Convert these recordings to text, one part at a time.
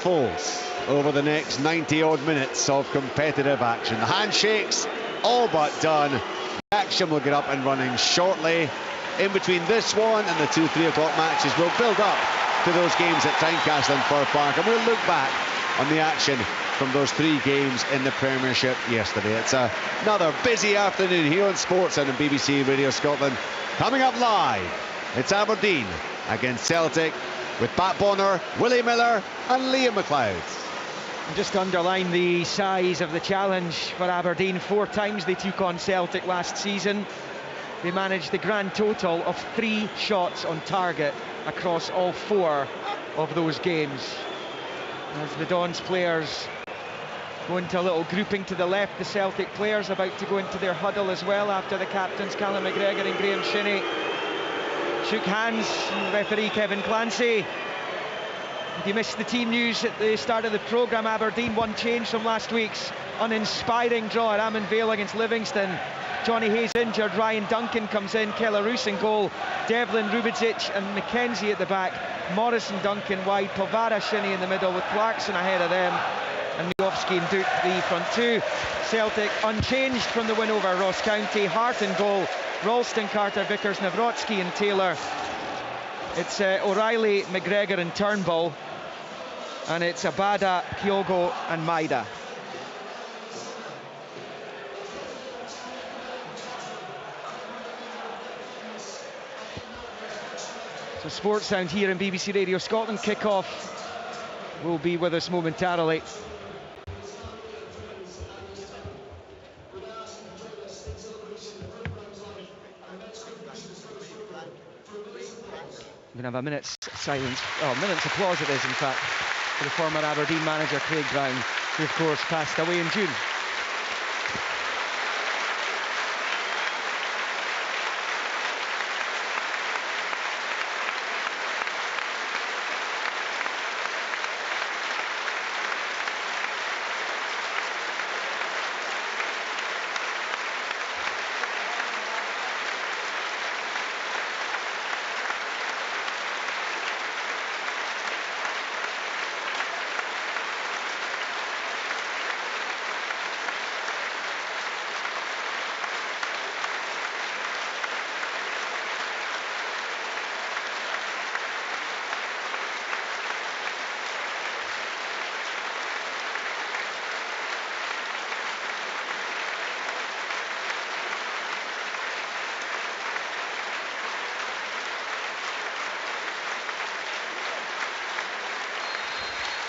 unfolds over the next 90-odd minutes of competitive action. The handshakes all but done. The action will get up and running shortly. In between this one and the 2-3 o'clock matches, we'll build up to those games at Tynecastle and Fir Park, and we'll look back on the action from those 3 games in the Premiership yesterday. It's another busy afternoon here on Sportssound and BBC Radio Scotland. Coming up live, it's Aberdeen against Celtic with Pat Bonner, Willie Miller and Liam McLeod. And just to underline the size of the challenge for Aberdeen, 4 times they took on Celtic last season. They managed the grand total of 3 shots on target across all 4 of those games. As the Dons players go into a little grouping to the left, the Celtic players about to go into their huddle as well after the captains Callum McGregor and Graham Shinney shook hands. Referee Kevin Clancy. If you missed the team news at the start of the programme, Aberdeen one change from last week's uninspiring draw at Amon Vale against Livingston. Johnny Hayes injured, Ryan Duncan comes in, Kellaroos in goal, Devlin, Rubidzic and McKenzie at the back, Morrison, Duncan wide, Povara, Shinney in the middle with Clarkson ahead of them, and Miovski and Duke the front 2. Celtic unchanged from the win over Ross County. Hart in goal, Ralston, Carter, Vickers, Nawrocki and Taylor. It's O'Reilly, McGregor and Turnbull, and it's Abada, Kyogo and Maida. So Sportssound here in BBC Radio Scotland. Kick-off will be with us momentarily. We're going to have a minute's silence, minute's applause it is in fact, for the former Aberdeen manager Craig Brown, who of course passed away in June.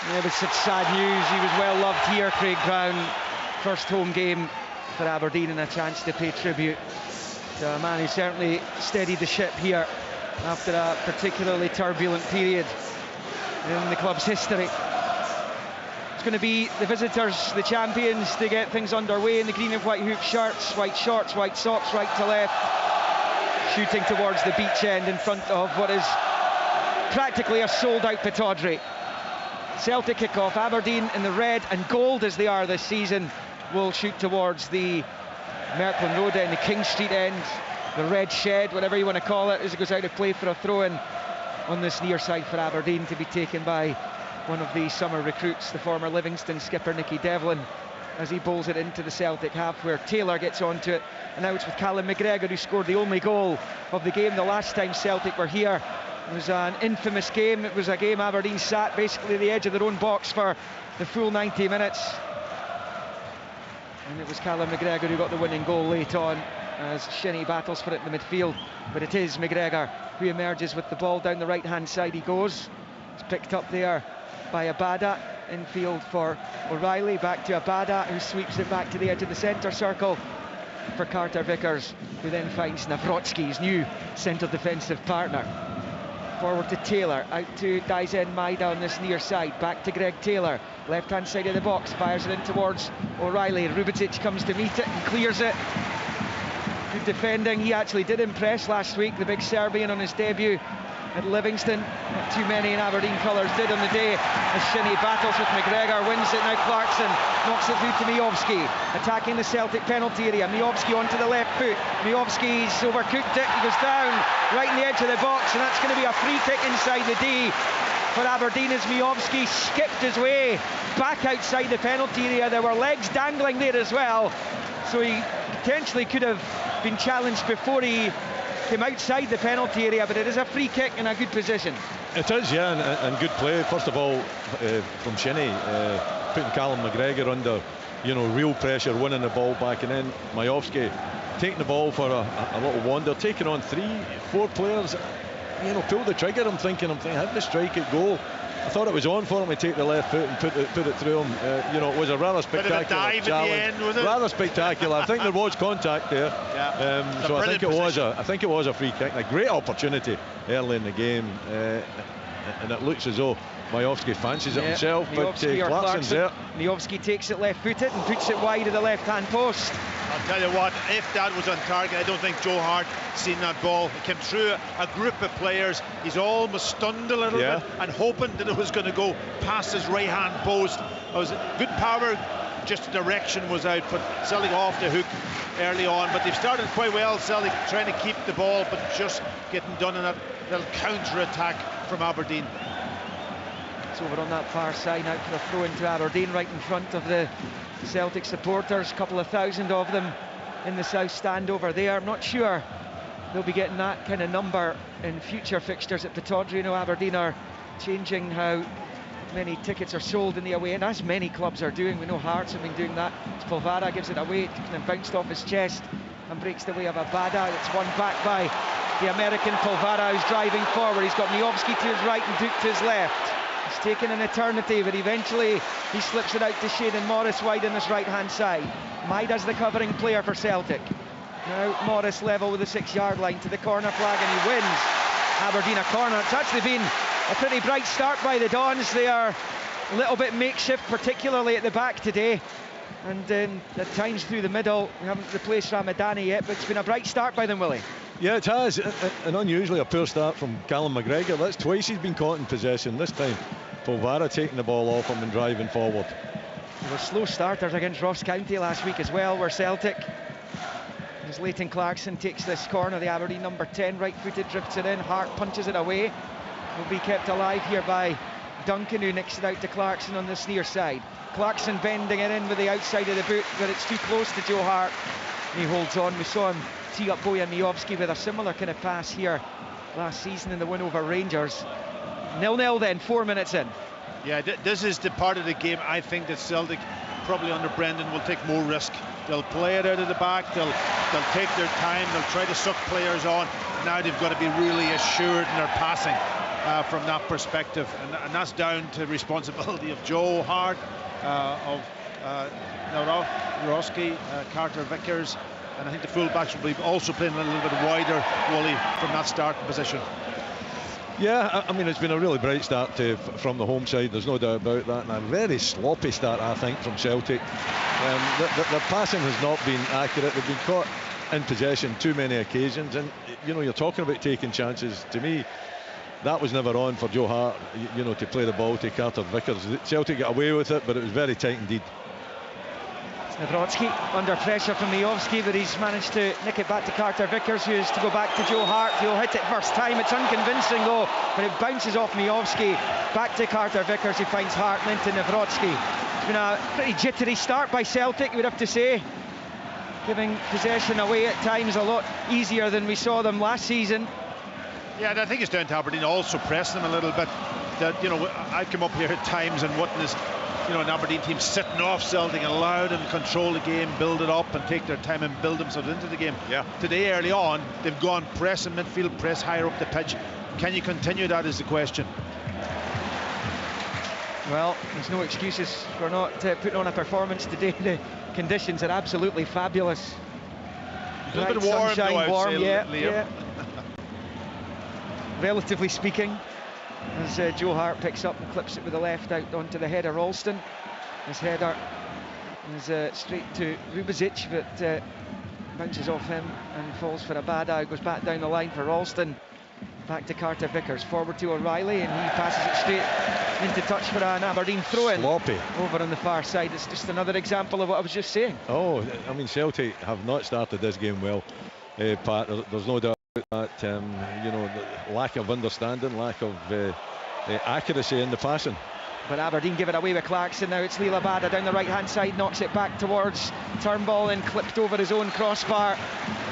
Yeah, but such sad news. He was well loved here, Craig Brown. First home game for Aberdeen and a chance to pay tribute to a man who certainly steadied the ship here after a particularly turbulent period in the club's history. It's going to be the visitors, the champions, to get things underway in the green and white hoop shirts, white shorts, white socks, right to left, shooting towards the beach end in front of what is practically a sold-out Pittodrie. Celtic kick-off. Aberdeen in the red and gold as they are this season will shoot towards the Merklyn Road end, the King Street end, the red shed, whatever you want to call it, as it goes out of play for a throw-in on this near side for Aberdeen, to be taken by one of the summer recruits, the former Livingston skipper Nicky Devlin, as he bowls it into the Celtic half where Taylor gets onto it, and now it's with Callum McGregor, who scored the only goal of the game the last time Celtic were here. It was an infamous game. It was a game Aberdeen sat basically at the edge of their own box for the full 90 minutes. And it was Callum McGregor who got the winning goal late on as Shinney battles for it in the midfield. But it is McGregor who emerges with the ball. Down the right-hand side he goes. It's picked up there by Abada. Infield for O'Reilly. Back to Abada, who sweeps it back to the edge of the centre circle for Carter Vickers, who then finds Nawrocki, his new centre defensive partner. Forward to Taylor, out to Daizen Maida on this near side, back to Greg Taylor, left hand side of the box, fires it in towards O'Reilly. Rubidzic comes to meet it and clears it. Good defending. He actually did impress last week, the big Serbian on his debut at Livingston. Not too many in Aberdeen colours did on the day, as Shinney battles with McGregor, wins it. Now Clarkson knocks it through to Miovski, attacking the Celtic penalty area. Miovski onto the left foot. Miovski's overcooked it, he goes down right in the edge of the box, and that's going to be a free kick inside the D for Aberdeen as Miovski skipped his way back outside the penalty area. There were legs dangling there as well, so he potentially could have been challenged before he came outside the penalty area, but it is a free kick in a good position. It is, yeah, and good play, first of all, from Shinnie, putting Callum McGregor under, real pressure, winning the ball back, and then Miovski taking the ball for a little wander, taking on 3-4 players, pulled the trigger. I'm thinking, had to strike it goal. I thought it was on for him to take the left foot and put it through him. It was a rather spectacular dive challenge. at the end, was it? Rather spectacular. I think there was contact there. Yeah. So I think it was a free kick. A great opportunity early in the game, and it looks as though Miovski fancies it himself, but Clarkson's there. Miovski takes it left-footed and puts it wide of the left-hand post. I'll tell you what, if that was on target, I don't think Joe Hart seen that ball. It came through a group of players. He's almost stunned a little bit and hoping that it was going to go past his right-hand post. It was good power, just direction was out, but Celtic off the hook early on. But they've started quite well, Celtic, trying to keep the ball, but just getting done in that little counter-attack from Aberdeen. It's over on that far side now for a throw into Aberdeen, right in front of the Celtic supporters, a couple of thousand of them in the south stand over there. I'm not sure they'll be getting that kind of number in future fixtures at Pittodrie. Aberdeen are changing how many tickets are sold in the away end, as many clubs are doing. We know Hearts have been doing that. Polvara gives it away, it kind of bounced off his chest and breaks the way of Abada. It's won back by the American. Polvara, who's driving forward. He's got Miovski to his right and Duke to his left. It's taken an eternity, but eventually he slips it out to Shane Morris wide on his right-hand side. Maida's the covering player for Celtic. Now Morris level with the 6-yard line to the corner flag, and he wins Aberdeen a corner. It's actually been a pretty bright start by the Dons. They are a little bit makeshift, particularly at the back today, and at times through the middle. We haven't replaced Ramadani yet, but it's been a bright start by them, Willie. Yeah, it has, and unusually a poor start from Callum McGregor. That's twice he's been caught in possession. This time Polvara taking the ball off him and driving forward. There were slow starters against Ross County last week as well, where Celtic, as Leighton Clarkson takes this corner, the Aberdeen number 10, right-footed, drifts it in. Hart punches it away. Will be kept alive here by Duncan, who nicks it out to Clarkson on this near side. Clarkson bending it in with the outside of the boot, but it's too close to Joe Hart. He holds on. We saw him tee up Bojan Miovski with a similar kind of pass here last season in the win over Rangers. 0-0 then, 4 minutes in. Yeah, this is the part of the game I think that Celtic, probably under Brendan, will take more risk. They'll play it out of the back, they'll take their time, they'll try to suck players on. Now they've got to be really assured in their passing from that perspective, and that's down to responsibility of Joe Hart, of Nawrocki, Carter Vickers, and I think the full-backs will be also playing a little bit wider, Wooly, from that starting position. Yeah, I mean, it's been a really bright start from the home side, there's no doubt about that, and a very sloppy start, I think, from Celtic. Their passing has not been accurate. They've been caught in possession too many occasions, and you're talking about taking chances. To me, that was never on for Joe Hart, to play the ball to Carter Vickers. Celtic got away with it, but it was very tight indeed. Nawrocki under pressure from Miovski, but he's managed to nick it back to Carter Vickers, who is to go back to Joe Hart. He'll hit it first time. It's unconvincing though, but it bounces off Miovski back to Carter Vickers, who finds Hart and into Nawrocki. It's been a pretty jittery start by Celtic, we'd have to say, giving possession away at times a lot easier than we saw them last season. Yeah, and I think it's down to Aberdeen also pressing them a little bit. That I'd come up here at times and witness an Aberdeen team sitting off Celtic and allow them to control the game, build it up and take their time and build themselves into the game. Yeah. Today, early on, they've gone press in midfield, press higher up the pitch. Can you continue that is the question. Well, there's no excuses for not putting on a performance today. The conditions are absolutely fabulous. A little bit warm, sunshine, though, warm, yeah. Relatively speaking, as Joe Hart picks up and clips it with the left out onto the header. Ralston, his header is straight to Rubezic, but bounces off him and falls for Abada, who goes back down the line for Ralston. Back to Carter Vickers, forward to O'Reilly, and he passes it straight into touch for an Aberdeen throw-in. Sloppy. Over on the far side. It's just another example of what I was just saying. Oh, I mean, Celtic have not started this game well, Pat. There's no doubt about that. The lack of understanding, lack of accuracy in the passing. But Aberdeen give it away with Clarkson. Now it's Leela Bada down the right-hand side, knocks it back towards Turnbull and clipped over his own crossbar.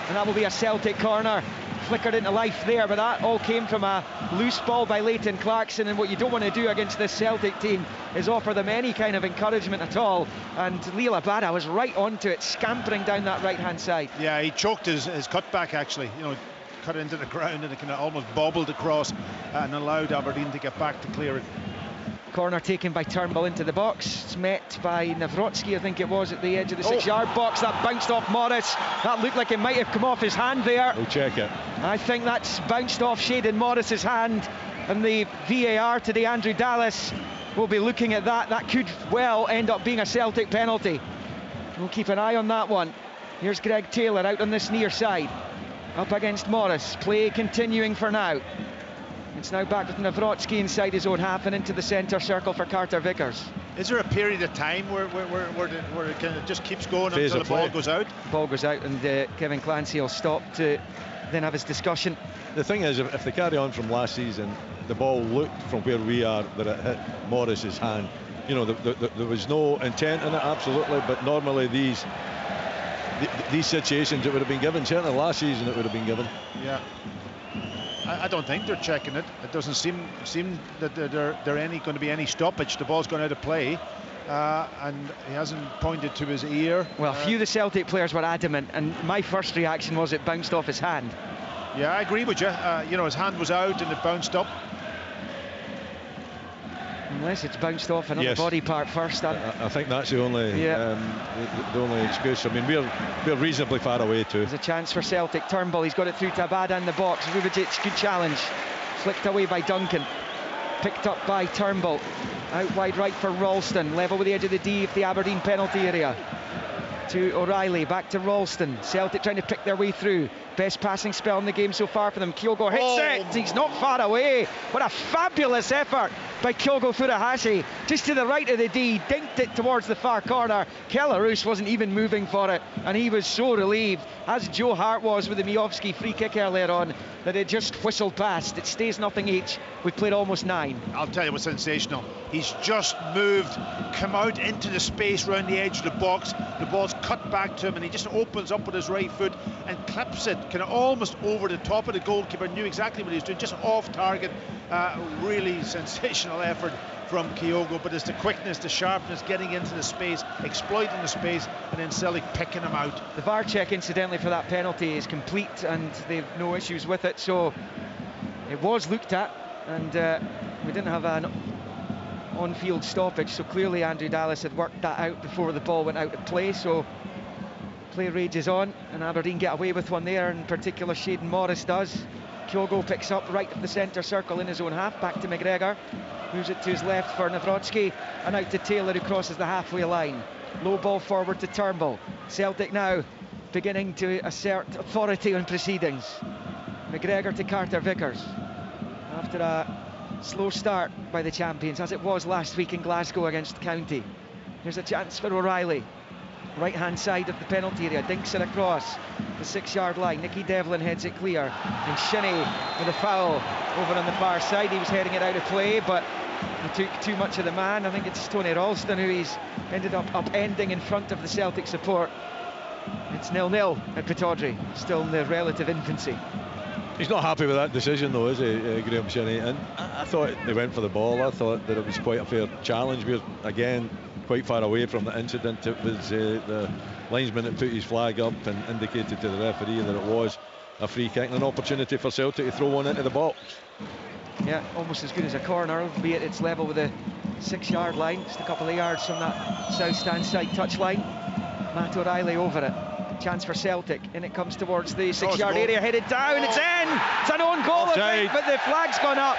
And that will be a Celtic corner. Flickered into life there, but that all came from a loose ball by Leighton Clarkson. And what you don't want to do against this Celtic team is offer them any kind of encouragement at all. And Leela Bada was right onto it, scampering down that right-hand side. Yeah, he choked his cutback actually. You know, cut into the ground and it kind of almost bobbled across and allowed Aberdeen to get back to clear it. Corner taken by Turnbull into the box. It's met by Nawrocki, I think it was, at the edge of the 6-yard box. That bounced off Morris. That looked like it might have come off his hand there. We'll check it. I think that's bounced off Shayden Morris's hand, and the VAR today, Andrew Dallas, will be looking at that. That could well end up being a Celtic penalty. We'll keep an eye on that one. Here's Greg Taylor out on this near side, up against Morris. Play continuing for now. It's now back with Nawrocki inside his own half and into the centre circle for Carter Vickers. Is there a period of time where it kind of just keeps going Phase until the ball goes out? Ball goes out and Kevin Clancy will stop to then have his discussion. The thing is, if they carry on from last season, the ball looked from where we are that it hit Morris's hand. You know, there was no intent in it, absolutely, but normally these situations it would have been given. Certainly last season it would have been given. Yeah. I don't think they're checking it. It doesn't seem that there going to be any stoppage. The ball's gone out of play, and he hasn't pointed to his ear. Well, a few of the Celtic players were adamant, and my first reaction was it bounced off his hand. Yeah, I agree with you. You know, his hand was out and it bounced up. Unless it's bounced off another body part first. I think that's the only the only excuse. I mean, we're reasonably far away too. There's a chance for Celtic. Turnbull, he's got it through to Abada in the box. Rubičić, good challenge. Flicked away by Duncan. Picked up by Turnbull. Out wide right for Ralston. Level with the edge of the D of the Aberdeen penalty area. To O'Reilly, back to Ralston. Celtic trying to pick their way through. Best passing spell in the game so far for them. Kyogo hits it. He's not far away. What a fabulous effort by Kyogo Furuhashi. Just to the right of the D, dinked it towards the far corner. Kellaroos wasn't even moving for it, and he was so relieved, as Joe Hart was with the Miovski free kick earlier on, that it just whistled past. It stays nothing each. We've played almost 9. I'll tell you what's sensational. He's just moved, come out into the space around the edge of the box. The ball's cut back to him, and he just opens up with his right foot and clips it kind of almost over the top of the goalkeeper. Knew exactly what he was doing, just off target. Really sensational effort from Kyogo, but it's the quickness, the sharpness, getting into the space, exploiting the space, and then Celtic picking him out. The VAR check, incidentally, for that penalty is complete, and they've no issues with it, so it was looked at, and we didn't have an on-field stoppage, so clearly Andrew Dallas had worked that out before the ball went out of play. So play rages on, and Aberdeen get away with one there, in particular Shayden Morris does. Kyogo picks up right at the centre circle in his own half, back to McGregor, moves it to his left for Nawrocki, and out to Taylor, who crosses the halfway line. Low ball forward to Turnbull. Celtic now beginning to assert authority on proceedings. McGregor to Carter Vickers after a slow start by the champions, as it was last week in Glasgow against County. Here's a chance for O'Reilly. Right hand side of the penalty area, dinks it across the 6-yard line. Nicky Devlin heads it clear, and Shinnie with a foul over on the far side. He was heading it out of play, but he took too much of the man. I think it's Tony Ralston who he's ended up upending in front of the Celtic support. It's 0-0 at Pittodrie, still in the relative infancy. He's not happy with that decision though, is he, Graham Shinnie? And I thought they went for the ball. I thought that it was quite a fair challenge. We're again quite far away from the incident. It was the linesman that put his flag up and indicated to the referee that it was a free kick and an opportunity for Celtic to throw one into the box. Yeah, almost as good as a corner, albeit it's level with the 6-yard line, just a couple of yards from that south stand side touch line. Matt O'Reilly over it. Chance for Celtic, and it comes towards the 6-yard area, headed down. It's in. It's an own goal, I think, but the flag's gone up.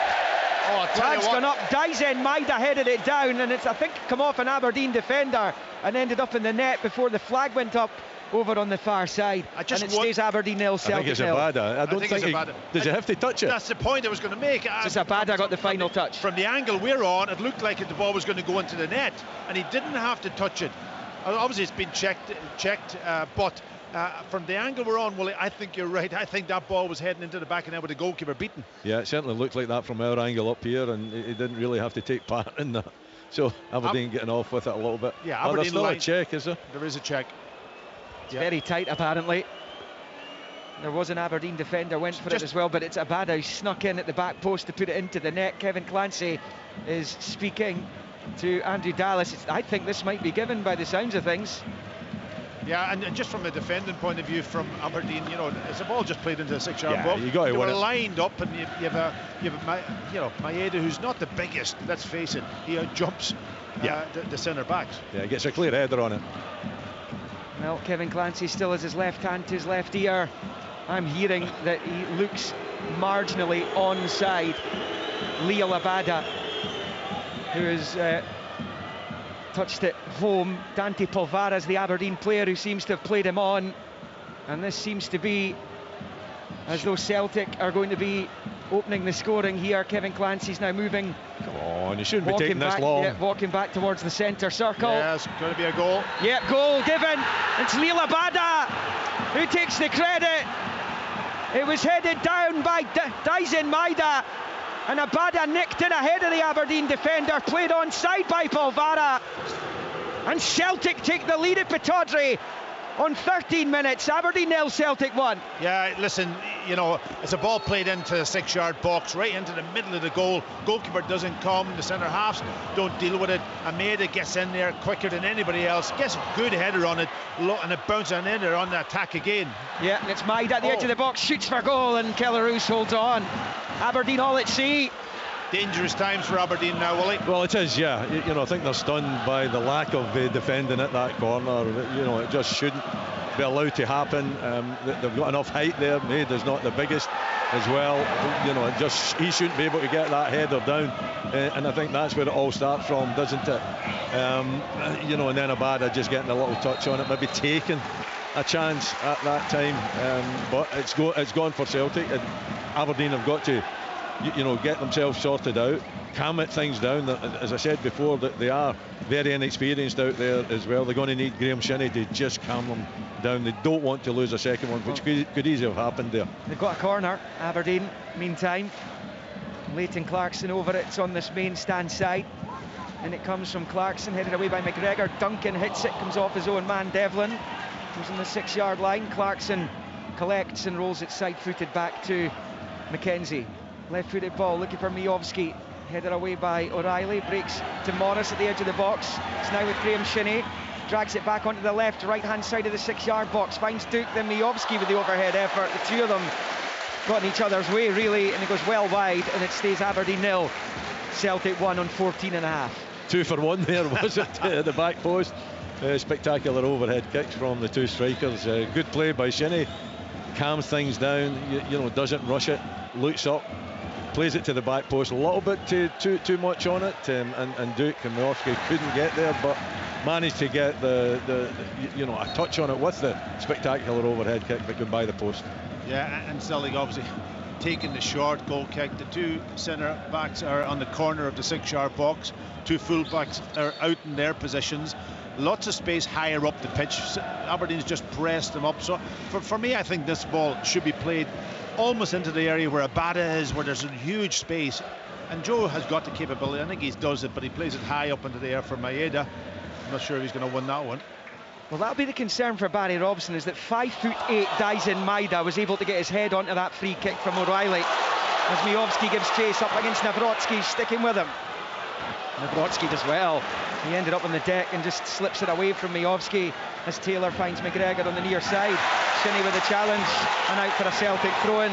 Flag's gone up. Dyson Maida headed it down, and it's, I think, come off an Aberdeen defender and ended up in the net before the flag went up over on the far side. And it stays Aberdeen 0, Celtic 0. I think it's Abada. I don't think it's Abada. Does he have to touch it? That's the point I was going to make. Just Abada got the final touch. From the angle we're on, it looked like the ball was going to go into the net, and he didn't have to touch it. Obviously, it's been checked, but from the angle we're on, Willie, I think you're right. I think that ball was heading into the back of net with the goalkeeper beaten. Yeah, it certainly looked like that from our angle up here, and he didn't really have to take part in that. So Aberdeen getting off with it a little bit. Yeah, Aberdeen there's still a check, is there? There is a check. It's very tight, apparently. There was an Aberdeen defender went for it as well, but it's Abada who snuck in at the back post to put it into the net. Kevin Clancy is speaking to Andrew Dallas. I think this might be given by the sounds of things. Yeah, and just from a defending point of view from Aberdeen, you know, it's a ball just played into the 6-yard box. You got to they win were it. lined up, and you have Maeda, who's not the biggest. Let's face it, he jumps the centre backs. Yeah, he gets a clear header on it. Well, Kevin Clancy still has his left hand to his left ear. I'm hearing that he looks marginally onside Liel Abada, who has touched it home. Dante Polvara's the Aberdeen player who seems to have played him on, and this seems to be as though Celtic are going to be opening the scoring here. Kevin Clancy's now moving. Come on, you shouldn't be taking this long. Yeah, walking back towards the centre circle. Yeah, it's going to be a goal. Yep, goal given. It's Liel Abada who takes the credit. It was headed down by Dyson Maeda, and Abada nicked in ahead of the Aberdeen defender, played onside by Polvara, and Celtic take the lead at Pittodrie on 13 minutes. Aberdeen 0, Celtic 1. Yeah, listen, you know, it's a ball played into the 6-yard box, right into the middle of the goal. Goalkeeper doesn't come, the centre halves don't deal with it. Maeda gets in there quicker than anybody else, gets a good header on it, and it bounces in there on the attack again. Yeah, and it's Maeda at the edge of the box, shoots for goal, and Kelleroos holds on. Aberdeen all at sea. Dangerous times for Aberdeen now, Willie. Well, it is, yeah. You know, I think they're stunned by the lack of defending at that corner. You know, it just shouldn't be allowed to happen. They've got enough height there. Maeda's not the biggest as well. You know, he shouldn't be able to get that header down. And I think that's where it all starts from, doesn't it? You know, and then Abada just getting a little touch on it, maybe taking a chance at that time. But it's gone for Celtic, and Aberdeen have got to, you know, get themselves sorted out, calm things down. As I said before, that they are very inexperienced out there as well. They're going to need Graham Shinnie to just calm them down. They don't want to lose a second one, which could easily have happened there. They've got a corner, Aberdeen, meantime. Leighton Clarkson over it. It's on this main stand side, and it comes from Clarkson, headed away by McGregor. Duncan hits it, comes off his own man Devlin, who's on the 6-yard line. Clarkson collects and rolls it side-footed back to McKenzie. Left-footed ball looking for Miovski, headed away by O'Reilly, breaks to Morris at the edge of the box. It's now with Graham Shinnie, drags it back onto the left right-hand side of the 6-yard box, finds Duke, then Miovski with the overhead effort. The two of them got in each other's way really, and it goes well wide, and it stays Aberdeen 0, Celtic 1 on 14.5. 2 for 1 there, was it, at the back post. Spectacular overhead kicks from the two strikers. Good play by Shinnie, calms things down, you know, doesn't rush it, looks up, plays it to the back post, a little bit too much on it, and Duke and Miovski couldn't get there, but managed to get the you know, a touch on it with the spectacular overhead kick that could by the post. Yeah, and Celtic obviously taking the short goal kick. The two centre backs are on the corner of the 6-yard box. Two full backs are out in their positions. Lots of space higher up the pitch. Aberdeen's just pressed them up. So for me, I think this ball should be played almost into the area where Abada is, where there's a huge space. And Joe has got the capability. I think he does it, but he plays it high up into the air for Maeda. I'm not sure if he's going to win that one. Well, that'll be the concern for Barry Robson, is that 5'8" Dyson Maeda was able to get his head onto that free kick from O'Reilly, as Miovski gives chase up against Nawrocki, sticking with him. Nawrocki does well. He ended up on the deck and just slips it away from Miovski as Taylor finds McGregor on the near side. Shinnie with a challenge and out for a Celtic throw-in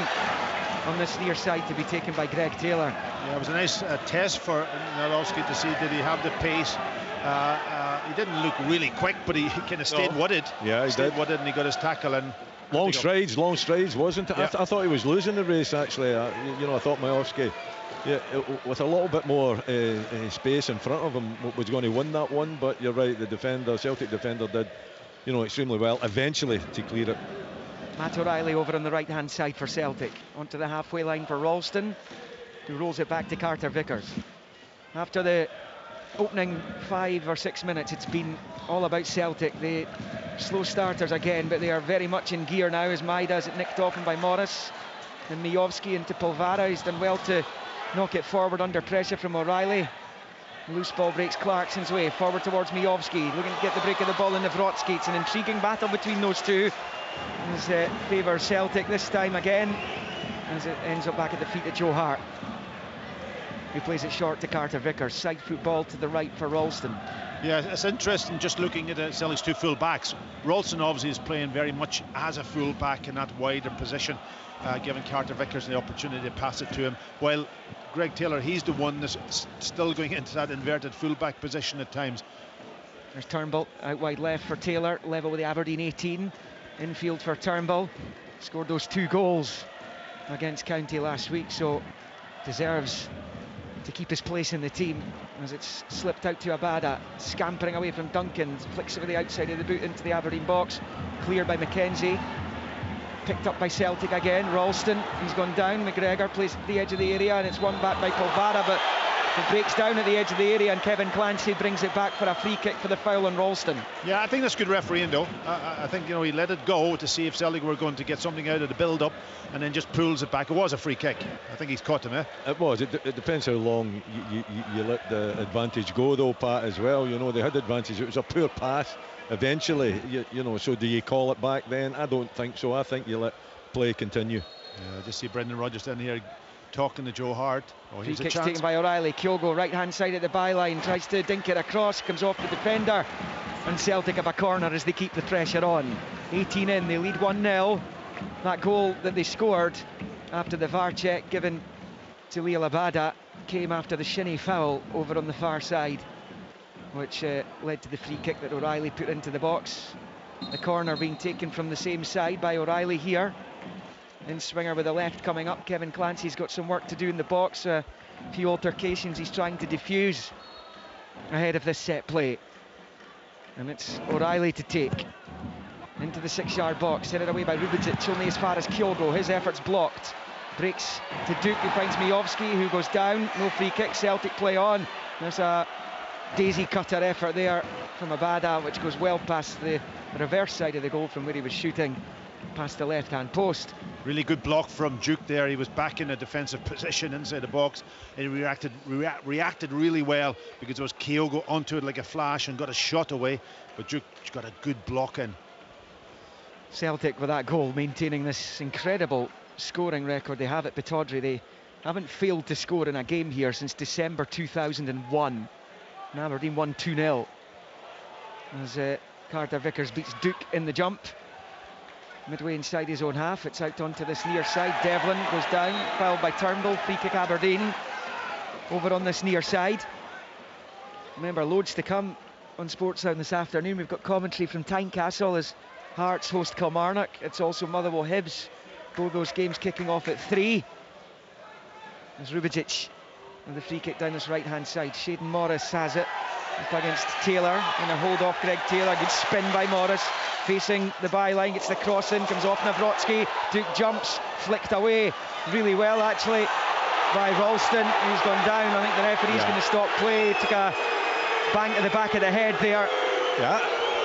on this near side to be taken by Greg Taylor. Yeah, it was a nice test for Nawrocki to see did he have the pace. He didn't look really quick, but he kind of stayed wooded. Yeah, he stayed wooded, and he got his tackle in. Long strides, wasn't it? Yeah. I thought he was losing the race, actually. You know, I thought Miovski, with a little bit more space in front of him, was going to win that one. But you're right, the Celtic defender did, you know, extremely well eventually to clear it. Matt O'Reilly over on the right-hand side for Celtic, onto the halfway line for Ralston, who rolls it back to Carter Vickers. After the opening 5 or 6 minutes, it's been all about Celtic. They slow starters again, but they are very much in gear now as Maida is nicked off by Morris. And Miovski into Polvara. He's done well to knock it forward under pressure from O'Reilly. Loose ball breaks Clarkson's way, forward towards Miovski, looking to get the break of the ball in Nawrocki. It's an intriguing battle between those two, as favours Celtic this time again, as it ends up back at the feet of Joe Hart, who plays it short to Carter Vickers. Side football to the right for Ralston. Yeah, it's interesting just looking at Celtic's two full backs. Ralston obviously is playing very much as a full back in that wider position, giving Carter Vickers the opportunity to pass it to him, while Greg Taylor, he's the one that's still going into that inverted full-back position at times. There's Turnbull out wide left for Taylor, level with the Aberdeen 18. Infield for Turnbull. Scored those 2 goals against County last week, so deserves to keep his place in the team, as it's slipped out to Abada, scampering away from Duncan, flicks it with the outside of the boot into the Aberdeen box, cleared by McKenzie. Picked up by Celtic again. Ralston, he's gone down. McGregor plays at the edge of the area, and it's won back by Polvara, but it breaks down at the edge of the area, and Kevin Clancy brings it back for a free kick for the foul on Ralston. Yeah, I think that's good refereeing though. I think, you know, he let it go to see if Celtic were going to get something out of the build-up, and then just pulls it back. It was a free kick. I think he's caught him, eh? It was. It depends how long you let the advantage go though, Pat, as well. You know, they had the advantage. It was a poor pass eventually, you know, so do you call it back then? I don't think so. I think you let play continue. Yeah, I just see Brendan Rodgers down here talking to Joe Hart. Oh, free kick's taken by O'Reilly. Kyogo, right hand side at the byline, tries to dink it across, comes off the defender, and Celtic have a corner as they keep the pressure on. 18 in, they lead 1-0. That goal that they scored after the VAR check given to Liel Abada came after the shinny foul over on the far side, which led to the free kick that O'Reilly put into the box. The corner being taken from the same side by O'Reilly here. In swinger with the left coming up. Kevin Clancy's got some work to do in the box. A few altercations he's trying to diffuse ahead of this set play. And it's O'Reilly to take. Into the 6-yard box, headed away by Rubicic, only as far as Kyogo. His effort's blocked. Breaks to Duke, who finds Miovski, who goes down. No free kick, Celtic play on. There's a daisy cutter effort there from Abada, which goes well past the reverse side of the goal from where he was shooting, past the left-hand post. Really good block from Duke there. He was back in a defensive position inside the box, and he reacted really well, because it was Kyogo onto it like a flash and got a shot away, but Duke got a good block in. Celtic with that goal maintaining this incredible scoring record they have at Pittodrie. They haven't failed to score in a game here since December 2001. And Aberdeen won 2-0 as Carter Vickers beats Duke in the jump. Midway inside his own half, it's out onto this near side. Devlin goes down, fouled by Turnbull. Free kick Aberdeen over on this near side. Remember, loads to come on Sportsound this afternoon. We've got commentary from Tynecastle as Hearts host Kilmarnock. It's also Motherwell Hibs. Both those games kicking off at 3. There's Rubicic and the free kick down this right hand side. Shaden Morris has it up against Taylor, and a hold off Greg Taylor. Good spin by Morris, facing the byline, gets the cross in, comes off Nawrocki. Duke jumps, flicked away really well actually by Ralston, who's gone down. I think the referee's going to stop play. Took a bang to the back of the head there. Yeah,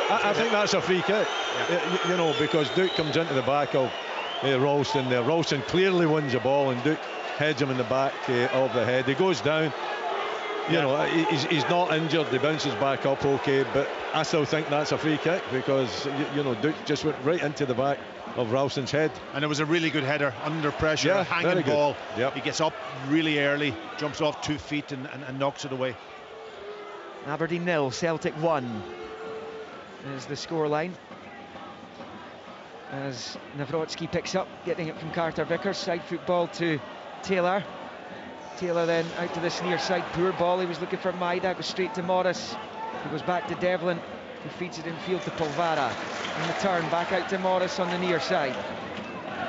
I think that's a free kick. Yeah. You know, because Duke comes into the back of Ralston there. Ralston clearly wins the ball, and Duke heads him in the back of the head. He goes down. You know, he's not injured. He bounces back up okay, but I still think that's a free kick, because you know, Duke just went right into the back of Ralston's head. And it was a really good header under pressure, a hanging ball. Yep. He gets up really early, jumps off 2 feet and knocks it away. Aberdeen 0, Celtic 1 is the scoreline, as Nawrocki picks up, getting it from Carter Vickers. Side football to Taylor. Taylor then out to this near side, poor ball. He was looking for Maida, goes straight to Morris, he goes back to Devlin, who feeds it in field to Polvara. In the turn, back out to Morris on the near side,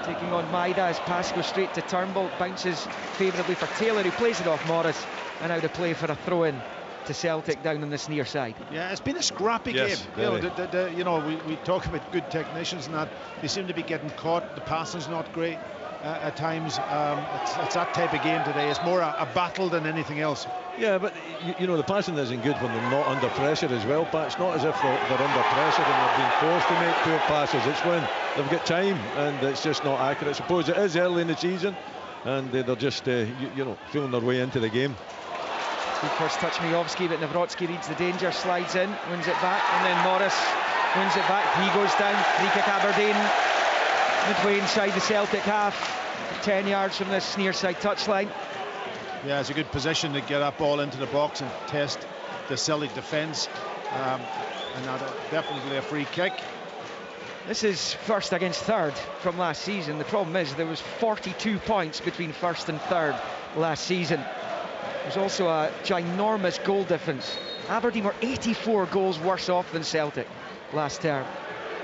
taking on Maida as pass goes straight to Turnbull, bounces favourably for Taylor, who plays it off Morris, and out of play for a throw-in to Celtic down on this near side. Yeah, it's been a scrappy game. You know, we talk about good technicians and that, they seem to be getting caught. The passing's not great at times. It's that type of game today. It's more a battle than anything else. Yeah, but you know, the passing isn't good when they're not under pressure as well, but it's not as if they're under pressure and they're being forced to make poor passes. It's when they've got time and it's just not accurate. I suppose it is early in the season and they're just you know, feeling their way into the game. Good first touch, Miovski, but Nawrocki reads the danger, slides in, wins it back, and then Morris wins it back. He goes down. Free kick Aberdeen, midway inside the Celtic half, 10 yards from this near side touchline. Yeah, it's a good position to get that ball into the box and test the Celtic defence, and that definitely a free kick. This is first against third from last season. The problem is there was 42 points between first and third last season. There's also a ginormous goal difference. Aberdeen were 84 goals worse off than Celtic last term.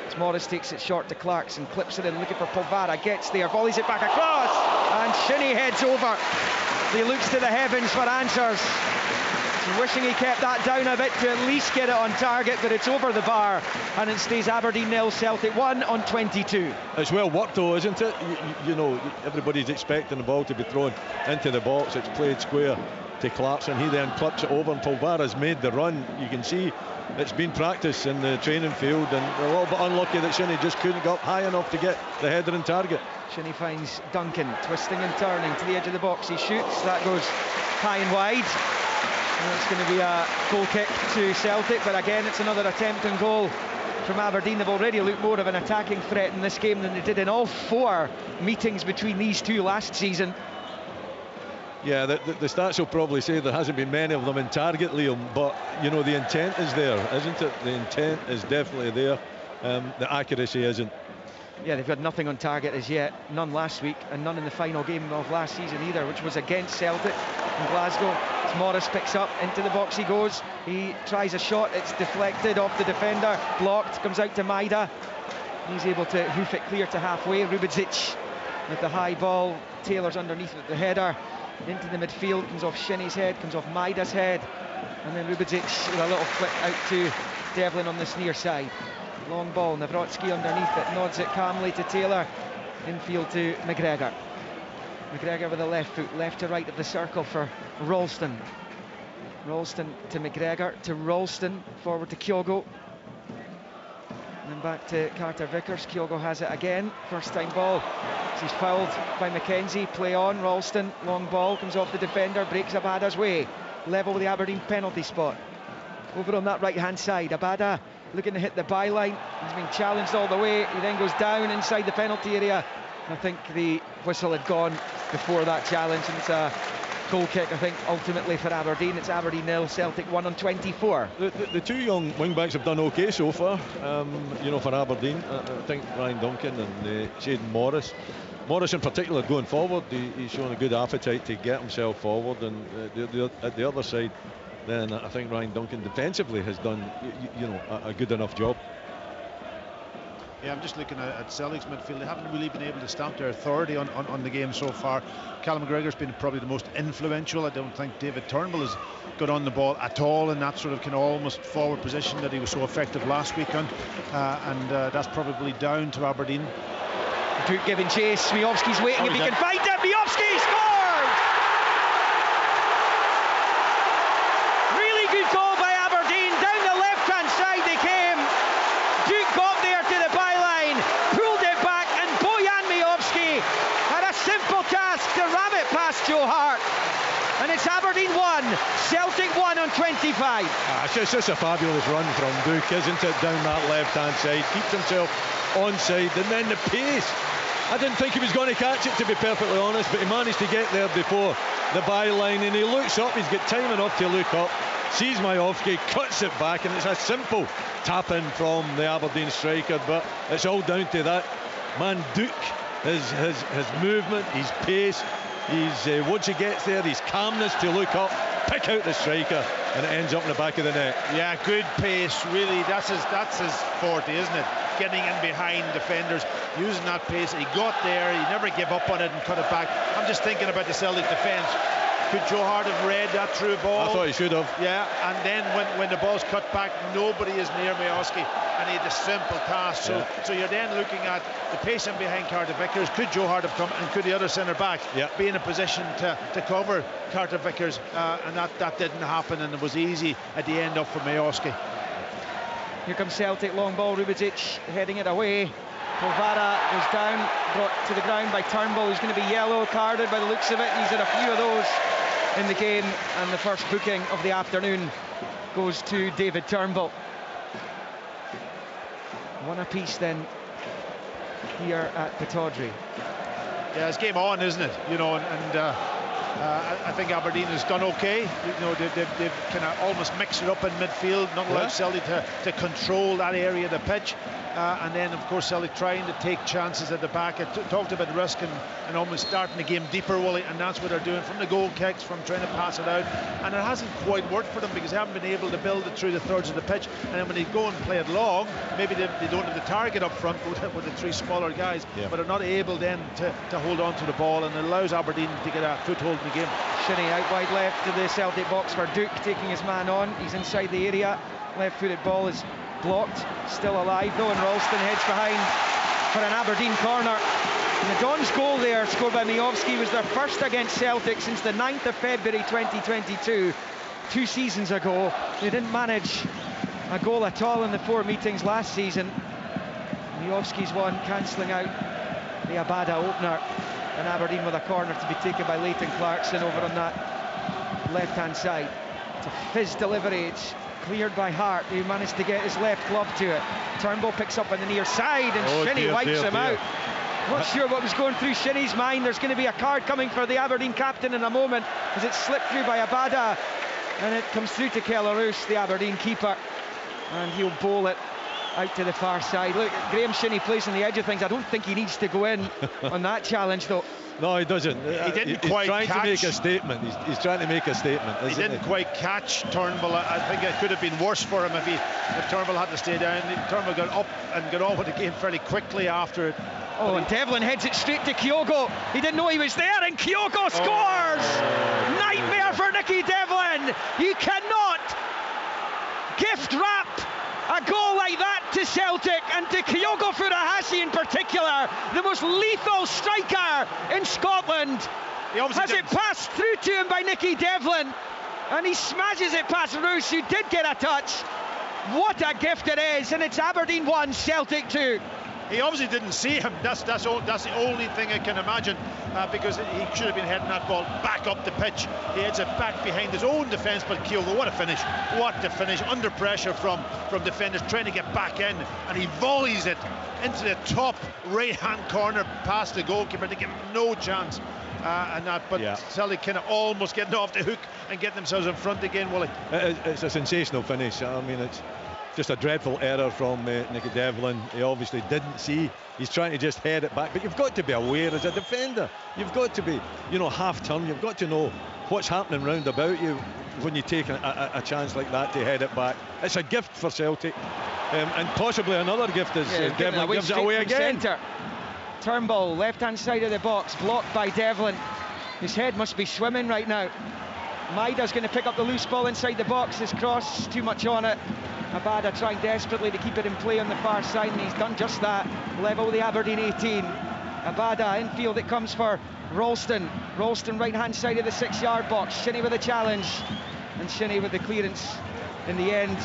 As Morris takes it short to Clarkson, clips it in, looking for Polvara, gets there, volleys it back across, and Shinnie heads over. He looks to the heavens for answers. He's wishing he kept that down a bit to at least get it on target, but it's over the bar, and it stays Aberdeen 0, Celtic 1 on 22. It's well worked though, isn't it? You know, everybody's expecting the ball to be thrown into the box. It's played square to Clarkson. He then clips it over, and Polvara's made the run. You can see it's been practice in the training field, and a little bit unlucky that Shinnie just couldn't get up high enough to get the header and target. Shinnie finds Duncan twisting and turning to the edge of the box. He shoots, that goes high and wide, and it's going to be a goal kick to Celtic, but again it's another attempt and goal from Aberdeen. They've already looked more of an attacking threat in this game than they did in all 4 meetings between these two last season. Yeah, the stats will probably say there hasn't been many of them in target, Liam, but you know, the intent is there, isn't it? The intent is definitely there. The accuracy isn't. Yeah, they've got nothing on target as yet, none last week and none in the final game of last season either, which was against Celtic in Glasgow. As Morris picks up, into the box he goes, he tries a shot, it's deflected off the defender, blocked, comes out to Maida, he's able to hoof it clear to halfway. Rubedzic with the high ball, Taylor's underneath with the header into the midfield, comes off Shinnie's head, comes off Maida's head, and then Rubedzic with a little flick out to Devlin on this near side. Long ball, Nawrocki underneath it, nods it calmly to Taylor, infield to McGregor. McGregor with a left foot, left to right of the circle for Ralston. Ralston to McGregor, to Ralston, forward to Kyogo, and then back to Carter Vickers. Kyogo has it again, first time ball. He's fouled by McKenzie, play on, Ralston, long ball, comes off the defender, breaks Abada's way, level with the Aberdeen penalty spot. Over on that right hand side, Abada looking to hit the byline, he's been challenged all the way, he then goes down inside the penalty area. I think the whistle had gone before that challenge, and it's a goal kick, I think, ultimately for Aberdeen. It's Aberdeen 0, Celtic 1 on 24. The 2 young wing-backs have done okay so far, you know, for Aberdeen. I think Ryan Duncan and Shayden Morris in particular going forward, he's shown a good appetite to get himself forward, and at the other side then I think Ryan Duncan defensively has done you know, a good enough job. Yeah, I'm just looking at Celtic's midfield. They haven't really been able to stamp their authority on the game so far. Callum McGregor's been probably the most influential. I don't think David Turnbull has got on the ball at all in that sort of kind of almost forward position that he was so effective last week on, and that's probably down to Aberdeen. Duke giving chase, Miovski's waiting if he can find it. Miovski scores! Really good goal by Aberdeen. Down the left-hand side they came. Duke got there to the byline, pulled it back, and Bojan Miovski had a simple task to ram it past Joe Hart. And it's Aberdeen 1, Celtic 1 on 25. It's just a fabulous run from Duke, isn't it, down that left-hand side. Keeps himself onside, and then the pace. I didn't think he was going to catch it, to be perfectly honest, but he managed to get there before the byline, and he looks up, he's got time enough to look up, sees Miovski, cuts it back, and it's a simple tap-in from the Aberdeen striker, but it's all down to that man Duke, his movement, his pace, once he gets there, his calmness to look up, pick out the striker, and it ends up in the back of the net. Yeah, good pace, really, that's his forte, isn't it? Getting in behind defenders, using that pace. He got there, he never gave up on it and cut it back. I'm just thinking about the Celtic defence. Could Joe Hart have read that through ball? I thought he should have. Yeah, and then when the ball's cut back, nobody is near Miovski, and he had a simple task. So you're then looking at the pacing behind Carter Vickers. Could Joe Hart have come, and could the other centre back be in a position to cover Carter Vickers? And that didn't happen, and it was easy at the end up for Miovski. Here comes Celtic, long ball, Rubičić heading it away. Polvara goes down, brought to the ground by Turnbull, who's going to be yellow carded by the looks of it. He's had a few of those in the game, and the first booking of the afternoon goes to David Turnbull. One apiece then here at Pittodrie. Yeah, it's game on, isn't it? You know, I think Aberdeen has done okay. You know, they've kind of almost mixed it up in midfield, not allowed Celtic to control that area of the pitch. And then, of course, Celtic trying to take chances at the back. I talked about risk and almost starting the game deeper, Willie, and that's what they're doing from the goal kicks, from trying to pass it out. And it hasn't quite worked for them because they haven't been able to build it through the thirds of the pitch. And then when they go and play it long, maybe they don't have the target up front with the three smaller guys, but are not able then to hold on to the ball, and it allows Aberdeen to get a foothold in the game. Shinnie out wide left to the Celtic box for Duke, taking his man on. He's inside the area. Left-footed ball is blocked, still alive though, and Ralston heads behind for an Aberdeen corner. And the Dons' goal there, scored by Miovski, was their first against Celtic since the 9th of February 2022, 2 seasons ago. They didn't manage a goal at all in the 4 meetings last season. Miovski's one cancelling out the Abada opener, and Aberdeen with a corner to be taken by Leighton Clarkson over on that left-hand side. It's a fizz delivery, it's cleared by Hart, who managed to get his left glove to it. Turnbull picks up on the near side, and Shinnie wipes him out. Not sure what was going through Shinnie's mind. There's going to be a card coming for the Aberdeen captain in a moment, as it's slipped through by Abada, and it comes through to Kellaroos, the Aberdeen keeper, and he'll bowl it out to the far side. Look, Graham Shinnie plays on the edge of things. I don't think he needs to go in on that challenge though. No, he doesn't. He's trying to make a statement. He's trying to make a statement. He didn't quite catch Turnbull. I think it could have been worse for him if Turnbull had to stay down. Turnbull got up and got on with the game fairly quickly after it. Oh, and Devlin heads it straight to Kyogo. He didn't know he was there, and Kyogo scores! Nightmare for Nicky Devlin. You cannot gift wrap a goal like that to Celtic, and to Kyogo Furuhashi in particular, the most lethal striker in Scotland. Has it passed through to him by Nicky Devlin, and he smashes it past Roos, who did get a touch. What a gift it is, and it's Aberdeen 1, Celtic 2. He obviously didn't see him. That's the only thing I can imagine, because he should have been heading that ball back up the pitch. He heads it back behind his own defence, but Kyogo, what a finish! What a finish! Under pressure from defenders trying to get back in, and he volleys it into the top right-hand corner past the goalkeeper to give him no chance. But Celtic kind of almost getting off the hook and getting themselves in front again, Willie. It's a sensational finish. I mean, it's just a dreadful error from Nicky Devlin. He obviously didn't see. He's trying to just head it back, but you've got to be aware as a defender. You've got to be, half turn. You've got to know what's happening round about you when you take a chance like that to head it back. It's a gift for Celtic, and possibly another gift is Devlin gives it away again. Centre. Turnbull, left-hand side of the box, blocked by Devlin. His head must be swimming right now. Maida's going to pick up the loose ball inside the box. His cross, too much on it. Abada trying desperately to keep it in play on the far side, and he's done just that. Level the Aberdeen 18. Abada infield, it comes for Ralston. Ralston right-hand side of the 6-yard box. Shinnie with a challenge, and Shinnie with the clearance in the end.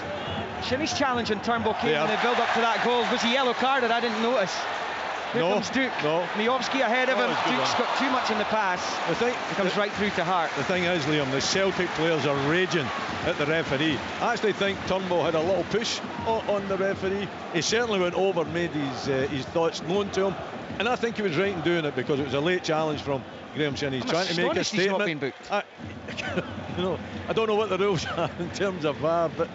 Shinnie's challenge on Turnbull came in the build-up to that goal. Was he yellow carded? I didn't notice. Here comes Duke. Miovski ahead of him. Duke's got too much in the pass. It comes right through to Hart. The thing is, Liam, the Celtic players are raging at the referee. I actually think Turnbull had a little push on the referee. He certainly went over, made his thoughts known to him, and I think he was right in doing it because it was a late challenge from Graham Shinnie. He's trying to make a statement. He's not been booked. I don't know what the rules are in terms of VAR, but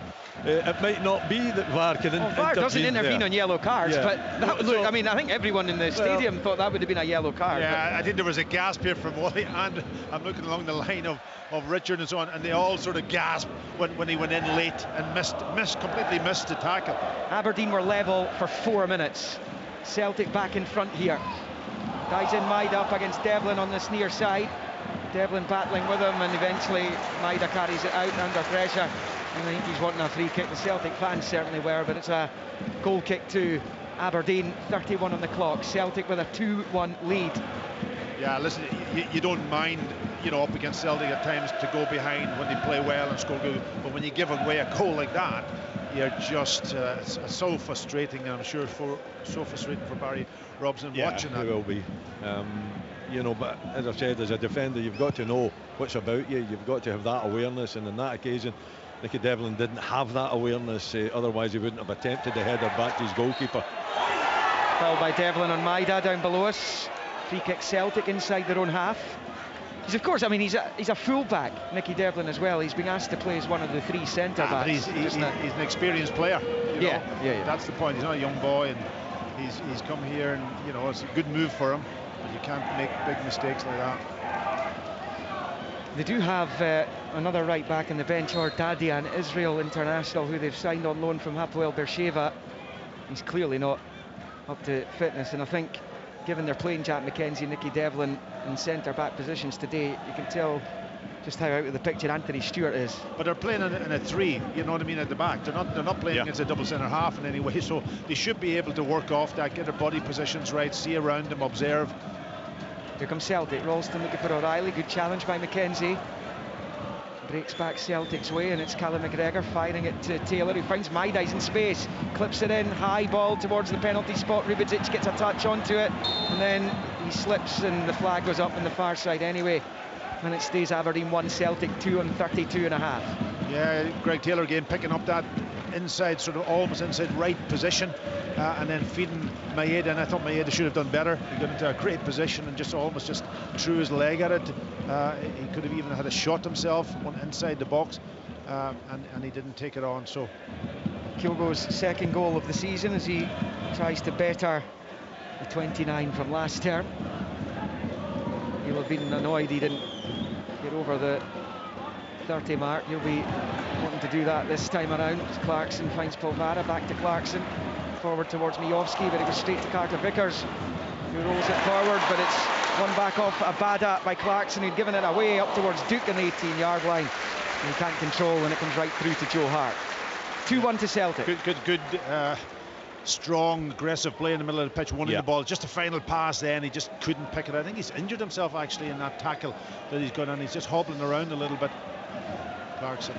it might not be that VAR can intervene. VAR doesn't intervene on yellow cards, but I think everyone in the stadium thought that would have been a yellow card. Yeah, I think there was a gasp here from Wally, and I'm looking along the line of Richard and so on, and they all sort of gasped when he went in late and completely missed the tackle. Aberdeen were level for 4 minutes. Celtic back in front here. Guys in Maida up against Devlin on this near side. Devlin battling with him, and eventually Maida carries it out under pressure. And I think he's wanting a free kick. The Celtic fans certainly were, but it's a goal kick to Aberdeen. 31 on the clock. Celtic with a 2-1 lead. Yeah, listen, you don't mind, you know, up against Celtic at times to go behind when they play well and score good, but when you give away a goal like that, you're just it's so frustrating. And I'm sure so frustrating for Barry Robson watching that. It will be. You know, but as I've said, as a defender, you've got to know what's about you. You've got to have that awareness, and on that occasion, Nicky Devlin didn't have that awareness. Otherwise, he wouldn't have attempted the header back to his goalkeeper. Foul by Devlin on Maida down below us. Free kick Celtic inside their own half. He's, of course, I mean, he's a full-back, Nicky Devlin, as well. He's being asked to play as one of the three centre-backs. He's an experienced player. You know? Yeah. That's the point. He's not a young boy, and he's come here, and you know, it's a good move for him. But you can't make big mistakes like that. They do have another right back in the bench, Dadian, Israel international, who they've signed on loan from Hapoel Beersheva. He's clearly not up to fitness, and I think, given they're playing Jack McKenzie and Nicky Devlin in centre-back positions today, you can tell just how out of the picture Anthony Stewart is. But they're playing in a three, you know what I mean, at the back. They're not playing against a double centre half in any way, so they should be able to work off that, get their body positions right, see around them, observe. Here comes Celtic. Ralston looking for O'Reilly. Good challenge by McKenzie. Breaks back Celtic's way, and it's Callum McGregor firing it to Taylor, who finds Maida in space, clips it in, high ball towards the penalty spot. Rubičić gets a touch onto it, and then he slips, and the flag goes up on the far side anyway. And it stays Aberdeen 1, Celtic 2 on 32 and a half. Yeah, Greg Taylor again picking up that inside, sort of almost inside right position, and then feeding Maeda, and I thought Maeda should have done better. He got into a great position and just threw his leg at it. He could have even had a shot himself, one inside the box, and he didn't take it on. So Kyogo's second goal of the season as he tries to better the 29 from last term. He'll have been annoyed he didn't get over the 30 mark. He'll be wanting to do that this time around. Clarkson finds Polvara, back to Clarkson, forward towards Miovski, but it goes straight to Carter Vickers, who rolls it forward, but it's one back off Abada by Clarkson, who'd given it away up towards Duke on the 18-yard line, and he can't control, and it comes right through to Joe Hart. 2-1 to Celtic. Good strong, aggressive play in the middle of the pitch, winning the ball. Just a final pass then, he just couldn't pick it. I think he's injured himself actually in that tackle that he's got on. He's just hobbling around a little bit. Clarkson.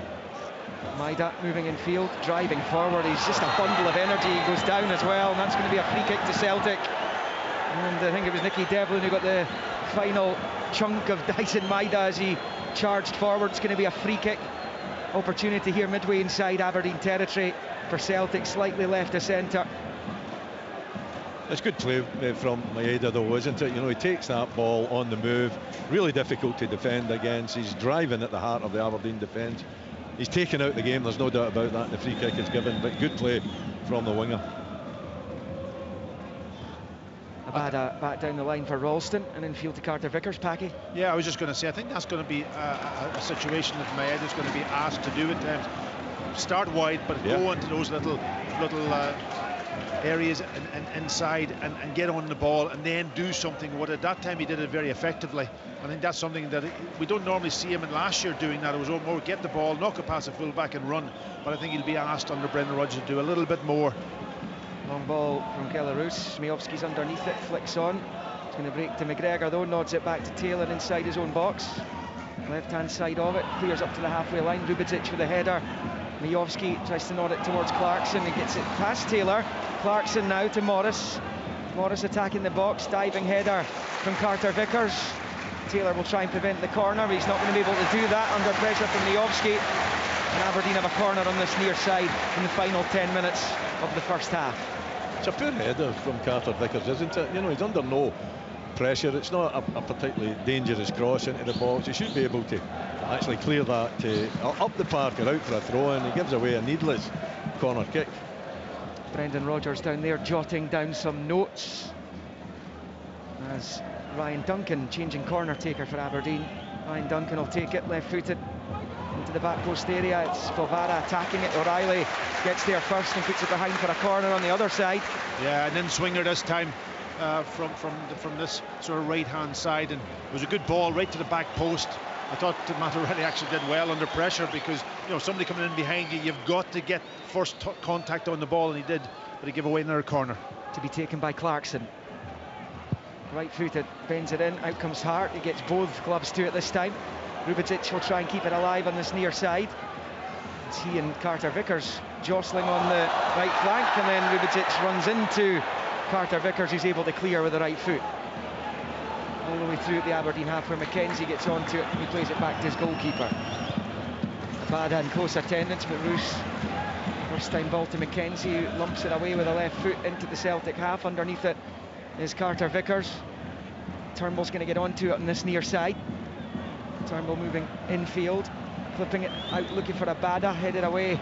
Maida moving in field, driving forward. He's just a bundle of energy. He goes down as well, and that's going to be a free kick to Celtic. And I think it was Nicky Devlin who got the final chunk of Dyson Maida as he charged forward. It's going to be a free kick opportunity here midway inside Aberdeen territory for Celtic, slightly left of centre. It's good play from Maeda though, isn't it? You know, he takes that ball on the move, really difficult to defend against. He's driving at the heart of the Aberdeen defence. He's taken out the game, there's no doubt about that. The free kick is given, but good play from the winger. Abada back down the line for Ralston, and in field to Carter Vickers. Packy? Yeah, I was just going to say, I think that's going to be a situation that Maeda's going to be asked to do at times. Start wide, but go into those little areas and inside and get on the ball and then do something with it. That time he did it very effectively. I think that's something that we don't normally see him in last year doing that. It was more get the ball, knock it past the full-back and run. But I think he'll be asked under Brendan Rodgers to do a little bit more. Long ball from Kelarus. Miovski's underneath it, flicks on. It's going to break to McGregor though, nods it back to Taylor inside his own box. Left-hand side of it, clears up to the halfway line. Rubičić with a header. Miovski tries to nod it towards Clarkson. He gets it past Taylor. Clarkson now to Morris. Morris attacking the box, diving header from Carter Vickers. Taylor will try and prevent the corner, but he's not going to be able to do that under pressure from Miovski. And Aberdeen have a corner on this near side in the final 10 minutes of the first half. It's a poor header from Carter Vickers, isn't it? You know, he's under no pressure. It's not a particularly dangerous cross into the box. He should be able to actually clear that up the park or out for a throw-in. He gives away a needless corner kick. Brendan Rodgers down there jotting down some notes as Ryan Duncan changing corner taker for Aberdeen. Ryan Duncan will take it left-footed into the back post area. It's Polvara attacking it. O'Reilly gets there first and puts it behind for a corner on the other side. Yeah, an in-swinger this time. from this sort of right-hand side, and it was a good ball right to the back post. I thought Matarelli actually did well under pressure, because somebody coming in behind you, you've got to get first contact on the ball, and he did, but he gave away another corner. To be taken by Clarkson. Right-footed, bends it in, out comes Hart. He gets both gloves to it this time. Rubedzic will try and keep it alive on this near side. It's he and Carter Vickers jostling on the right flank, and then Rubedzic runs into Carter Vickers, who's able to clear with the right foot. All the way through at the Aberdeen half, where McKenzie gets onto it and he plays it back to his goalkeeper. Abada in close attendance, but Roos, first time ball to McKenzie, who lumps it away with a left foot into the Celtic half. Underneath it is Carter Vickers. Turnbull's going to get onto it on this near side. Turnbull moving infield, flipping it out, looking for Abada, headed away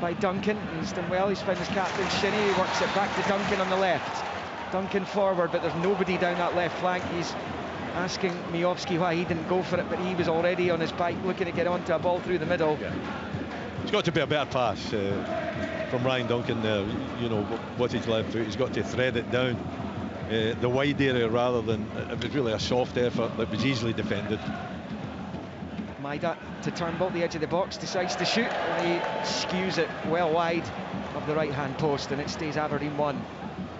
by Duncan. He's done well, he's found his captain Shinnie, he works it back to Duncan on the left. Duncan forward, but there's nobody down that left flank. He's asking Miovski why he didn't go for it, but he was already on his bike looking to get onto a ball through the middle. Yeah. It's got to be a better pass from Ryan Duncan there. What his left foot, he's got to thread it down the wide area, rather than it was really a soft effort that was easily defended. Maida to Turnbull, the edge of the box, decides to shoot, and he skews it well wide of the right hand post, and it stays Aberdeen 1,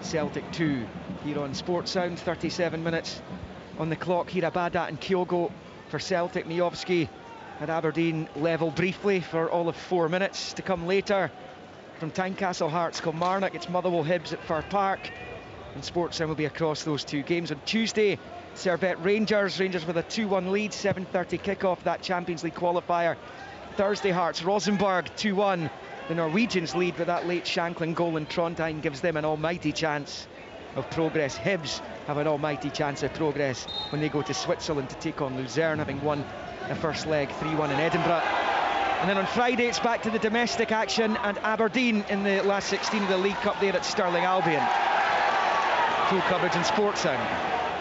Celtic 2 here on Sports Sound. 37 minutes on the clock here. Abada and Kyogo for Celtic. Miovski at Aberdeen level briefly for all of 4 minutes. To come later from Tynecastle, Hearts Kilmarnock, it's Motherwell Hibs at Fir Park, and Sports Sound will be across those two games. On Tuesday, Servette Rangers with a 2-1 lead, 7:30 kickoff, that Champions League qualifier. Thursday, Hearts Rosenborg 2-1. The Norwegians lead with that late Shankland goal, and Trondheim gives them an almighty chance of progress. Hibs have an almighty chance of progress when they go to Switzerland to take on Luzern, having won the first leg 3-1 in Edinburgh. And then on Friday it's back to the domestic action, and Aberdeen in the last 16 of the League Cup there at Stirling Albion. Full coverage in Sports Sound,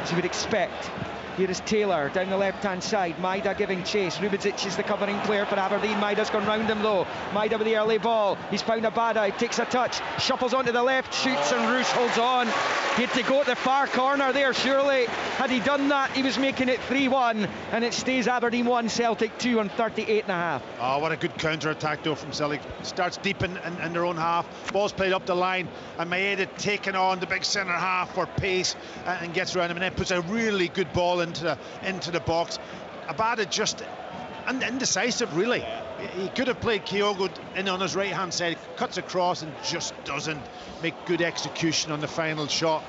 as you would expect. Here is Taylor down the left-hand side. Maida giving chase. Rubedzic is the covering player for Aberdeen. Maida's gone round him though. Maida with the early ball. He's found Abada. He takes a touch, shuffles onto the left, shoots, and Roos holds on. He had to go at the far corner there, surely. Had he done that, he was making it 3-1, and it stays Aberdeen 1, Celtic 2 on 38.5. Oh, what a good counter-attack though from Celtic. Starts deep in their own half. Ball's played up the line, and Maeda taken on the big centre half for pace and gets around him, and then puts a really good ball into the box. Abada just indecisive, really. He could have played Kyogo in on his right hand side, cuts across and just doesn't make good execution on the final shot.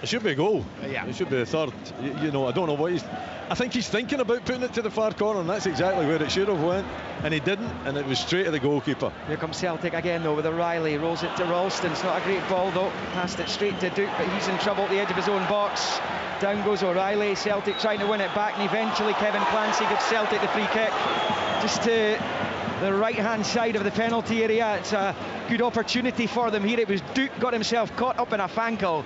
It should be a goal. Yeah, it should be a third. I don't know what I think he's thinking about putting it to the far corner, and that's exactly where it should have went, and he didn't, and it was straight to the goalkeeper. Here comes Celtic again though with O'Reilly. Rolls it to Ralston. It's not a great ball though. Passed it straight to Duke, but he's in trouble at the edge of his own box. Down goes O'Reilly. Celtic trying to win it back, and eventually Kevin Clancy gives Celtic the free kick just to the right hand side of the penalty area. It's a good opportunity for them here. It was Duke got himself caught up in a fankle,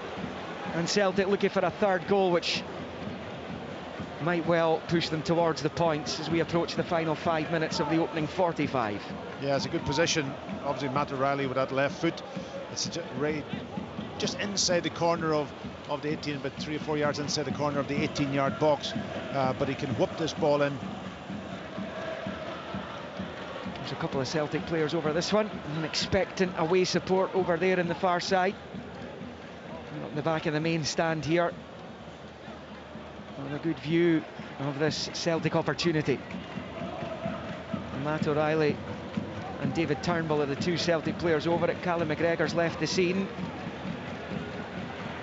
and Celtic looking for a third goal, which might well push them towards the points as we approach the final 5 minutes of the opening 45. Yeah, it's a good position. Obviously Matt O'Reilly with that left foot. It's just inside the corner of the 18, but 3 or 4 yards inside the corner of the 18-yard box, but he can whoop this ball in. There's a couple of Celtic players over this one, and expectant away support over there in the far side. Up in the back of the main stand here, and a good view of this Celtic opportunity. And Matt O'Reilly and David Turnbull are the two Celtic players over it. Callum McGregor's left the scene.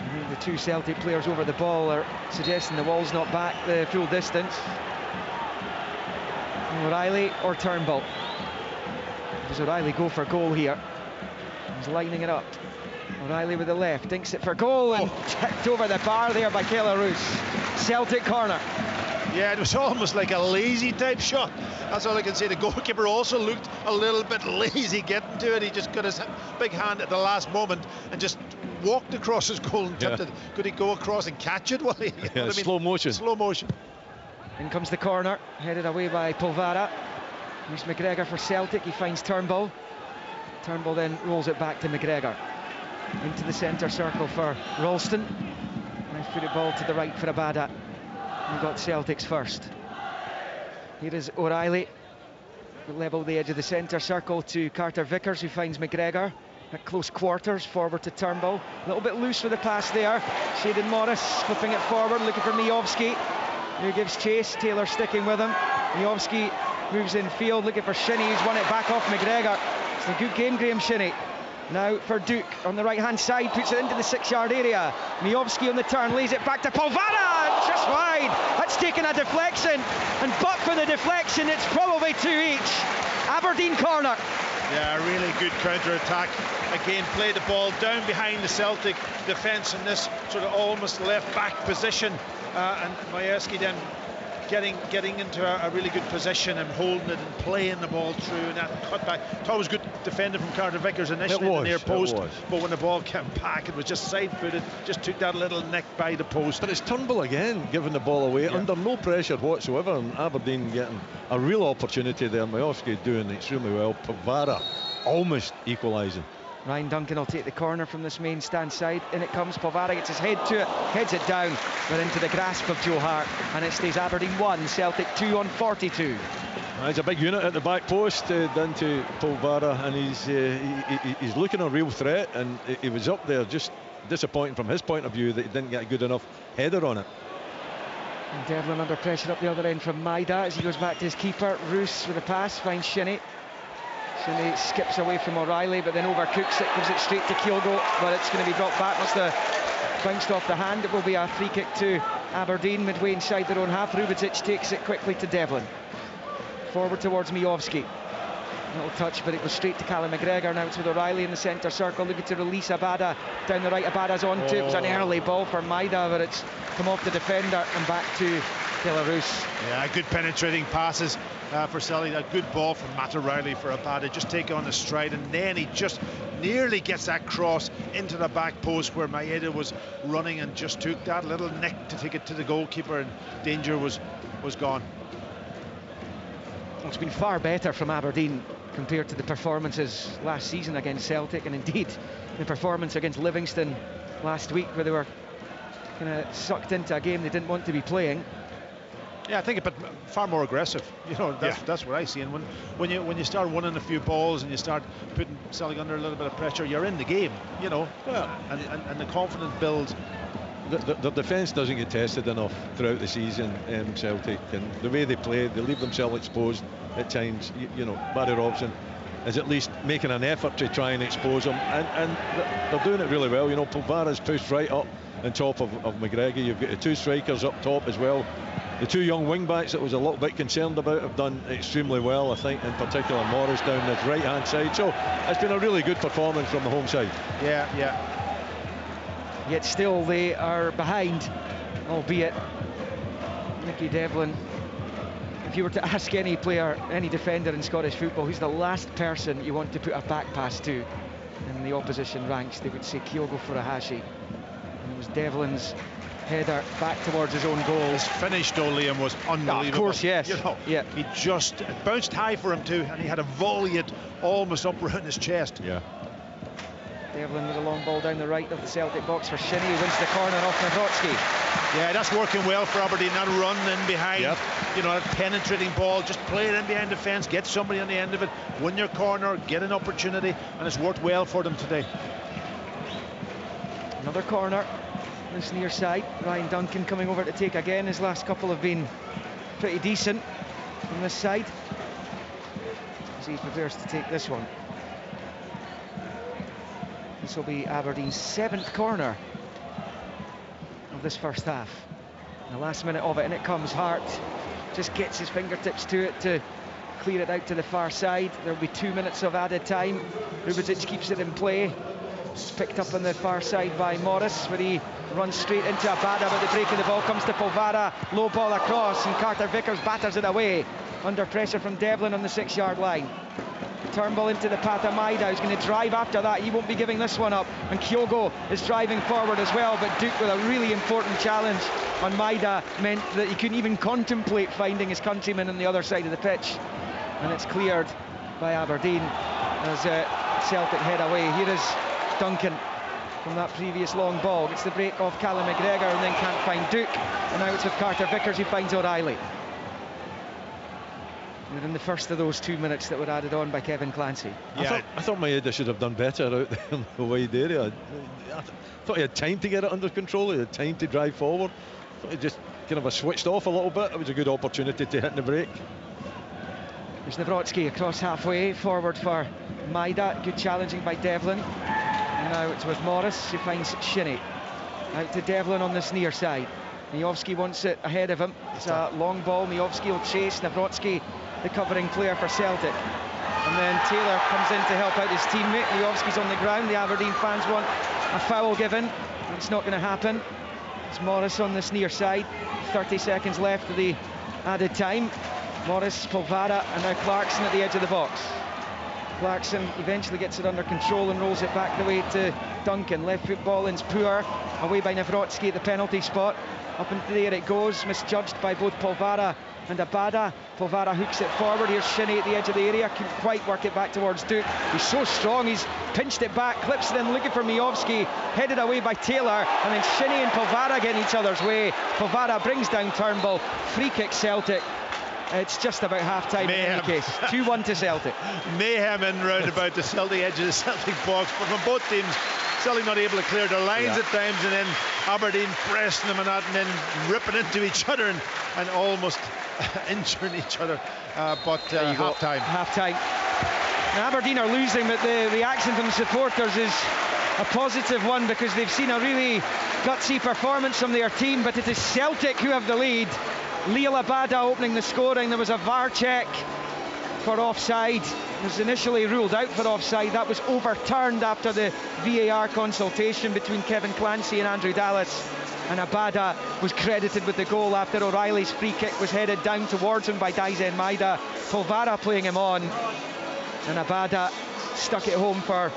I think the two Celtic players over the ball are suggesting the wall's not back the full distance. O'Reilly or Turnbull? Does O'Reilly go for goal here? He's lining it up. O'Reilly with the left, dinks it for goal, and tipped over the bar there by Kela Roos. Celtic corner. Yeah, it was almost like a lazy type shot. That's all I can say. The goalkeeper also looked a little bit lazy getting to it. He just got his big hand at the last moment and just walked across his goal and tipped it. Could he go across and catch it? Well, slow motion. Slow motion. In comes the corner, headed away by Polvara. Here's McGregor for Celtic. He finds Turnbull. Turnbull then rolls it back to McGregor. Into the centre circle for Ralston. Nice footed ball to the right for Abada. We've got Celtic's first. Here is O'Reilly. Level the edge of the centre circle to Carter Vickers, who finds McGregor at close quarters, forward to Turnbull. A little bit loose with the pass there. Shayden Morris flipping it forward, looking for Miovski, who gives chase. Taylor sticking with him. Miovski moves in field, looking for Shinnie, who's won it back off McGregor. It's a good game, Graham Shinnie. Now for Duke on the right-hand side, puts it into the 6-yard area. Miovski on the turn, lays it back to Polvara, just wide. That's taken a deflection, and but for the deflection, it's probably 2 each. Aberdeen corner. Yeah, really good counter-attack. Again, play the ball down behind the Celtic defence in this sort of almost left-back position, and Miovski then getting into a really good position and holding it and playing the ball through, and that cut back. Thought it was good defending from Carter Vickers initially in the near post, but when the ball came back, it was just side-footed, just took that little nick by the post. But it's Turnbull again giving the ball away under no pressure whatsoever, and Aberdeen getting a real opportunity there. Miovski doing extremely well. Pavara almost equalising. Ryan Duncan will take the corner from this main stand side. In it comes. Polvara gets his head to it, heads it down, but into the grasp of Joe Hart, and it stays Aberdeen 1, Celtic 2 on 42. It's a big unit at the back post, down to Polvara, and he's looking a real threat, and he was up there. Just disappointing from his point of view that he didn't get a good enough header on it. And Devlin under pressure up the other end from Maida as he goes back to his keeper. Roos with a pass, finds Shinnie. Shinnie skips away from O'Reilly, but then overcooks it, gives it straight to Kyogo, but it's going to be dropped back. Must have bounced off the hand. It will be a free kick to Aberdeen midway inside their own half. Rubičić takes it quickly to Devlin. Forward towards Miovski. Little touch, but it was straight to Callum McGregor. Now it's with O'Reilly in the centre circle, looking to release Abada down the right. Abada's onto it. It was an early ball for Maida, but it's come off the defender and back to Roos. Yeah, good penetrating passes for Celtic. A good ball from Matt O'Reilly for Abada, just take on the stride, and then he just nearly gets that cross into the back post where Maeda was running and just took that little nick to take it to the goalkeeper, and danger was gone. It's been far better from Aberdeen compared to the performances last season against Celtic, and indeed the performance against Livingston last week, where they were kind of sucked into a game they didn't want to be playing. Yeah, I think, but far more aggressive. You know, that's what I see. And when you start winning a few balls and you start putting Celtic under a little bit of pressure, you're in the game. You know, and the confidence builds. The defence doesn't get tested enough throughout the season, Celtic, and the way they play, they leave themselves exposed at times. You know, Barry Robson is at least making an effort to try and expose them, and they're doing it really well. You know, Polvara's pushed right up on top of McGregor. You've got the two strikers up top as well. The two young wing-backs that was a little bit concerned about have done extremely well, I think, in particular Morris down the right-hand side. So it's been a really good performance from the home side. Yeah. Yet still they are behind, albeit Nicky Devlin. If you were to ask any player, any defender in Scottish football, who's the last person you want to put a back pass to in the opposition ranks, they would say Kyogo Furuhashi. And it was Devlin's header back towards his own goal. His finish, though, Liam, was unbelievable. Of course, yes. You know, yeah. He just bounced high for him too, and he had a volley it almost up around his chest. Yeah. Devlin with a long ball down the right of the Celtic box for Shinnie, who wins the corner off Nawrocki. Yeah, that's working well for Aberdeen. That run in behind, you know, that penetrating ball, just play it in behind the fence, get somebody on the end of it, win your corner, get an opportunity, and it's worked well for them today. Another corner, this near side. Ryan Duncan coming over to take again. His last couple have been pretty decent from this side, as he prepares to take this one. This will be Aberdeen's 7th corner of this first half. In the last minute of it, and it comes. Hart just gets his fingertips to it to clear it out to the far side. There will be 2 minutes of added time. Rubičić keeps it in play. It's picked up on the far side by Morris, where he runs straight into Abada, but the break of the ball comes to Polvara. Low ball across, and Carter Vickers batters it away under pressure from Devlin on the 6-yard line. Turnbull into the path of Maida, who's going to drive after that. He won't be giving this one up, and Kyogo is driving forward as well, but Duke with a really important challenge on Maida meant that he couldn't even contemplate finding his countryman on the other side of the pitch, and it's cleared by Aberdeen as Celtic head away. Here is Duncan from that previous long ball. Gets the break off Callum McGregor and then can't find Duke. And now it's with Carter Vickers who finds O'Reilly. We're in the first of those 2 minutes that were added on by Kevin Clancy. I thought Maeda should have done better out there in the wide area. I thought he had time to get it under control. He had time to drive forward. I thought he just kind of switched off a little bit. It was a good opportunity to hit the break. There's Nawrocki across halfway, forward for Maeda. Good challenging by Devlin. And now it's with Morris, who finds Shinnie. Out to Devlin on this near side. Miovski wants it ahead of him. It's a long ball. Miovski will chase. Nawrocki, the covering player for Celtic. And then Taylor comes in to help out his teammate. Miovski's on the ground. The Aberdeen fans want a foul given. It's not going to happen. It's Morris on this near side. 30 seconds left of the added time. Morris, Polvara, and now Clarkson at the edge of the box. Clarkson eventually gets it under control and rolls it back the way to Duncan. Left foot ball in's poor. Away by Nawrocki at the penalty spot. Up into the air it goes, misjudged by both Polvara and Abada. Polvara hooks it forward. Here's Shinnie at the edge of the area. Couldn't quite work it back towards Duke. He's so strong, he's pinched it back, clips it in, looking for Miovski. Headed away by Taylor, and then Shinnie and Polvara get in each other's way. Polvara brings down Turnbull. Free kick Celtic. It's just about half-time in any case. 2-1 to Celtic. Mayhem in round about the Celtic edge of the Celtic box, but from both teams, Celtic not able to clear their lines at times, and then Aberdeen pressing them and that, and then ripping into each other and almost injuring each other. But half-time. Now, Aberdeen are losing, but the reaction from the supporters is a positive one, because they've seen a really gutsy performance from their team. But it is Celtic who have the lead. Liel Abada opening the scoring. There was a VAR check for offside. It was initially ruled out for offside. That was overturned after the VAR consultation between Kevin Clancy and Andrew Dallas. And Abada was credited with the goal after O'Reilly's free kick was headed down towards him by Daizen Maeda. Polvara playing him on. And Abada stuck it home for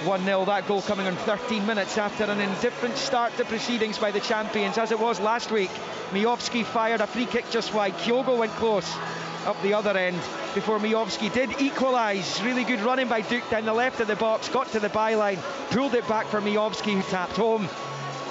1-0. That goal coming on 13 minutes after an indifferent start to proceedings by the champions, as it was last week. Miovski fired a free kick just wide. Kyogo went close up the other end before Miovski did equalise. Really good running by Duke down the left of the box, got to the byline, pulled it back for Miovski, who tapped home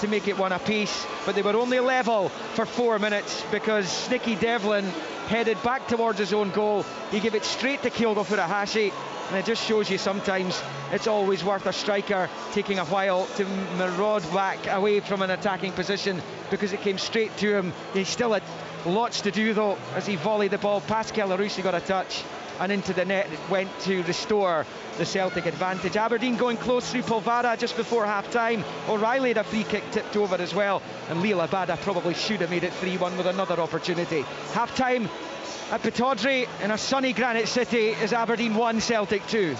to make it one apiece. But they were only level for 4 minutes because Nicky Devlin headed back towards his own goal. He gave it straight to Kyogo Furuhashi, and it just shows you sometimes it's always worth a striker taking a while to maraud back away from an attacking position, because it came straight to him. He still had lots to do though, as he volleyed the ball past Kelarusi, got a touch, and into the net it went to restore the Celtic advantage. Aberdeen going close through Polvara just before half-time. O'Reilly had a free kick tipped over as well, and Liel Abada probably should have made it 3-1 with another opportunity. Half-time at Pittodrie in a sunny Granite City is Aberdeen 1, Celtic 2.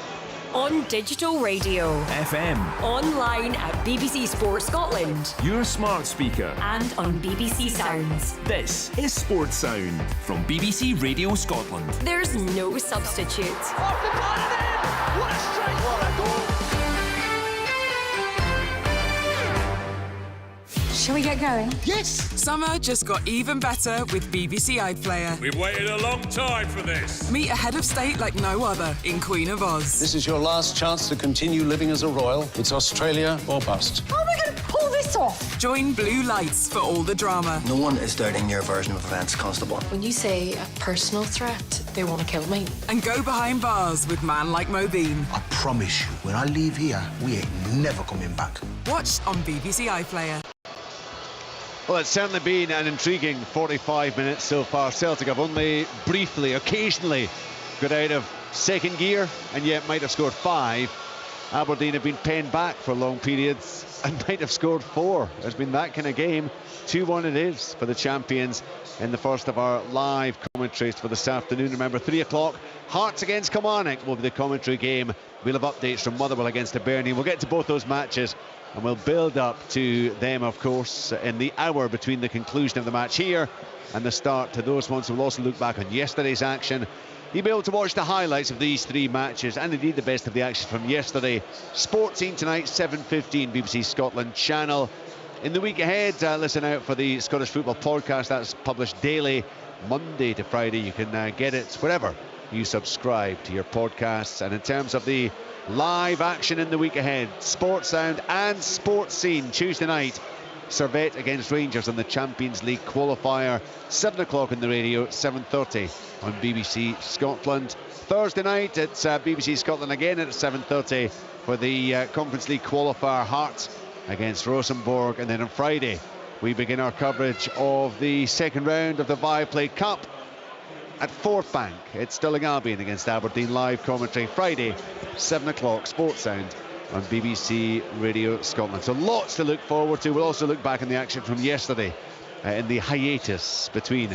On digital radio, FM, online at BBC Sports Scotland, your smart speaker, and on BBC Sounds. This is Sports Sound from BBC Radio Scotland. There's no substitute. Off the pass in! What a strike! What a goal! Shall we get going? Yes! Summer just got even better with BBC iPlayer. We've waited a long time for this. Meet a head of state like no other in Queen of Oz. This is your last chance to continue living as a royal. It's Australia or bust. How are we going to pull this off? Join Blue Lights for all the drama. No one is doubting your version of events, Constable. When you say a personal threat, they want to kill me. And go behind bars with man like Mobeen. I promise you, when I leave here, we ain't never coming back. Watch on BBC iPlayer. Well, it's certainly been an intriguing 45 minutes so far. Celtic have only briefly, occasionally got out of second gear, and yet might have scored 5. Aberdeen have been penned back for long periods and might have scored 4. There's been that kind of game. 2-1 it is for the champions in the first of our live commentaries for this afternoon. Remember, 3 o'clock, Hearts against Kilmarnock will be the commentary game. We'll have updates from Motherwell against Aberdeen. We'll get to both those matches, and we'll build up to them, of course, in the hour between the conclusion of the match here and the start to those ones. We'll also look back on yesterday's action. You'll be able to watch the highlights of these 3 matches, and indeed the best of the action from yesterday. Sports Scene tonight, 7:15, BBC Scotland channel. In the week ahead, listen out for the Scottish Football Podcast. That's published daily, Monday to Friday. You can get it wherever you subscribe to your podcasts. And in terms of the live action in the week ahead, Sports Sound and Sports Scene, Tuesday night, Servette against Rangers on the Champions League qualifier, 7 o'clock in the radio, 7:30 on BBC Scotland. Thursday night, it's BBC Scotland again at 7:30 for the Conference League qualifier, Hearts against Rosenborg. And then on Friday, we begin our coverage of the second round of the Viaplay Cup at Fourth Bank. It's Stirling Albion against Aberdeen. Live commentary Friday, 7 o'clock, Sports Sound on BBC Radio Scotland. So lots to look forward to. We'll also look back on the action from yesterday in the hiatus between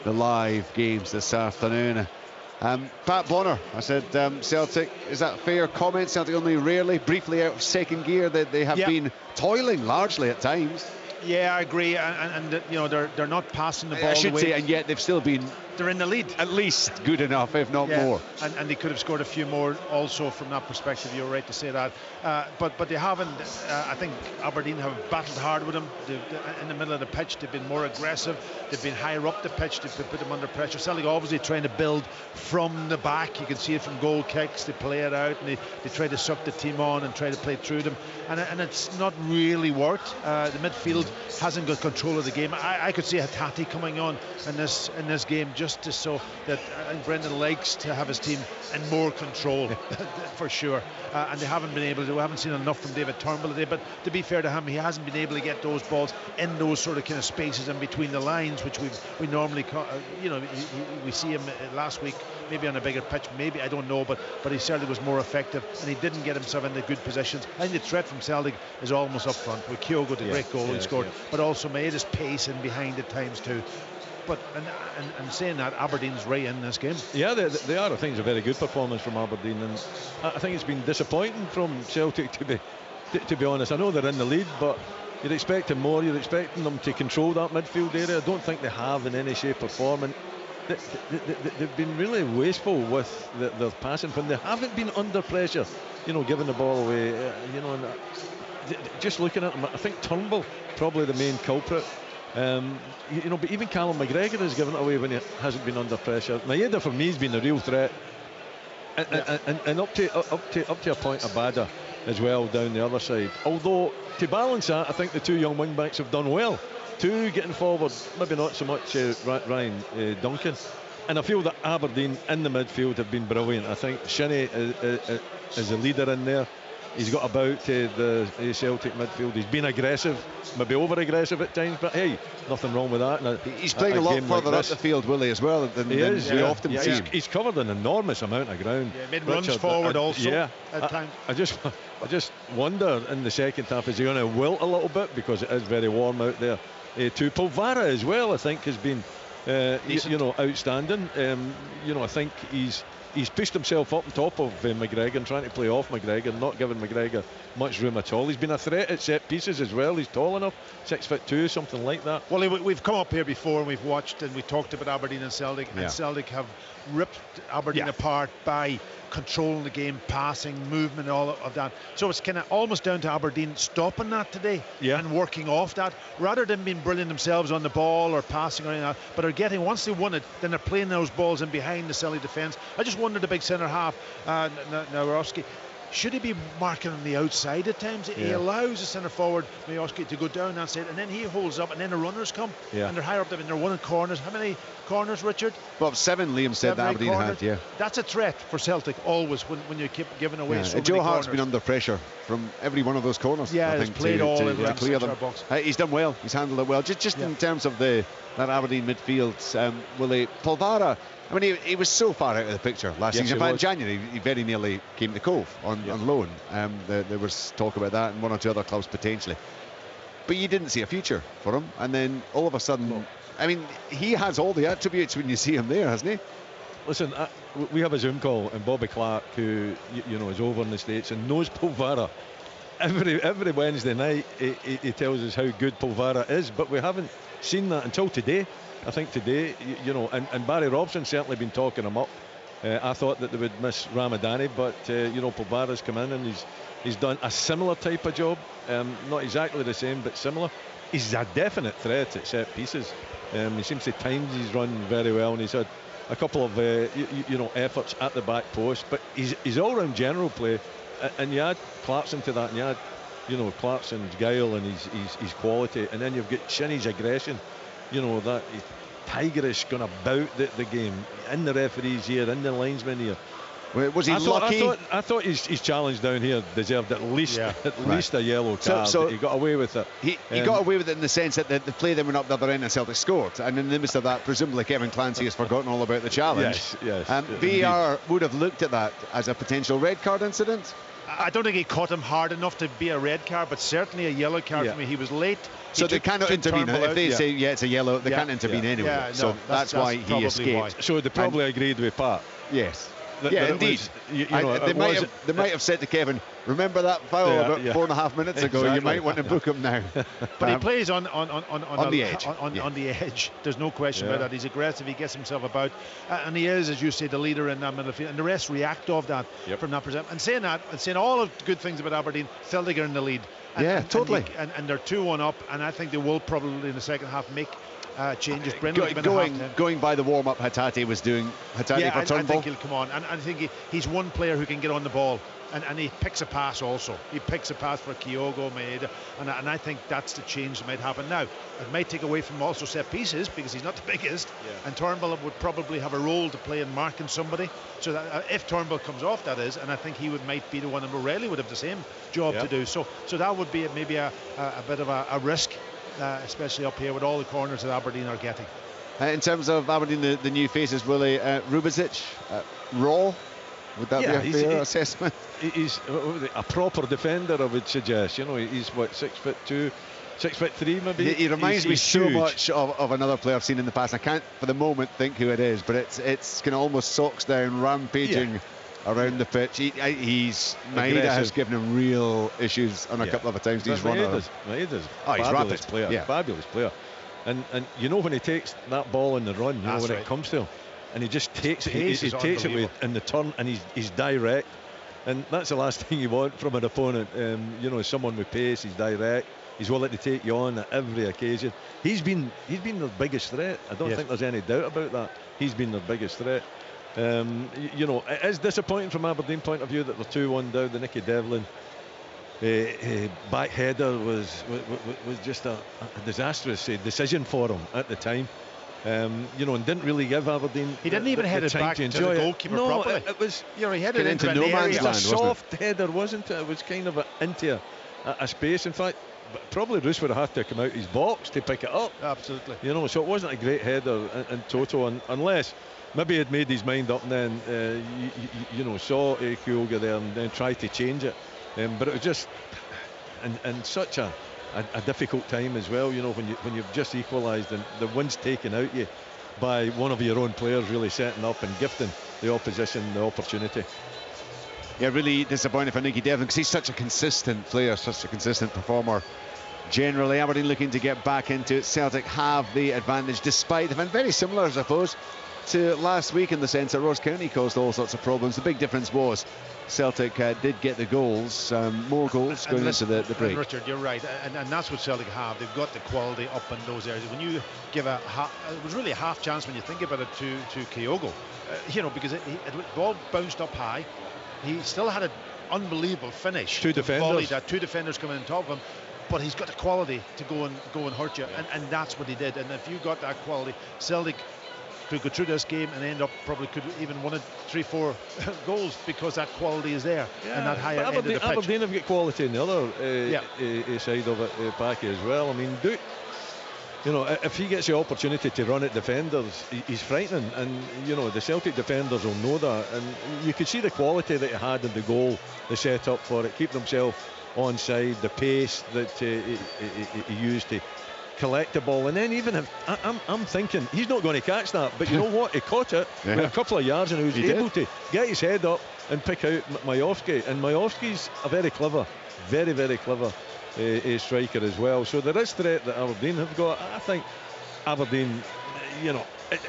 the live games this afternoon. Pat Bonner, I said Celtic, is that fair comment? Celtic only rarely, briefly out of second gear. They have been toiling largely at times. Yeah, I agree, and you know, they're not passing the ball. I should say, and yet they've still been. They're in the lead. At least good enough, if not more. And they could have scored a few more also from that perspective. You're right to say that. But they haven't. I think Aberdeen have battled hard with them. In the middle of the pitch, they've been more aggressive. They've been higher up the pitch to put them under pressure. Celtic obviously trying to build from the back. You can see it from goal kicks. They play it out and they try to suck the team on and try to play through them. And it's not really worked. The midfield hasn't got control of the game. I could see Hatate coming on in this game just so that Brendan likes to have his team in more control for sure, and they haven't been able to. We haven't seen enough from David Turnbull today, but to be fair to him, he hasn't been able to get those balls in those sort of kind of spaces in between the lines, which we normally we see him last week maybe on a bigger pitch, maybe, I don't know, but he certainly was more effective, and he didn't get himself into good positions. I think the threat from Celtic is almost up front with Kyogo, the great goal he scored, but also Maeda's pace in behind at times too. But and saying that, Aberdeen's right in this game. Yeah, they are. I think it's a very good performance from Aberdeen, and I think it's been disappointing from Celtic to be honest. I know they're in the lead, but you're expecting more. You're expecting them to control that midfield area. I don't think they have in any shape or form, and they've been really wasteful with their passing when they haven't been under pressure. You know, giving the ball away. Just looking at them, I think Turnbull probably the main culprit. But even Callum McGregor has given it away when he hasn't been under pressure. Maeda for me has been a real threat, and up to a point, Abada as well down the other side. Although to balance that, I think the two young wing backs have done well. Two getting forward, maybe not so much Ryan Duncan, and I feel that Aberdeen in the midfield have been brilliant. I think Shinnie is a leader in there. He's got about the Celtic midfield. He's been aggressive, maybe over-aggressive at times, but hey, nothing wrong with that. Now, he's playing a lot further up the field, will he, as well, than we often see him. He's covered an enormous amount of ground. Yeah, made runs forward also at times. I just wonder in the second half, is he going to wilt a little bit, because it is very warm out there. To Polvara as well, I think, has been outstanding. I think he's pushed himself up on top of McGregor and trying to play off McGregor, not giving McGregor much room at all. He's been a threat at set pieces as well. He's tall enough, 6'2", something like that. Well, we've come up here before and we've watched and we talked about Aberdeen and Celtic, and Celtic have ripped Aberdeen apart by controlling the game, passing, movement, all of that. So it's kind of almost down to Aberdeen stopping that today and working off that, rather than being brilliant themselves on the ball or passing or anything like that. But are getting, once they won it, then they're playing those balls in behind the Celtic defence. I just wonder, the big centre half, Nawrowski, should he be marking on the outside at times? He allows the centre forward, Miowski, to go down that side, and then he holds up, and then the runners come, and they're higher up, and they're winning corners. How many corners, Richard? Well, 7, Liam said that Aberdeen had, That's a threat for Celtic, always, when you keep giving away so many Joe corners. Hart's been under pressure from every one of those corners. Yeah, I he's think, played all in to clear them. Box. He's done well, he's handled it well. Just in terms of that Aberdeen midfield, Polvara, I mean, he was so far out of the picture last season. In January, he very nearly came to Cove on loan. There was talk about that and one or two other clubs potentially. But you didn't see a future for him. And then all of a sudden, I mean, he has all the attributes when you see him there, hasn't he? Listen, we have a Zoom call, and Bobby Clark, who is over in the States and knows Polvara. Every Wednesday night, he tells us how good Polvara is, but we haven't seen that until today. I think today, and Barry Robson's certainly been talking him up. I thought that they would miss Ramadani, but Polvara's come in and he's done a similar type of job. Not exactly the same, but similar. He's a definite threat at set pieces. He seems to times he's run very well, and he's had a couple of efforts at the back post, but his all-round general play, and you add Clarkson to that, and you add Clarkson's guile and his quality, and then you've got Shinnie's aggression, that he's tigerish going about the game, in the referee's ear, in the linesman ear. Was he lucky? I thought his challenge down here deserved at least a yellow card. So he got away with it. He got away with it in the sense that the play then went up the other end and Celtic scored. And in the midst of that, presumably Kevin Clancy has forgotten all about the challenge. Yes. VAR would have looked at that as a potential red card incident. I don't think he caught him hard enough to be a red card, but certainly a yellow card for me. He was late. So they cannot intervene. If they say, it's a yellow, they can't intervene anyway. So that's why he escaped. So they probably agreed with Pat. Yes. Indeed. They might have said to Kevin, remember that foul about 4.5 minutes ago? Exactly. You might want to book him now. But he plays on the edge. On the edge. There's no question about that. He's aggressive. He gets himself about, and he is, as you say, the leader in that middle field. And the rest react off that from that perspective. And saying all of the good things about Aberdeen, Celtic are in the lead. Totally. And they're 2-1 up, and I think they will probably in the second half make changes. Going by the warm-up Hatate was doing for Turnbull. I think he'll come on, and I think he's one player who can get on the ball, and he picks a pass also. He picks a pass for Kyogo, Maeda, and I think that's the change that might happen. Now, it might take away from also set pieces because he's not the biggest, and Turnbull would probably have a role to play in marking somebody. So that if Turnbull comes off, that is, and I think he might be the one, and Morelli would have the same job to do. So that would be maybe a bit of a risk. Especially up here with all the corners that Aberdeen are getting. In terms of Aberdeen, the new faces, Willie, Rubizic, raw, would that be a fair assessment? He's a proper defender, I would suggest. He's what, 6'2", 6'3", maybe. He reminds me so much of another player I've seen in the past. I can't for the moment think who it is, but it's kind of almost socks down, rampaging around the pitch. Maeda has given him real issues on a couple of times. He's run out. Maeda's he's rapid player, fabulous player. And when he takes that ball in the run, when it comes to him, and he just takes it, he takes it in the turn, and he's direct. And that's the last thing you want from an opponent. Someone with pace. He's direct. He's willing to take you on at every occasion. He's been their biggest threat. I don't think there's any doubt about that. He's been their biggest threat. It is disappointing from Aberdeen point of view that they're 2-1 down. The Nicky Devlin back header was just a disastrous decision for him at the time. And didn't really give Aberdeen. He didn't even head it back to the goalkeeper properly. It was he headed into no man's land. A soft header, wasn't it? It was kind of into a space. In fact, probably Roos would have had to come out his box to pick it up. Absolutely. So it wasn't a great header in total, unless maybe he'd made his mind up and then saw Kyogo there and then tried to change it. But it was just and such a difficult time as well. When you've just equalised and the wind's taken out you by one of your own players really setting up and gifting the opposition the opportunity. Yeah, really disappointed for Nicky Devlin because he's such a consistent player, such a consistent performer. Generally, Aberdeen looking to get back into it. Celtic have the advantage, despite they've been very similar, I suppose, to last week in the sense that Ross County caused all sorts of problems. The big difference was Celtic did get the goals, more goals going into the break. And Richard, you're right, and that's what Celtic have. They've got the quality up in those areas. When you give it was really a half chance when you think about it to Kyogo, because the ball bounced up high. He still had an unbelievable finish. Two defenders coming on top of him. But he's got the quality to go and hurt you, and that's what he did. And if you got that quality, Celtic could go through this game and could even won it 3-4 goals because that quality is there and that higher end of the pitch. Aberdeen have got quality in the other side of it, Packy, as well. I mean, if he gets the opportunity to run at defenders, he's frightening, and the Celtic defenders will know that. And you could see the quality that he had in the goal, the set up for it, keeping himself onside, the pace that he used to collect the ball, and then even if I'm thinking he's not going to catch that, but you know what, he caught it with a couple of yards and he was able to get his head up and pick out Majowski, and Majowski's a very clever, very, very clever striker as well. So there is threat that Aberdeen have got. I think Aberdeen,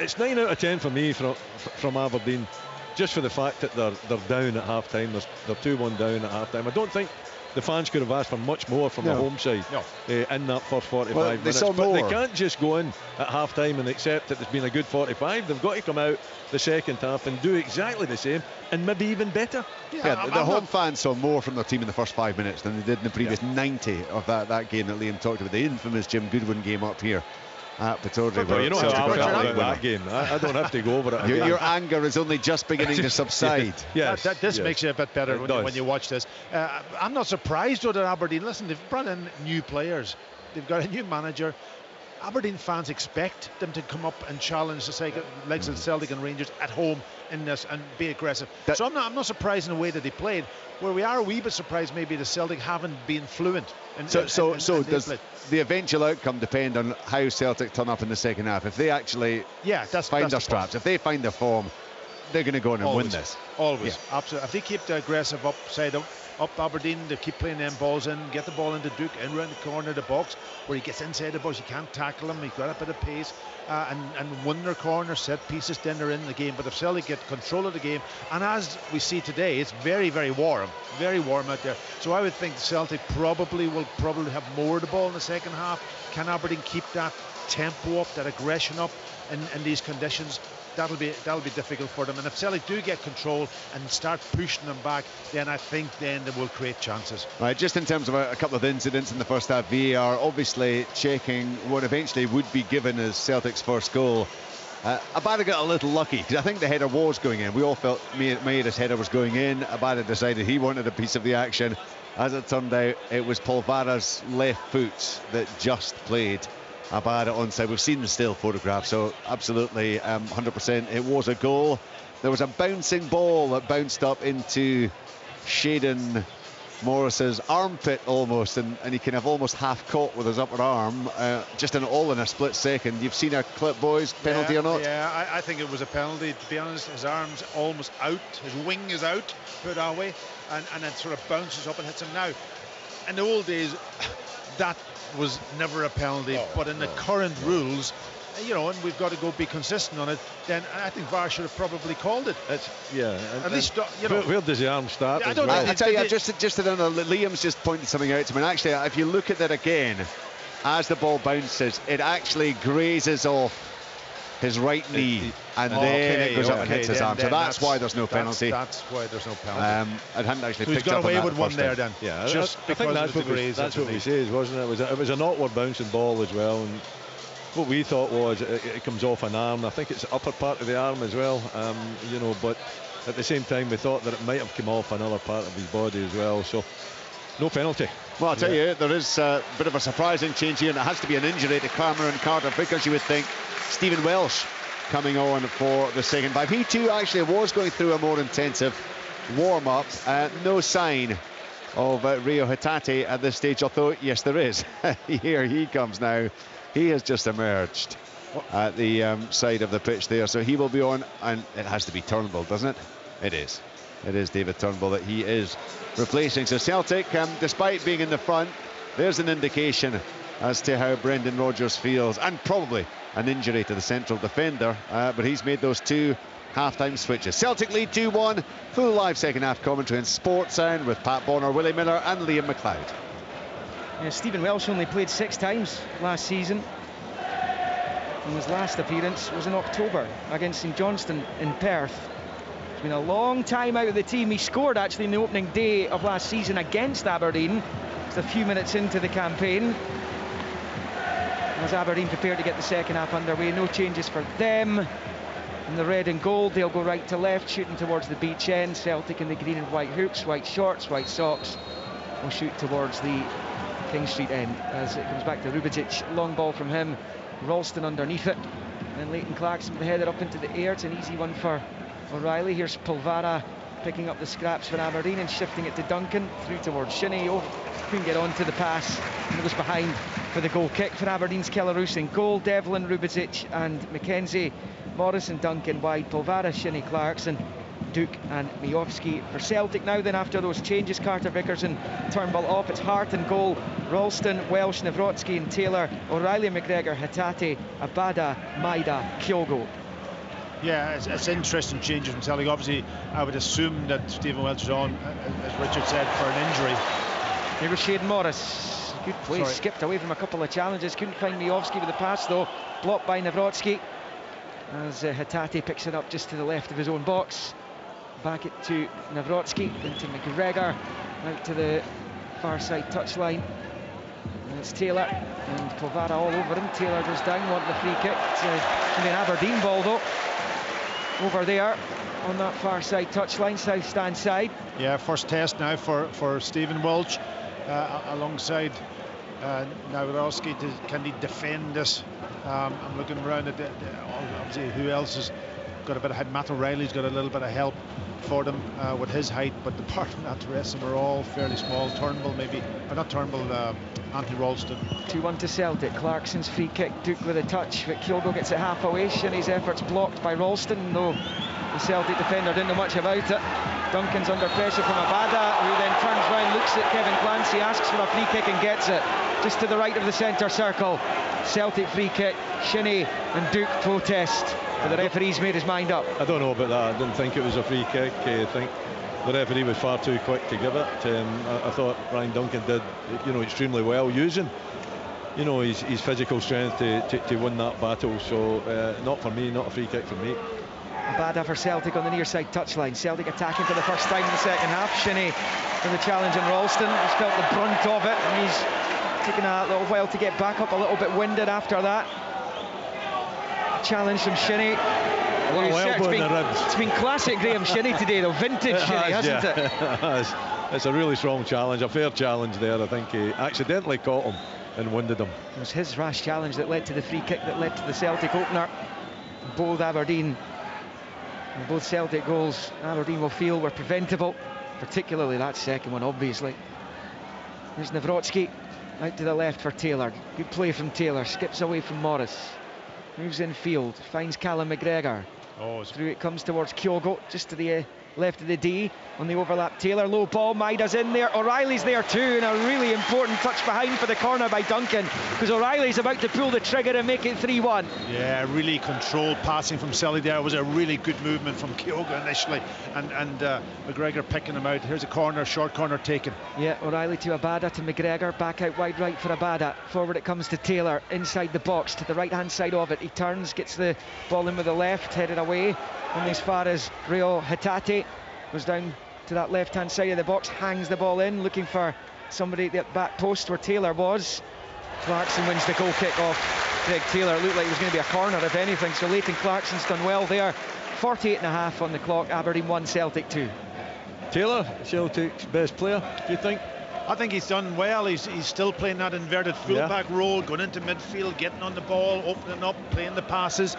it's 9 out of 10 for me from Aberdeen, just for the fact that they're down at half time. They're 2-1 down at half time. I don't think the fans could have asked for much more from the home side in that first 45 minutes. Saw more. But they can't just go in at half-time and accept that it's been a good 45. They've got to come out the second half and do exactly the same, and maybe even better. The home fans saw more from their team in the first 5 minutes than they did in the previous 90 of that game that Liam talked about, the infamous Jim Goodwin game up here at Pittodrie. But you know how I felt about that game. I don't have to go over it. Your anger is only just beginning to subside. Yes, this makes you a bit better when you watch this. I'm not surprised though that Aberdeen, listen, they've brought in new players, they've got a new manager. Aberdeen fans expect them to come up and challenge the likes of Celtic and Rangers at home in this and be aggressive. So I'm not surprised in the way that they played. Where we are a wee bit surprised maybe the Celtic haven't been fluent. So does the eventual outcome depend on how Celtic turn up in the second half? If they actually find their straps, if they find their form, they're going to go in and win this. Always, absolutely. If they keep the aggressive up Aberdeen, they keep playing them balls in, get the ball into Duke, in around the corner of the box, where he gets inside the box, you can't tackle him, he's got a bit of pace, and win their corner, set pieces, then they're in the game. But if Celtic get control of the game, and as we see today, it's very, very warm out there. So I would think Celtic will probably have more of the ball in the second half. Can Aberdeen keep that tempo up, that aggression up in these conditions? That'll be difficult for them. And if Celtic do get control and start pushing them back, then I think then they will create chances. Right, just in terms of a couple of incidents in the first half, VAR obviously checking what eventually would be given as Celtic's first goal. Abada got a little lucky because I think the header was going in. We all felt Maeda's header was going in. Abada decided he wanted a piece of the action. As it turned out, it was Polvara's left foot that just played Abada onside. We've seen the still photograph, so absolutely 100% it was a goal. There was a bouncing ball that bounced up into Shayden Morris's armpit almost, and he kind of almost half caught with his upper arm, just in a split second. You've seen our clip, boys, penalty or not? Yeah, I think it was a penalty, to be honest. His arm's almost out, his wing is out, put it that way, and it sort of bounces up and hits him. Now, in the old days, that was never a penalty, but in the current rules, and we've got to go be consistent on it, then I think VAR should have probably called it. At least, where does the arm start? I don't know. I tell you, just Liam's just pointed something out to me. And actually, if you look at that again, as the ball bounces, it actually grazes off his right knee, and then it goes up and hits his arm. So that's why there's no penalty. That's why there's no penalty. I hadn't actually picked up on that. He's got away with one there then. Yeah, just I think that's what we said, wasn't it? It was an awkward bouncing ball as well. And what we thought was it comes off an arm. I think it's the upper part of the arm as well. But at the same time we thought that it might have come off another part of his body as well. So no penalty. Well, I'll tell you, there is a bit of a surprising change here, and it has to be an injury to Cameron Carter-Vickers, you would think. Stephen Welsh coming on for the second 5. He too actually was going through a more intensive warm-up. No sign of Rio Hatate at this stage, although yes there is. Here he comes now. He has just emerged at the side of the pitch there, so he will be on, and it has to be Turnbull, doesn't it? It is David Turnbull that he is replacing. So Celtic, despite being in the front, there's an indication as to how Brendan Rodgers feels, and probably an injury to the central defender, but he's made those two half-time switches. Celtic lead 2-1. Full live second half commentary in Sport Sound with Pat Bonner, Willie Miller and Liam McLeod. Yeah, Stephen Welsh only played 6 times last season, and his last appearance was in October against St Johnstone in Perth. It's been a long time out of the team. He scored actually in the opening day of last season against Aberdeen. It's a few minutes into the campaign. As Aberdeen prepared to get the second half underway, no changes for them. In the red and gold, they'll go right to left, shooting towards the beach end. Celtic in the green and white hoops, white shorts, white socks, will shoot towards the King Street end as it comes back to Rubezic. Long ball from him, Ralston underneath it, and then Leighton Clarkson with the header up into the air. It's an easy one for O'Reilly. Here's Polvara picking up the scraps for Aberdeen and shifting it to Duncan through towards Shinnie. Couldn't get on to the pass, and it was behind for the goal kick for Aberdeen's Kellaroos in goal. Devlin, Rubezic and McKenzie. Morris and Duncan wide, Polvara, Shinnie, Clarkson, Duke and Miofsky. For Celtic now then, after those changes, Carter-Vickers and Turnbull off. It's Hart and goal, Ralston, Welsh, Nawrocki and Taylor, O'Reilly, McGregor, Hatate, Abada, Maida, Kyogo. Yeah, it's interesting changes from Celtic. Obviously, I would assume that Stephen Welsh is on, as Richard said, for an injury. Here was Shane Morris. Good play, skipped away from a couple of challenges. Couldn't find Miovski with the pass though. Blocked by Nawrocki. As Hatate picks it up just to the left of his own box. Back it to Nawrocki, into McGregor, out to the far side touchline. And it's Taylor and Povara all over him. Taylor goes down, wanting the free kick. It's an Aberdeen ball though. Over there on that far side touchline, south stand side. Yeah, first test now for Stephen Welch alongside Nawrocki. Can he defend this? I'm looking around at obviously who else has got a bit of height. Matt O'Reilly's got a little bit of help for them with his height, but apart from that, the rest of them are all fairly small. Turnbull maybe, or not Turnbull, Anthony Ralston. 2-1 to Celtic. Clarkson's free kick, Duke with a touch, but Kyogo gets it half away. Shinnie's efforts blocked by Ralston, though the Celtic defender didn't know much about it. Duncan's under pressure from Abada, who then turns round, looks at Kevin Clancy, asks for a free kick and gets it just to the right of the centre circle. Celtic free kick. Shinnie and Duke protest, but the referee's made his mind up. I don't know about that. I didn't think it was a free kick. I think the referee was far too quick to give it. I thought Ryan Duncan did, extremely well using, his physical strength to win that battle. So not for me, not a free kick for me. Abada for Celtic on the near side touchline. Celtic attacking for the first time in the second half. Shinnie for the challenge, and Ralston has felt the brunt of it, and he's taken a little while to get back up, a little bit winded after that. Challenge from Shinnie. It's been classic Graham Shinnie today though, vintage Shinnie, hasn't it? It's a really strong challenge, a fair challenge there. I think he accidentally caught him and winded him. It was his rash challenge that led to the free kick that led to the Celtic opener. Both Aberdeen and both Celtic goals Aberdeen will feel were preventable, particularly that second one obviously. Here's Nawrocki out to the left for Taylor. Good play from Taylor, skips away from Morris. Moves in field, finds Callum McGregor. Through it comes towards Kyogo, just to the left of the D on the overlap. Taylor, low ball, Maida's in there, O'Reilly's there too, and a really important touch behind for the corner by Duncan, because O'Reilly's about to pull the trigger and make it 3-1. Yeah, really controlled passing from Selly there. It was a really good movement from Kyogo initially, and McGregor picking him out. Here's a corner, short corner taken. Yeah, O'Reilly to Abada, to McGregor, back out wide right for Abada. Forward it comes to Taylor, inside the box, to the right hand side of it. He turns, gets the ball in with the left, headed away, only as far as Reo Hatate. Goes down to that left hand side of the box, hangs the ball in, looking for somebody at the back post where Taylor was. Clarkson wins the goal kick off Greg Taylor. It looked like it was going to be a corner if anything, so Leighton Clarkson's done well there. 48.5 on the clock. Aberdeen 1, Celtic 2. Taylor, Celtic's best player, do you think? I think he's done well. He's still playing that inverted fullback role, going into midfield, getting on the ball, opening up, playing the passes.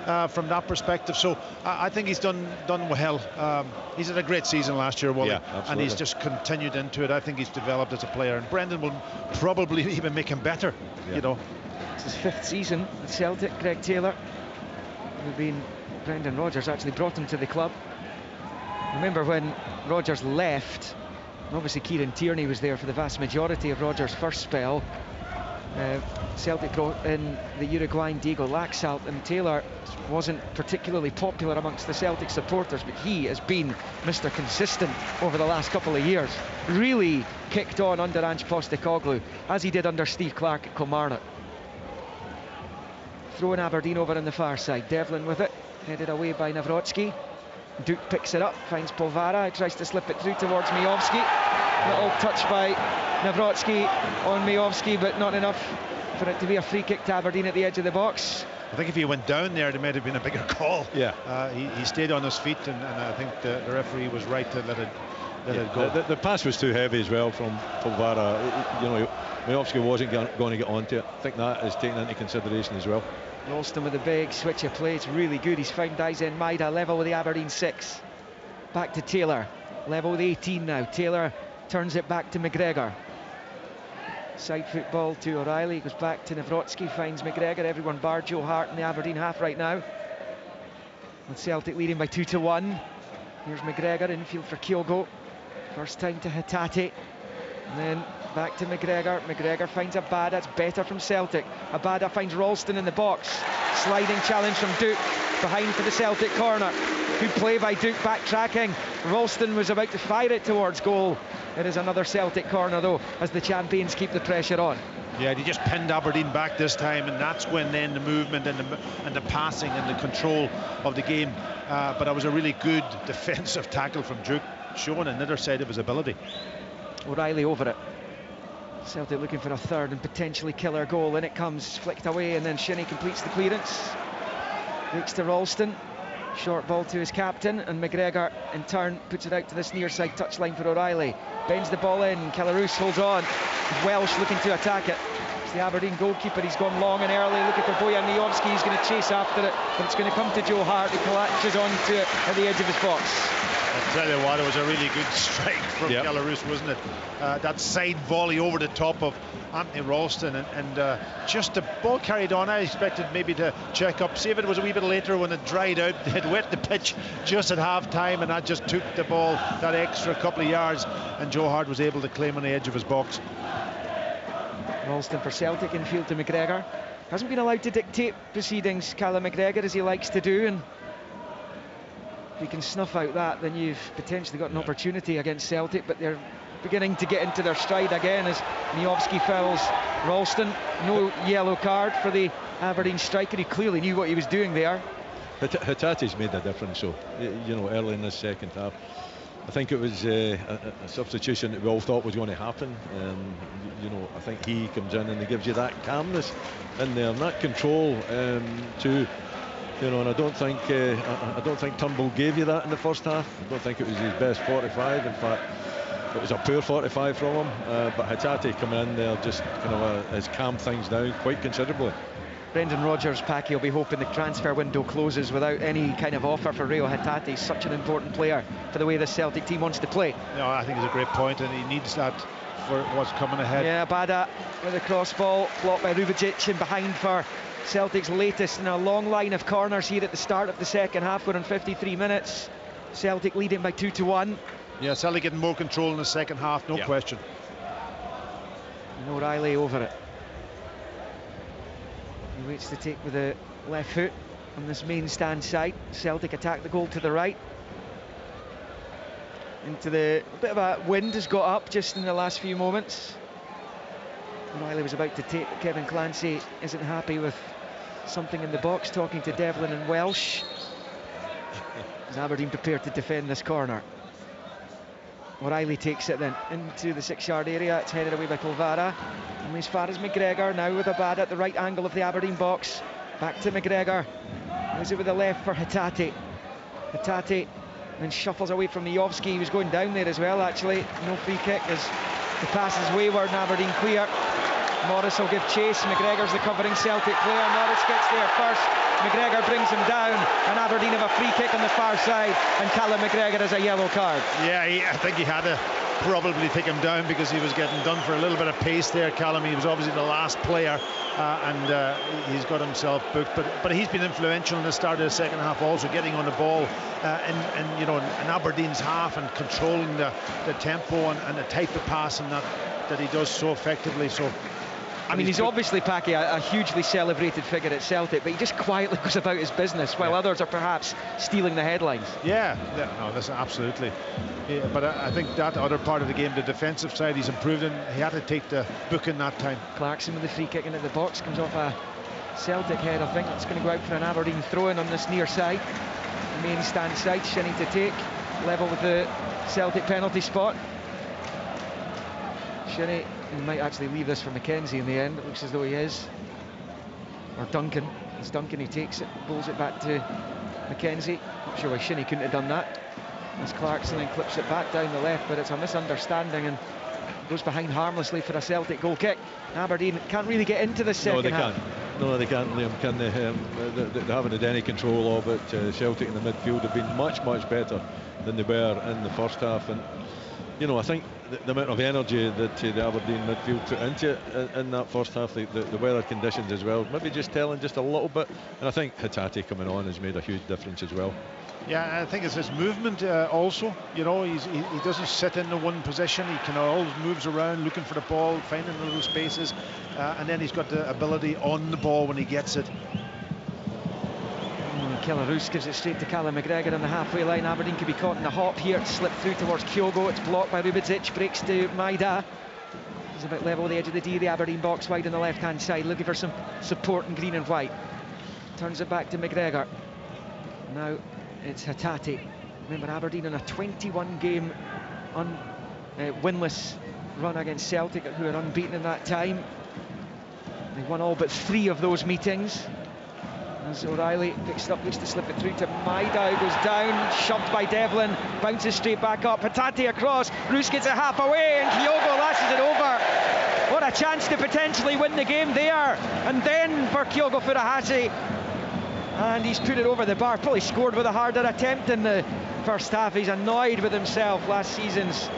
From that perspective, so I think he's done well. He's had a great season last year, Wally, and he's just continued into it. I think he's developed as a player, and Brendan will probably even make him better. It's his 5th season at Celtic. Greg Taylor, Brendan Rodgers actually brought him to the club. Remember when Rodgers left, obviously Kieran Tierney was there for the vast majority of Rodgers' first spell. Celtic brought in the Uruguayan Diego Laxalt, and Taylor wasn't particularly popular amongst the Celtic supporters, but he has been Mr. Consistent over the last couple of years. Really kicked on under Ange Postecoglou, as he did under Steve Clarke at Kilmarnock. Throwing Aberdeen over on the far side. Devlin with it, headed away by Nawrocki. Duke picks it up, finds Povara, tries to slip it through towards Miovski. Little touch by Nawrocki on Miovski, but not enough for it to be a free kick to Aberdeen at the edge of the box. I think if he went down there, it might have been a bigger call. Yeah. He stayed on his feet, and I think the referee was right to let it go. The pass was too heavy as well from Povara. Miovski wasn't going to get onto it. I think that is taken into consideration as well. Ralston with a big switch of play. It's really good. He's found Aizen Maida, level with the Aberdeen 6. Back to Taylor, level with 18 now. Taylor turns it back to McGregor. Side football to O'Reilly, goes back to Nawrocki, finds McGregor. Everyone bar Joe Hart in the Aberdeen half right now. And Celtic leading by 2-1. Here's McGregor, infield for Kyogo. First time to Hatate. And then Back to McGregor. McGregor finds Abada. It's better from Celtic. Abada finds Ralston in the box. Sliding challenge from Duke. Behind for the Celtic corner. Good play by Duke, backtracking. Ralston was about to fire it towards goal. It is another Celtic corner though, as the champions keep the pressure on. Yeah, he just pinned Aberdeen back this time, and that's when then the movement and the passing and the control of the game. But it was a really good defensive tackle from Duke, showing another side of his ability. O'Reilly over it. Celtic looking for a third and potentially killer goal. In it comes, flicked away, and then Shinnie completes the clearance. Breaks to Ralston. Short ball to his captain, and McGregor in turn puts it out to this near side touchline for O'Reilly. Bends the ball in, Calaroos holds on. Welsh looking to attack it. It's the Aberdeen goalkeeper, he's gone long and early, looking for Bojan Miovski, he's going to chase after it, but it's going to come to Joe Hart, who collapses onto it at the edge of his box. I'll tell you what, it was a really good strike from Calaroos, wasn't it? That side volley over the top of Anthony Ralston, and just the ball carried on. I expected maybe to check up, see if it was a wee bit later when it dried out. It wet the pitch just at half time, and that just took the ball that extra couple of yards, and Joe Hart was able to claim on the edge of his box. Ralston for Celtic, infield to McGregor. Hasn't been allowed to dictate proceedings, Callum McGregor, as he likes to do, and if you can snuff out that, then you've potentially got an opportunity against Celtic. But they're beginning to get into their stride again as Miovski fouls Ralston. No yellow card for the Aberdeen striker. He clearly knew what he was doing there. Hitate's made a difference, so you know, early in this second half. I think it was a substitution that we all thought was going to happen. You know, I think he comes in and he gives you that calmness in there and that control too. You know, and I don't think Turnbull gave you that in the first half. I don't think it was his best 45. In fact, it was a poor 45 from him. But Hitate coming in there just kind of has calmed things down quite considerably. Brendan Rodgers, Packie, will be hoping the transfer window closes without any kind of offer for Reo Hitate. He's such an important player for the way the Celtic team wants to play. No, I think it's a great point, and he needs that for what's coming ahead. Yeah, Bada with a cross ball, blocked by Rubičić, and behind for Celtic's latest in a long line of corners here at the start of the second half. We're on 53 minutes. Celtic leading by 2-1. Yeah, Celtic getting more control in the second half, no question. And O'Reilly over it. He waits to take with the left foot on this main stand side. Celtic attack the goal to the right. Into the a bit of a wind has got up just in the last few moments. O'Reilly was about to take, but Kevin Clancy isn't happy with something in the box, talking to Devlin and Welsh. Is Aberdeen prepared to defend this corner? O'Reilly takes it then into the 6-yard area. It's headed away by Polvara. And as far as McGregor, now with Abada at the right angle of the Aberdeen box. Back to McGregor. Moves it with the left for Hitate. Hitate then shuffles away from Miovski. He was going down there as well, actually. No free kick as the pass is wayward and Aberdeen clear. Morris will give chase. McGregor's the covering Celtic player. Morris gets there first. McGregor brings him down, and Aberdeen have a free kick on the far side, and Callum McGregor has a yellow card. Yeah, I think he had to probably take him down because he was getting done for a little bit of pace there, Callum. He was obviously the last player, and he's got himself booked. But he's been influential in the start of the second half, also getting on the ball in you know, in Aberdeen's half and controlling the tempo and the type of passing that he does so effectively. So. I mean, he's obviously, Packie, a hugely celebrated figure at Celtic, but he just quietly goes about his business while others are perhaps stealing the headlines. Yeah, no, that's absolutely. Yeah, but I think that other part of the game, the defensive side, he's improved, and he had to take the booking that time. Clarkson with the free kick into the box, comes off a Celtic head. I think it's going to go out for an Aberdeen throw-in on this near side. The main stand side, Shinnie to take, level with the Celtic penalty spot. Shinnie, he might actually leave this for McKenzie in the end. It looks as though he is. Or Duncan. It's Duncan who takes it, pulls it back to McKenzie. Not sure why Shinnie couldn't have done that. As Clarkson then clips it back down the left, but it's a misunderstanding and goes behind harmlessly for a Celtic goal kick. Aberdeen can't really get into the second half. No, they can't, Liam. Can they? They haven't had any control of it. Celtic in the midfield have been much better than they were in the first half, and you know, I think the amount of energy that the Aberdeen midfield put into it in that first half, the weather conditions as well, maybe just telling just a little bit. And I think Hatate coming on has made a huge difference as well. Yeah, I think it's his movement also. You know, he doesn't sit in the one position. He kind of always moves around, looking for the ball, finding little spaces, and then he's got the ability on the ball when he gets it. Keller-Roos gives it straight to Callum McGregor on the halfway line. Aberdeen could be caught in the hop here to slip through towards Kyogo. It's blocked by Rubidzic, breaks to Maida. He's about level with the edge of the D, the Aberdeen box wide on the left-hand side, looking for some support in green and white. Turns it back to McGregor. Now it's Hatate. Remember, Aberdeen on a 21-game winless run against Celtic, who are unbeaten in that time. They won all but 3 of those meetings. As O'Reilly picks it up, looks to slip it through to Maida, who goes down, shoved by Devlin, bounces straight back up. Hatate across, Roos gets it half away, and Kyogo lashes it over. What a chance to potentially win the game there. And then for Kyogo Furuhashi, and he's put it over the bar. Probably scored with a harder attempt in the first half. He's annoyed with himself, last season's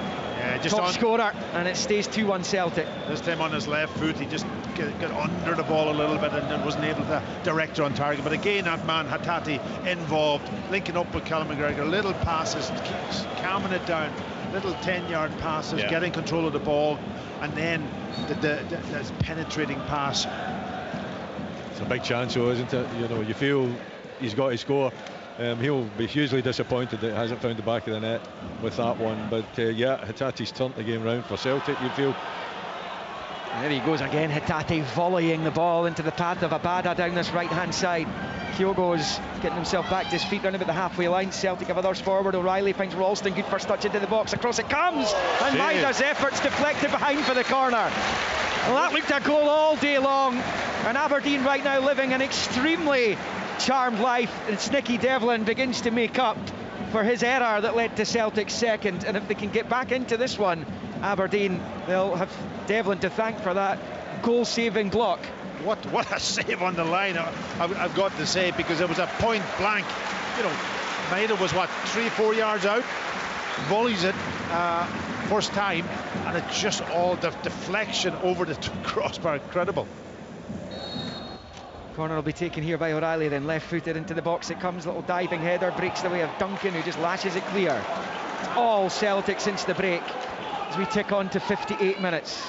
top scorer, and it stays 2-1 Celtic. This time on his left foot, he just got under the ball a little bit and wasn't able to direct her on target. But again, that man Hatate involved, linking up with Callum McGregor, little passes, keeps calming it down, little 10-yard passes, getting control of the ball, and then the penetrating pass. It's a big chance, though, isn't it? You know, you feel he's got to score. He'll be hugely disappointed that he hasn't found the back of the net with that one. But yeah, Hatate's turned the game round for Celtic, you feel. There he goes again, Hatate volleying the ball into the path of Abada down this right-hand side. Kyogo's getting himself back to his feet round about the halfway line. Celtic have others forward. O'Reilly finds Ralston, good first touch into the box. Across it comes, and Maida's efforts deflected behind for the corner. Well, that looked a goal all day long, and Aberdeen right now living an extremely charmed life, and Snicky Devlin begins to make up for his error that led to Celtic's second. And if they can get back into this one, Aberdeen, they'll have Devlin to thank for that goal-saving block. What a save on the line, I've got to say, because it was a point blank. You know, Maida was 3-4 yards out, volleys it first time, and it's just all the deflection over the crossbar. Incredible. Corner will be taken here by O'Reilly, then left-footed into the box it comes. Little diving header, breaks the way of Duncan, who just lashes it clear. It's all Celtic since the break, as we tick on to 58 minutes.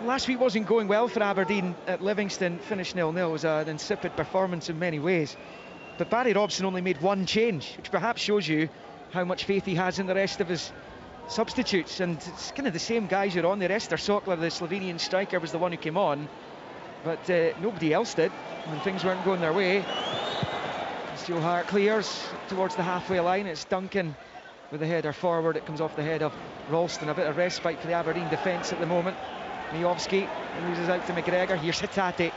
Last week wasn't going well for Aberdeen at Livingston, finished 0-0. It was an insipid performance in many ways. But Barry Robson only made one change, which perhaps shows you how much faith he has in the rest of his substitutes. And it's kind of the same guys who are on there. Esther Sokler, the Slovenian striker, was the one who came on. But nobody else did when things weren't going their way. Joe Hart clears towards the halfway line. It's Duncan with the header forward. It comes off the head of Ralston. A bit of respite for the Aberdeen defence at the moment. Miovski loses out to McGregor. Here's Hatate,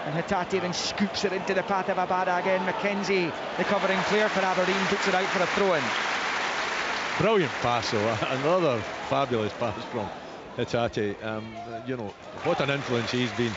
and Hatate then scoops it into the path of Abada again. McKenzie, the covering player for Aberdeen, puts it out for a throw-in. Brilliant pass, though. Another fabulous pass from Hatate. You know, what an influence he's been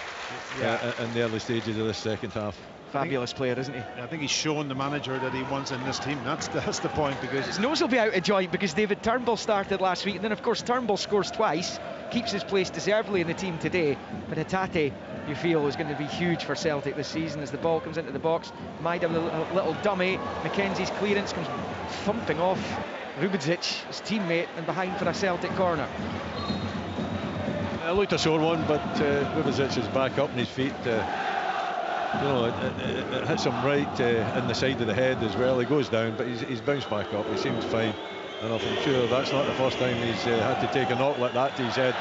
in the early stages of this second half. Fabulous player, isn't he? I think he's shown the manager that he wants in this team. That's the point, because his nose will be out of joint because David Turnbull started last week, and then of course Turnbull scores twice, keeps his place deservedly in the team today. But Hatate, you feel, is going to be huge for Celtic this season as the ball comes into the box. Maida with a little dummy. Mackenzie's clearance comes thumping off Rubidzic, his teammate, and behind for a Celtic corner. It looked a sore one, but Rubidzic is back up on his feet. You know, it hits him right in the side of the head as well. He goes down, but he's bounced back up. He seems fine enough. I'm sure that's not the first time he's had to take a knock like that to his head.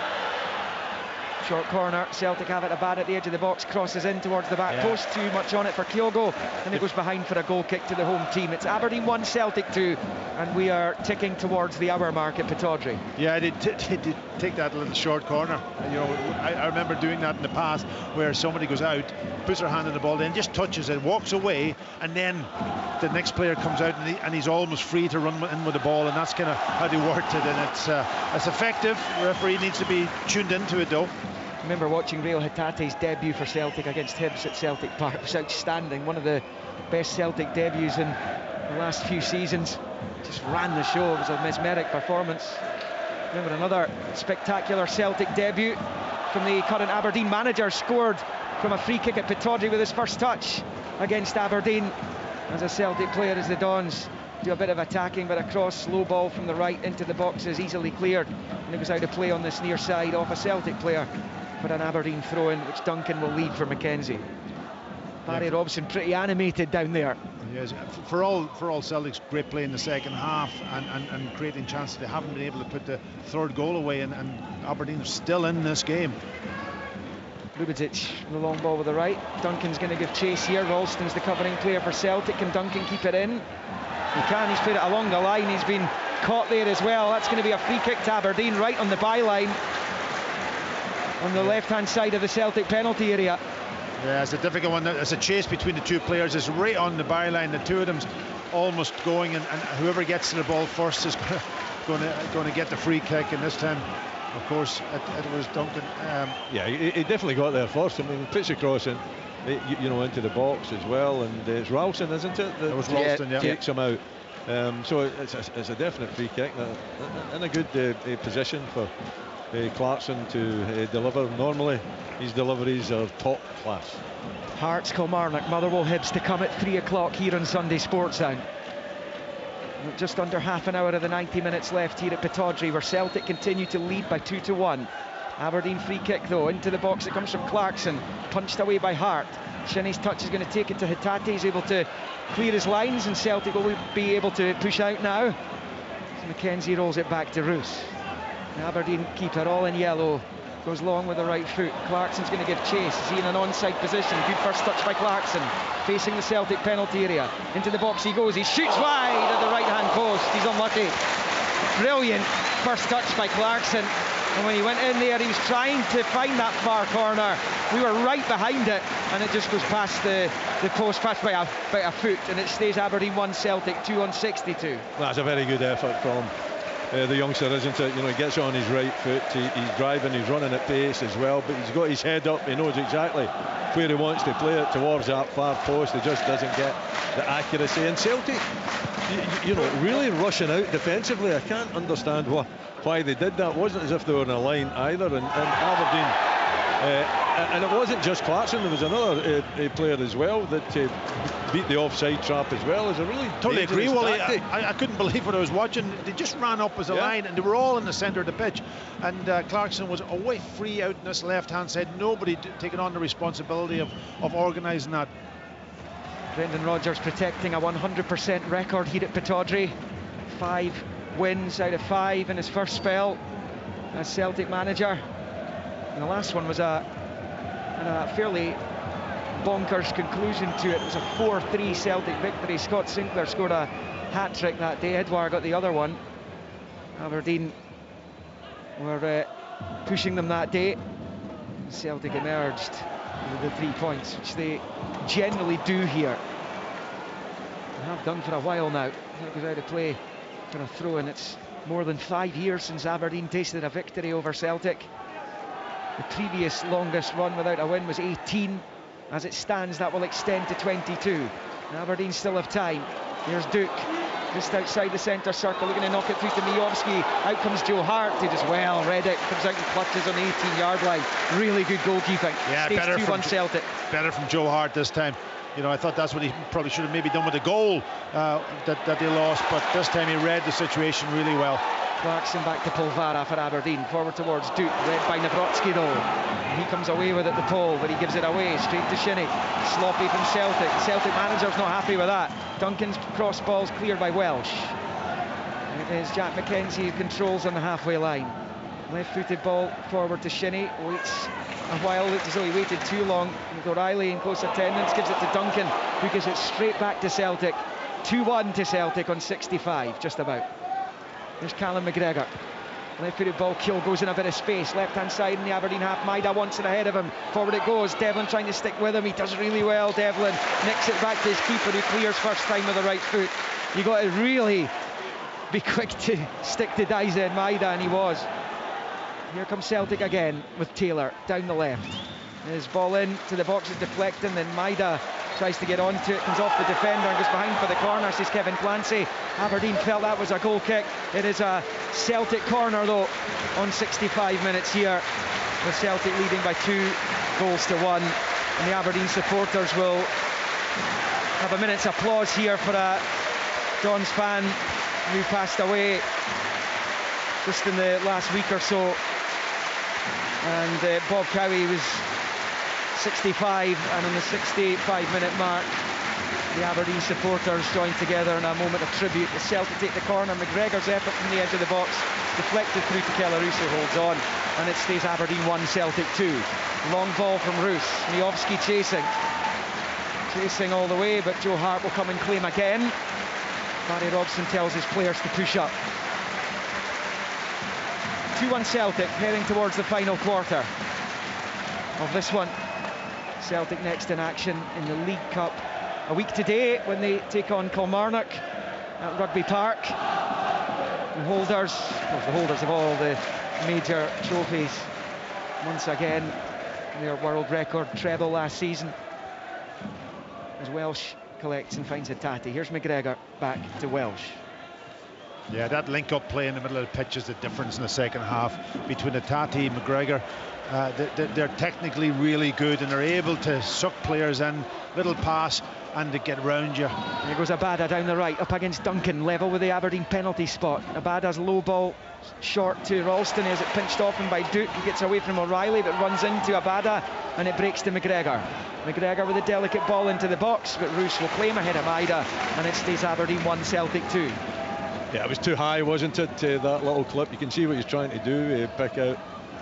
Short corner, Celtic have it. Abad at the edge of the box, crosses in towards the back post. Too much on it for Kyogo, and it goes behind for a goal kick to the home team. It's Aberdeen 1, Celtic 2, and we are ticking towards the hour mark at Pittodrie. Yeah, I did take that little short corner. You know, I remember doing that in the past, where somebody goes out, puts their hand on the ball, then just touches it, walks away, and then the next player comes out and he's almost free to run in with the ball, and that's kind of how they worked it, and it's effective. The referee needs to be tuned into it, though. I remember watching Rail Hatate's debut for Celtic against Hibs at Celtic Park. It was outstanding, one of the best Celtic debuts in the last few seasons. Just ran the show. It was a mesmeric performance. Remember, another spectacular Celtic debut from the current Aberdeen manager, scored from a free kick at Pittodrie with his first touch against Aberdeen as a Celtic player, as the Dons do a bit of attacking, but a cross, low ball from the right into the box is easily cleared, and it goes out of play on this near side off a Celtic player for an Aberdeen throw-in, which Duncan will lead for Mackenzie. Barry Robson pretty animated down there. Yes, for all Celtic's great play in the second half and creating chances, they haven't been able to put the third goal away, and Aberdeen are still in this game. Ljubičić, the long ball with the right. Duncan's going to give chase here. Ralston's the covering player for Celtic. Can Duncan keep it in? He can. He's put it along the line. He's been caught there as well. That's going to be a free kick to Aberdeen, right on the byline, on the left-hand side of the Celtic penalty area. Yeah, it's a difficult one. It's a chase between the two players. It's right on the byline. The two of them's almost going, and whoever gets to the ball first is going to get the free kick. And this time, of course, it was Duncan. Yeah, he definitely got there first. I mean, he puts across in, into the box as well, and it's Ralston, isn't it? It was Ralston, yeah. Takes him out. So it's a definite free kick in a good position for Clarkson to deliver. Normally his deliveries are top class. Hearts Kilmarnock, Motherwell Hibs to come at 3 o'clock here on Sunday Sports Sound. Just under half an hour of the 90 minutes left here at Pittodrie, where Celtic continue to lead by 2-1. Aberdeen free kick though, into the box. It comes from Clarkson, punched away by Hart. Shinnie's touch is going to take it to Hatate. He's able to clear his lines, and Celtic will be able to push out now. So Mackenzie rolls it back to Roos. The Aberdeen keeper, all in yellow, goes long with the right foot. Clarkson's going to give chase. Is he in an onside position? Good first touch by Clarkson, facing the Celtic penalty area. Into the box he goes. He shoots wide at the right-hand post. He's unlucky. Brilliant first touch by Clarkson. And when he went in there, he was trying to find that far corner. We were right behind it, and it just goes past the post, past by a foot, and it stays Aberdeen 1, Celtic 2 on 62. That's a very good effort from the youngster, isn't it? He gets on his right foot. He's driving, he's running at pace as well, but he's got his head up. He knows exactly where he wants to play it, towards that far post. He just doesn't get the accuracy. And Celtic, really rushing out defensively. I can't understand why they did that. It wasn't as if they were in a line either. And Aberdeen, and it wasn't just Clarkson. There was another player as well that beat the offside trap as well. As a really totally agree, Wally. I couldn't believe what I was watching. They just ran up as a line, and they were all in the centre of the pitch. And Clarkson was away free out in this left-hand side. Nobody taking on the responsibility of organising that. Brendan Rodgers protecting a 100% record here at Pittodrie. 5 wins out of 5 in his first spell as Celtic manager. And the last one was a fairly bonkers conclusion to it. It was a 4-3 Celtic victory. Scott Sinclair scored a hat-trick that day. Edouard got the other one. Aberdeen were pushing them that day. Celtic emerged with the 3 points, which they generally do here. They have done for a while now. That goes out of play for a throw-in. It's more than 5 years since Aberdeen tasted a victory over Celtic. The previous longest run without a win was 18. As it stands, that will extend to 22. And Aberdeen still have time. Here's Duke, just outside the centre circle, looking to knock it through to Miovski. Out comes Joe Hart, who does well. Reddick comes out and clutches on the 18-yard line. Really good goalkeeping. Yeah, Stays better 2-1 Celtic. Better from Joe Hart this time. I thought that's what he probably should have maybe done with the goal that they lost, but this time he read the situation really well. Clarkson back to Polvara for Aberdeen, forward towards Duke, led by Nawrocki though. He comes away with it, the pole, but he gives it away straight to Shinnie. Sloppy from Celtic. The Celtic manager's not happy with that. Duncan's cross ball's cleared by Welsh. It is Jack Mackenzie who controls on the halfway line. Left-footed ball forward to Shinnie, waits a while, looked as though he waited too long. With O'Reilly in close attendance, gives it to Duncan, who gives it straight back to Celtic. 2-1 to Celtic on 65, just about. There's Callum McGregor. Left-footed ball, Kill goes in a bit of space. Left-hand side in the Aberdeen half. Maida wants it ahead of him. Forward it goes. Devlin trying to stick with him. He does really well. Devlin nicks it back to his keeper, who clears first time with the right foot. You got to really be quick to stick to Daiza and Maida, and he was. Here comes Celtic again with Taylor down the left. His ball in to the box is deflecting, then Maida tries to get onto it, comes off the defender and goes behind for the corner, says Kevin Clancy. Aberdeen felt that was a goal kick. It is a Celtic corner though on 65 minutes here, with Celtic leading by 2-1, and the Aberdeen supporters will have a minute's applause here for a Dons fan who passed away just in the last week or so. And Bob Cowie was 65, and on the 65-minute mark the Aberdeen supporters joined together in a moment of tribute. The Celtic take the corner. McGregor's effort from the edge of the box deflected through to Kellaroos, who holds on, and it stays Aberdeen 1, Celtic 2. Long ball from Roos. Miovski chasing all the way, but Joe Hart will come and claim again. Barry Robson tells his players to push up. 2-1 Celtic, heading towards the final quarter of this one. Celtic next in action in the League Cup a week today when they take on Kilmarnock at Rugby Park. The holders of all the major trophies, once again their world record treble last season, as Welsh collects and finds Hatate. Here's McGregor back to Welsh. Yeah, that link-up play in the middle of the pitch is the difference in the second half between Hatate and McGregor. They're technically really good, and they're able to suck players in, little pass, and to get round you. Here goes Abada down the right, up against Duncan, level with the Aberdeen penalty spot. Abada's low ball short to Ralston as it pinched off him by Duke. He gets away from O'Reilly, but runs into Abada, and it breaks to McGregor. McGregor with a delicate ball into the box, but Roos will claim ahead of Maida, and it stays Aberdeen 1, Celtic 2. Yeah, it was too high, wasn't it? That little clip. You can see what he's trying to do, pick out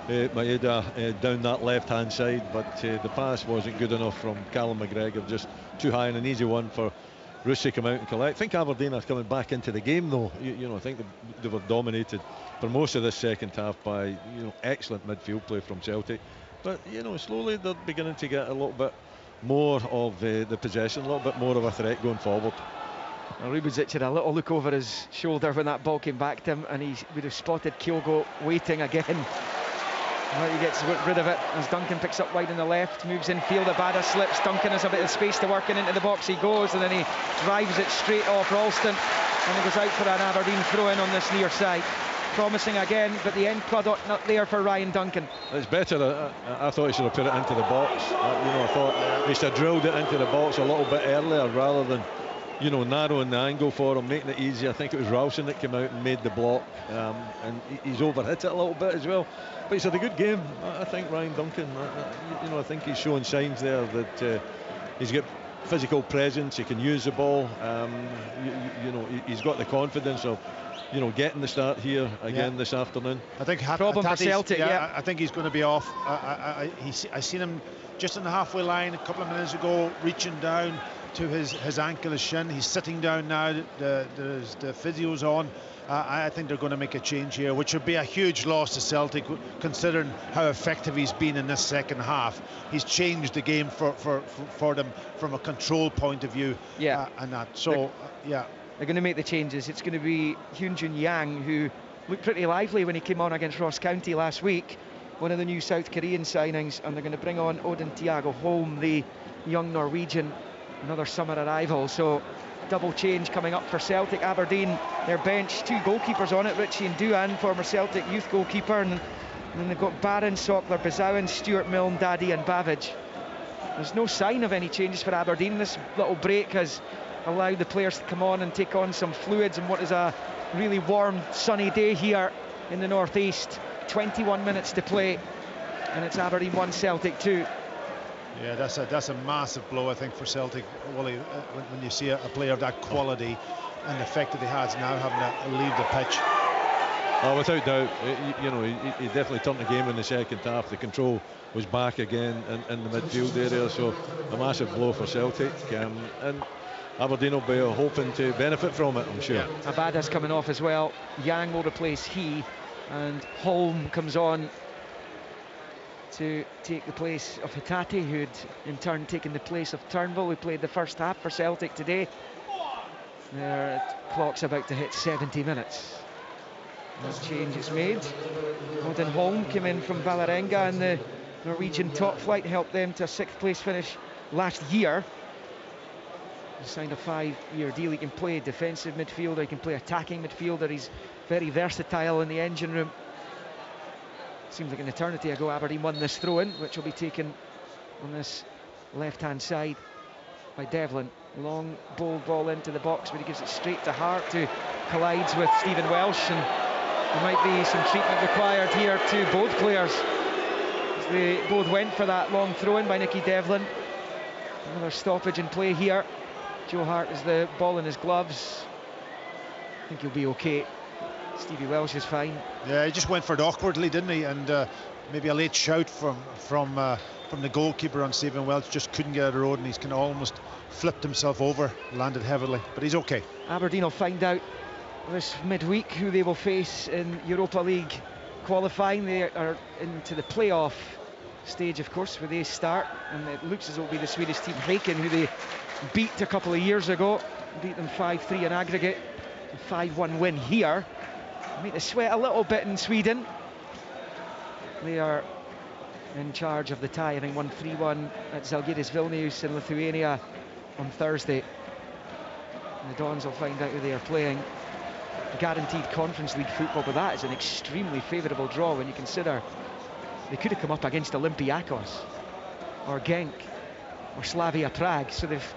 Maeda down that left-hand side, but the pass wasn't good enough from Callum McGregor. Just too high, and an easy one for Roos to come out and collect. I think Aberdeen are coming back into the game though. I think they were dominated for most of this second half by excellent midfield play from Celtic, but slowly they're beginning to get a little bit more of the possession, a little bit more of a threat going forward. Well, Rubizic had a little look over his shoulder when that ball came back to him, and he would have spotted Kyogo waiting again. Well, he gets rid of it as Duncan picks up wide on the left, moves in field. Abada slips. Duncan has a bit of space to work, and into the box he goes, and then he drives it straight off Ralston, and he goes out for an Aberdeen throw-in on this near side. Promising again, but the end product not there for Ryan Duncan. It's better. I thought he should have put it into the box. I thought he should have drilled it into the box a little bit earlier rather than narrowing the angle for him, making it easy. I think it was Ralston that came out and made the block, and he's overhit it a little bit as well. But he's had a good game, I think, Ryan Duncan. I think he's showing signs there that he's got physical presence. He can use the ball. He's got the confidence of getting the start here again this afternoon. I think problem for Celtic. I think he's going to be off. I seen him just on the halfway line a couple of minutes ago, reaching down to his ankle, his shin. He's sitting down now. The physio's on. I think they're going to make a change here, which would be a huge loss to Celtic, considering how effective he's been in this second half. He's changed the game for them from a control point of view. And that. So, they're going to make the changes. It's going to be Hyun-Jun Yang, who looked pretty lively when he came on against Ross County last week, one of the new South Korean signings, and they're going to bring on Odin Thiago Holm, the young Norwegian, another summer arrival. So double change coming up for Celtic. Aberdeen, their bench, 2 goalkeepers on it, Richie and Duan, former Celtic youth goalkeeper, and then they've got Barron, Sockler, Bizowan, Stewart, Milne, Daddy and Babbage. There's no sign of any changes for Aberdeen. This little break has allowed the players to come on and take on some fluids in what is a really warm, sunny day here in the northeast. 21 minutes to play, and it's Aberdeen 1, Celtic 2. Yeah, that's a massive blow, I think, for Celtic, Wally, when you see a player of that quality and the effect that he has now having to leave the pitch. Oh, without doubt, he definitely turned the game in the second half. The control was back again in the midfield area, so a massive blow for Celtic, and Aberdeen will be hoping to benefit from it, I'm sure. Yeah. Abada's coming off as well. Yang will replace he, and Holm comes on to take the place of Hatate, who'd in turn taken the place of Turnbull, who played the first half for Celtic today. Their clock's about to hit 70 minutes. That change is made. Odin Holm came in from Vålerenga, and the Norwegian top flight helped them to a 6th place finish last year. He signed a 5-year deal. He can play defensive midfielder, he can play attacking midfielder. He's very versatile in the engine room. Seems like an eternity ago Aberdeen won this throw-in, which will be taken on this left-hand side by Devlin. Long, bold ball into the box, but he gives it straight to Hart, who collides with Stephen Welsh, and there might be some treatment required here to both players. As they both went for that long throw-in by Nicky Devlin. Another stoppage in play here. Joe Hart has the ball in his gloves. I think he'll be okay. Stevie Welsh is fine. Yeah, he just went for it awkwardly, didn't he? And maybe a late shout from the goalkeeper on Stephen Welsh, just couldn't get out of the road, and he's kind of almost flipped himself over, landed heavily, but he's okay. Aberdeen will find out this midweek who they will face in Europa League qualifying. They are into the playoff stage, of course, where they start, and it looks as though it'll be the Swedish team Häcken, who they beat a couple of years ago, beat them 5-3 in aggregate, a 5-1 win here. Make the sweat a little bit in Sweden. They are in charge of the tie, having won 3-1 at Žalgiris Vilnius in Lithuania on Thursday. And the Dons will find out who they are playing. Guaranteed Conference League football, but that is an extremely favourable draw when you consider they could have come up against Olympiacos or Genk or Slavia Prague, so they've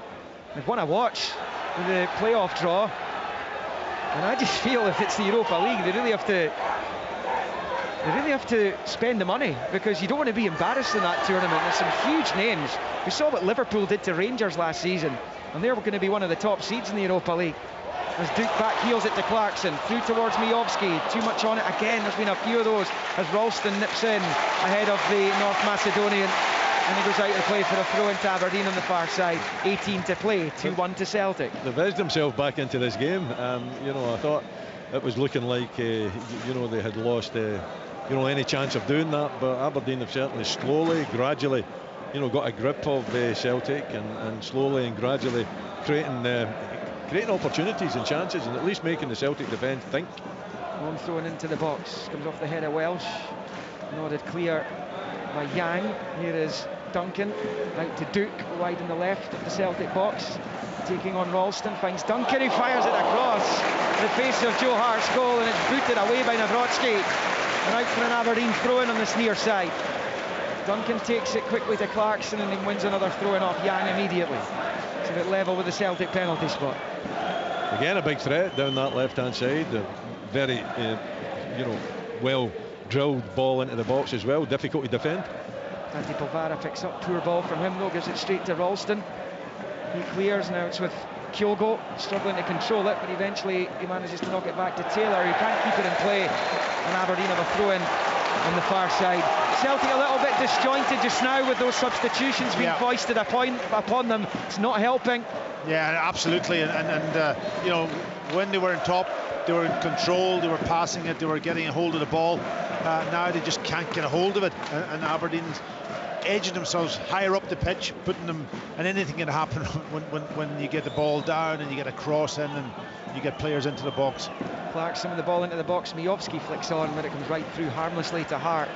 won a watch in the playoff draw. And I just feel if it's the Europa League, they really have to spend the money, because you don't want to be embarrassed in that tournament. There's some huge names. We saw what Liverpool did to Rangers last season, and they're going to be one of the top seeds in the Europa League. As Duke back heels it to Clarkson, through towards Miovski, too much on it again. There's been a few of those as Ralston nips in ahead of the North Macedonian, and he goes out to play for a throw into Aberdeen on the far side. 18 to play, 2-1 to Celtic. They've edged themselves back into this game. You know, I thought it was looking like you know, they had lost you know, any chance of doing that, but Aberdeen have certainly slowly, gradually, you know, got a grip of Celtic, and slowly and gradually creating opportunities and chances, and at least making the Celtic defence think. Long thrown into the box, comes off the head of Welsh, nodded clear by Yang. Here is Duncan, out to Duke, wide in the left of the Celtic box, taking on Ralston, finds Duncan, who fires it across the face of Joe Hart's goal, and it's booted away by Nawrocki, and out for an Aberdeen throw-in on this near side. Duncan takes it quickly to Clarkson, and then wins another throw-in off Yang immediately. It's a bit level with the Celtic penalty spot. Again, a big threat down that left-hand side. Very, you know, well drilled ball into the box as well. Difficult to defend. Antti Polvara picks up, poor ball from him though, gives it straight to Ralston. He clears, now it's with Kyogo, struggling to control it, but eventually he manages to knock it back to Taylor, who can't keep it in play, and Aberdeen have a throw-in on the far side. Celtic a little bit disjointed just now with those substitutions being foisted upon them. It's not helping. Yeah, absolutely, and you know, when they were in top, they were in control, they were passing it, they were getting a hold of the ball. Now they just can't get a hold of it, and Aberdeen's edging themselves higher up the pitch, putting them, and anything can happen when you get the ball down and you get a cross in and you get players into the box. Clarkson with the ball into the box, Miovski flicks on, but it comes right through harmlessly to Hart,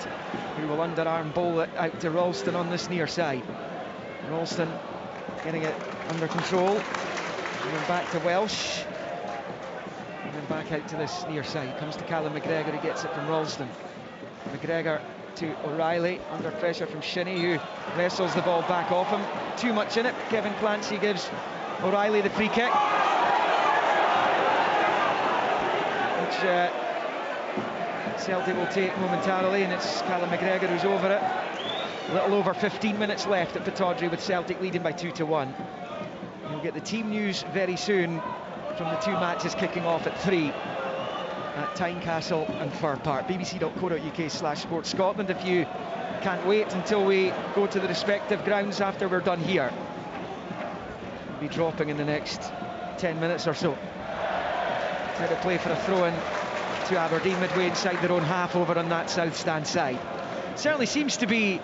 who will underarm bowl it out to Ralston on this near side. Ralston getting it under control, and then back to Welsh, and then back out to this near side. Comes to Callum McGregor, who gets it from Ralston. McGregor to O'Reilly, under pressure from Shinnie, who wrestles the ball back off him. Too much in it. Kevin Clancy gives O'Reilly the free kick, which Celtic will take momentarily, and it's Callum McGregor who's over it. A little over 15 minutes left at Pittodrie, with Celtic leading by 2-1. You'll get the team news very soon from the two matches kicking off at 3 at Tynecastle and Fir Park. bbc.co.uk/Sports Scotland if you can't wait until we go to the respective grounds after we're done here. We'll be dropping in the next 10 minutes or so. Try to play for a throw-in to Aberdeen midway inside their own half over on that south stand side. Certainly seems to be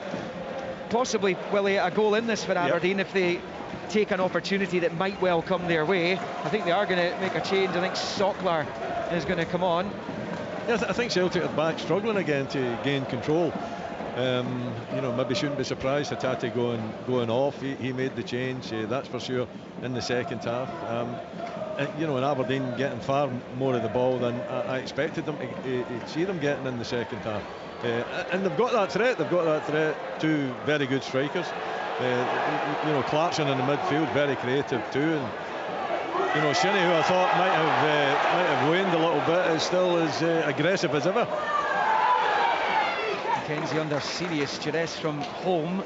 possibly, Willie, a goal in this for Aberdeen if they take an opportunity that might well come their way. I think they are going to make a change. I think Sockler is going to come on. Yeah, I think Celtic are back struggling again to gain control. You know, maybe shouldn't be surprised Hatate going off. He made the change, that's for sure, in the second half. You know, and Aberdeen getting far more of the ball than I expected them to see them getting in the second half. And they've got that threat. They've got that threat. Two very good strikers. You know, Clarkson in the midfield, very creative too. And you know, Shinnie, who I thought might have waned a little bit, is still as aggressive as ever. Mackenzie under serious duress from home.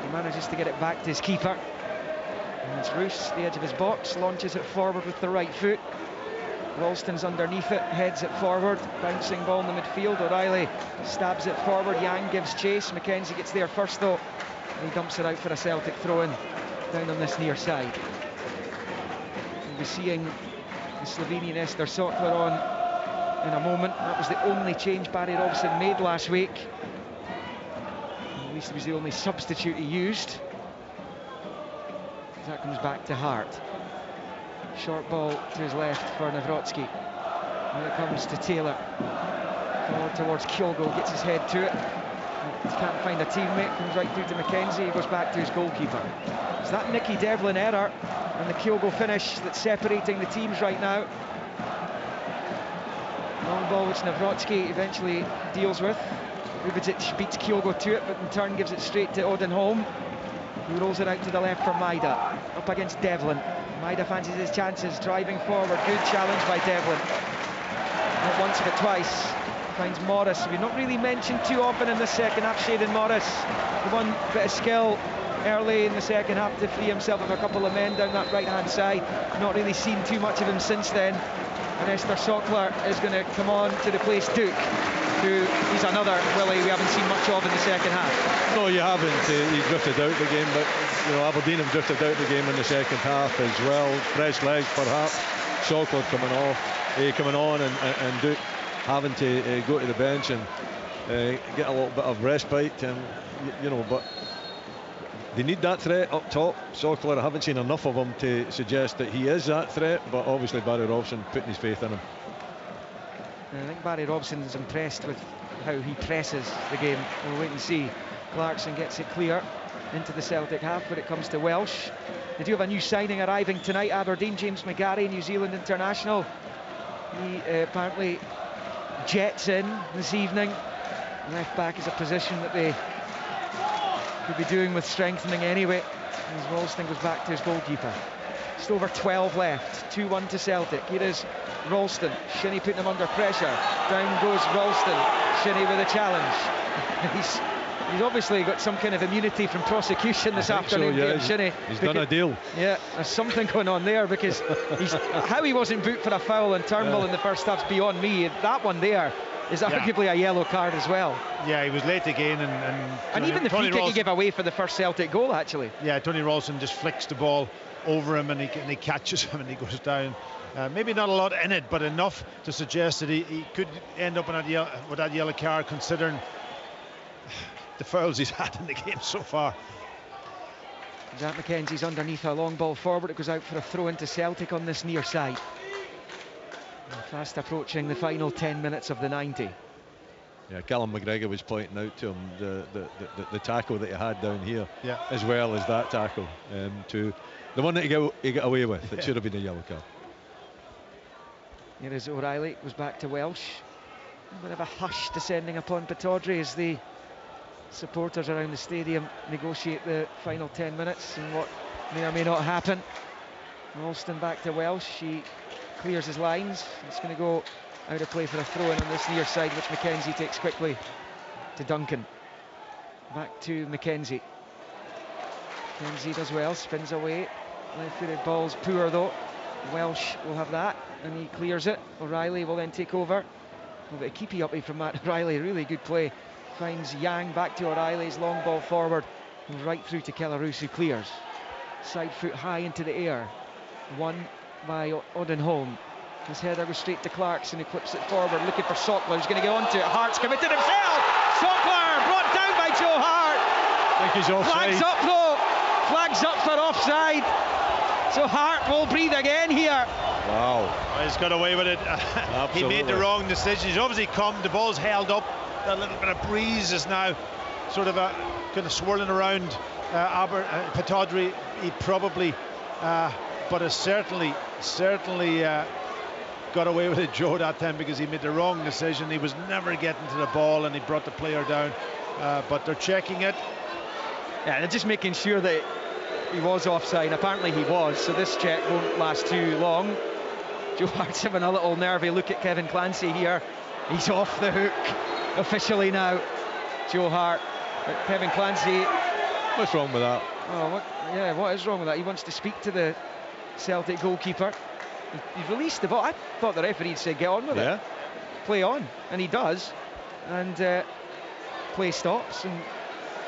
He manages to get it back to his keeper. And it's Roos, the edge of his box, launches it forward with the right foot. Ralston's underneath it, heads it forward, bouncing ball in the midfield. O'Reilly stabs it forward, Yang gives chase. Mackenzie gets there first though, and he dumps it out for a Celtic throw-in down on this near side. We'll be seeing the Slovenian Ester Sokler on in a moment. That was the only change Barry Robson made last week. At least it was the only substitute he used. That comes back to Hart. Short ball to his left for Nawrocki. And it comes to Taylor. Forward towards Kyogo, gets his head to it. Can't find a teammate, comes right through to Mackenzie. He goes back to his goalkeeper. Is that Nicky Devlin error and the Kyogo finish that's separating the teams right now? Long ball which Nawrocki eventually deals with. Rubičić beats Kyogo to it, but in turn gives it straight to Odinholm, who rolls it out to the left for Maida, up against Devlin. Maida fancies his chances, driving forward. Good challenge by Devlin. Not once but twice. Finds Morris, who we've not really mentioned too often in the second half. Shayden Morris, the one bit of skill early in the second half to free himself of a couple of men down that right-hand side. Not really seen too much of him since then. And Ester Sokler is going to come on to replace Duke, who he's another Willie we haven't seen much of in the second half. No, you haven't. He drifted out the game, but you know, Aberdeen have drifted out the game in the second half as well. Fresh legs perhaps. Sokler coming on, and Duke having to go to the bench and get a little bit of respite. You know, but they need that threat up top. Sokler, I haven't seen enough of him to suggest that he is that threat, but obviously Barry Robson putting his faith in him. I think Barry Robson is impressed with how he presses the game. We'll wait and see. Clarkson gets it clear into the Celtic half, but it comes to Welsh. They do have a new signing arriving tonight, Aberdeen, James McGarry, New Zealand international. He apparently jets in this evening. Left back is a position that they could be doing with strengthening anyway, as Ralston goes back to his goalkeeper. Just over 12 left, 2-1 to Celtic. Here is Ralston, Shinnie putting him under pressure. Down goes Ralston, Shinnie with a challenge. He's obviously got some kind of immunity from prosecution this afternoon. So, yeah. Shinnie. He's done a deal. Yeah, there's something going on there, because how he wasn't booked for a foul on Turnbull in the first half's beyond me. That one there is arguably a yellow card as well. Yeah, he was late again, and even the free kick he gave away for the first Celtic goal, actually. Yeah, Tony Ralston just flicks the ball over him, and he catches him, and he goes down. Maybe not a lot in it, but enough to suggest that he could end up with that yellow card, considering the fouls he's had in the game so far. Jack Mackenzie's underneath a long ball forward. It goes out for a throw into Celtic on this near side. And fast approaching the final 10 minutes of the 90. Yeah, Callum McGregor was pointing out to him the tackle that he had down here, as well as that tackle, to the one that he got away with. It should have been a yellow card. Here is O'Reilly, goes back to Welsh. A bit of a hush descending upon Pittodrie as the supporters around the stadium negotiate the final 10 minutes and what may or may not happen. Ralston back to Welsh. He clears his lines. It's going to go out of play for a throw-in on this near side, which Mackenzie takes quickly to Duncan. Back to Mackenzie. Mackenzie does well, spins away. Left-footed ball's poor though. Welsh will have that, and he clears it. O'Reilly will then take over. A bit of keepy uppy from Matt O'Reilly, really good play. Finds Yang, back to O'Reilly's long ball forward, and right through to Kellaroos, who clears. Side foot high into the air. Won by Odinholm. His header goes straight to Clarkson, who clips it forward, looking for Sokler, who's going to get onto it. Hart's committed himself! Sokler brought down by Joe Hart! I think he's offside. Flags up though! Flags up for offside! So Hart will breathe again here. Wow. He's got away with it. He made the wrong decision. He's obviously come, the ball's held up. A little bit of breeze is now sort of kind of swirling around Pittodrie, he probably, but has certainly got away with it, Joe, that time, because he made the wrong decision. He was never getting to the ball and he brought the player down. But they're checking it. Yeah, they're just making sure that he was offside. Apparently he was, so this check won't last too long. Joe Hart's having a little nervy look at Kevin Clancy here. He's off the hook officially now, Joe Hart. But Kevin Clancy... What's wrong with that? Oh, what is wrong with that? He wants to speak to the Celtic goalkeeper. He's released the ball. I thought the referee said get on with it. Play on, and he does. And play stops, and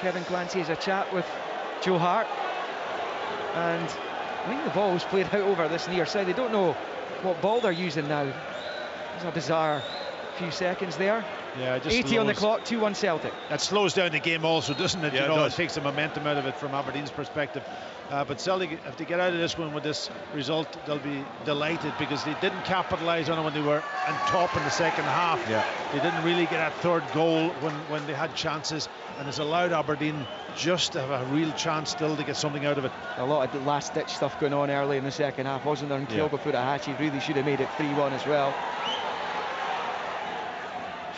Kevin Clancy has a chat with Joe Hart. And I think the ball was played out over this near side. They don't know what ball they're using now. It's a bizarre few seconds there. Yeah, just 80 on the clock, 2-1 Celtic. That slows down the game also, doesn't it? Yeah, you know, it takes the momentum out of it from Aberdeen's perspective. But Celtic, if they get out of this one with this result, they'll be delighted, because they didn't capitalise on it when they were on top in the second half. Yeah. They didn't really get that third goal when they had chances, and it's allowed Aberdeen just to have a real chance still to get something out of it. A lot of last-ditch stuff going on early in the second half, wasn't there? And Kyogo Furuhashi really should have made it 3-1 as well.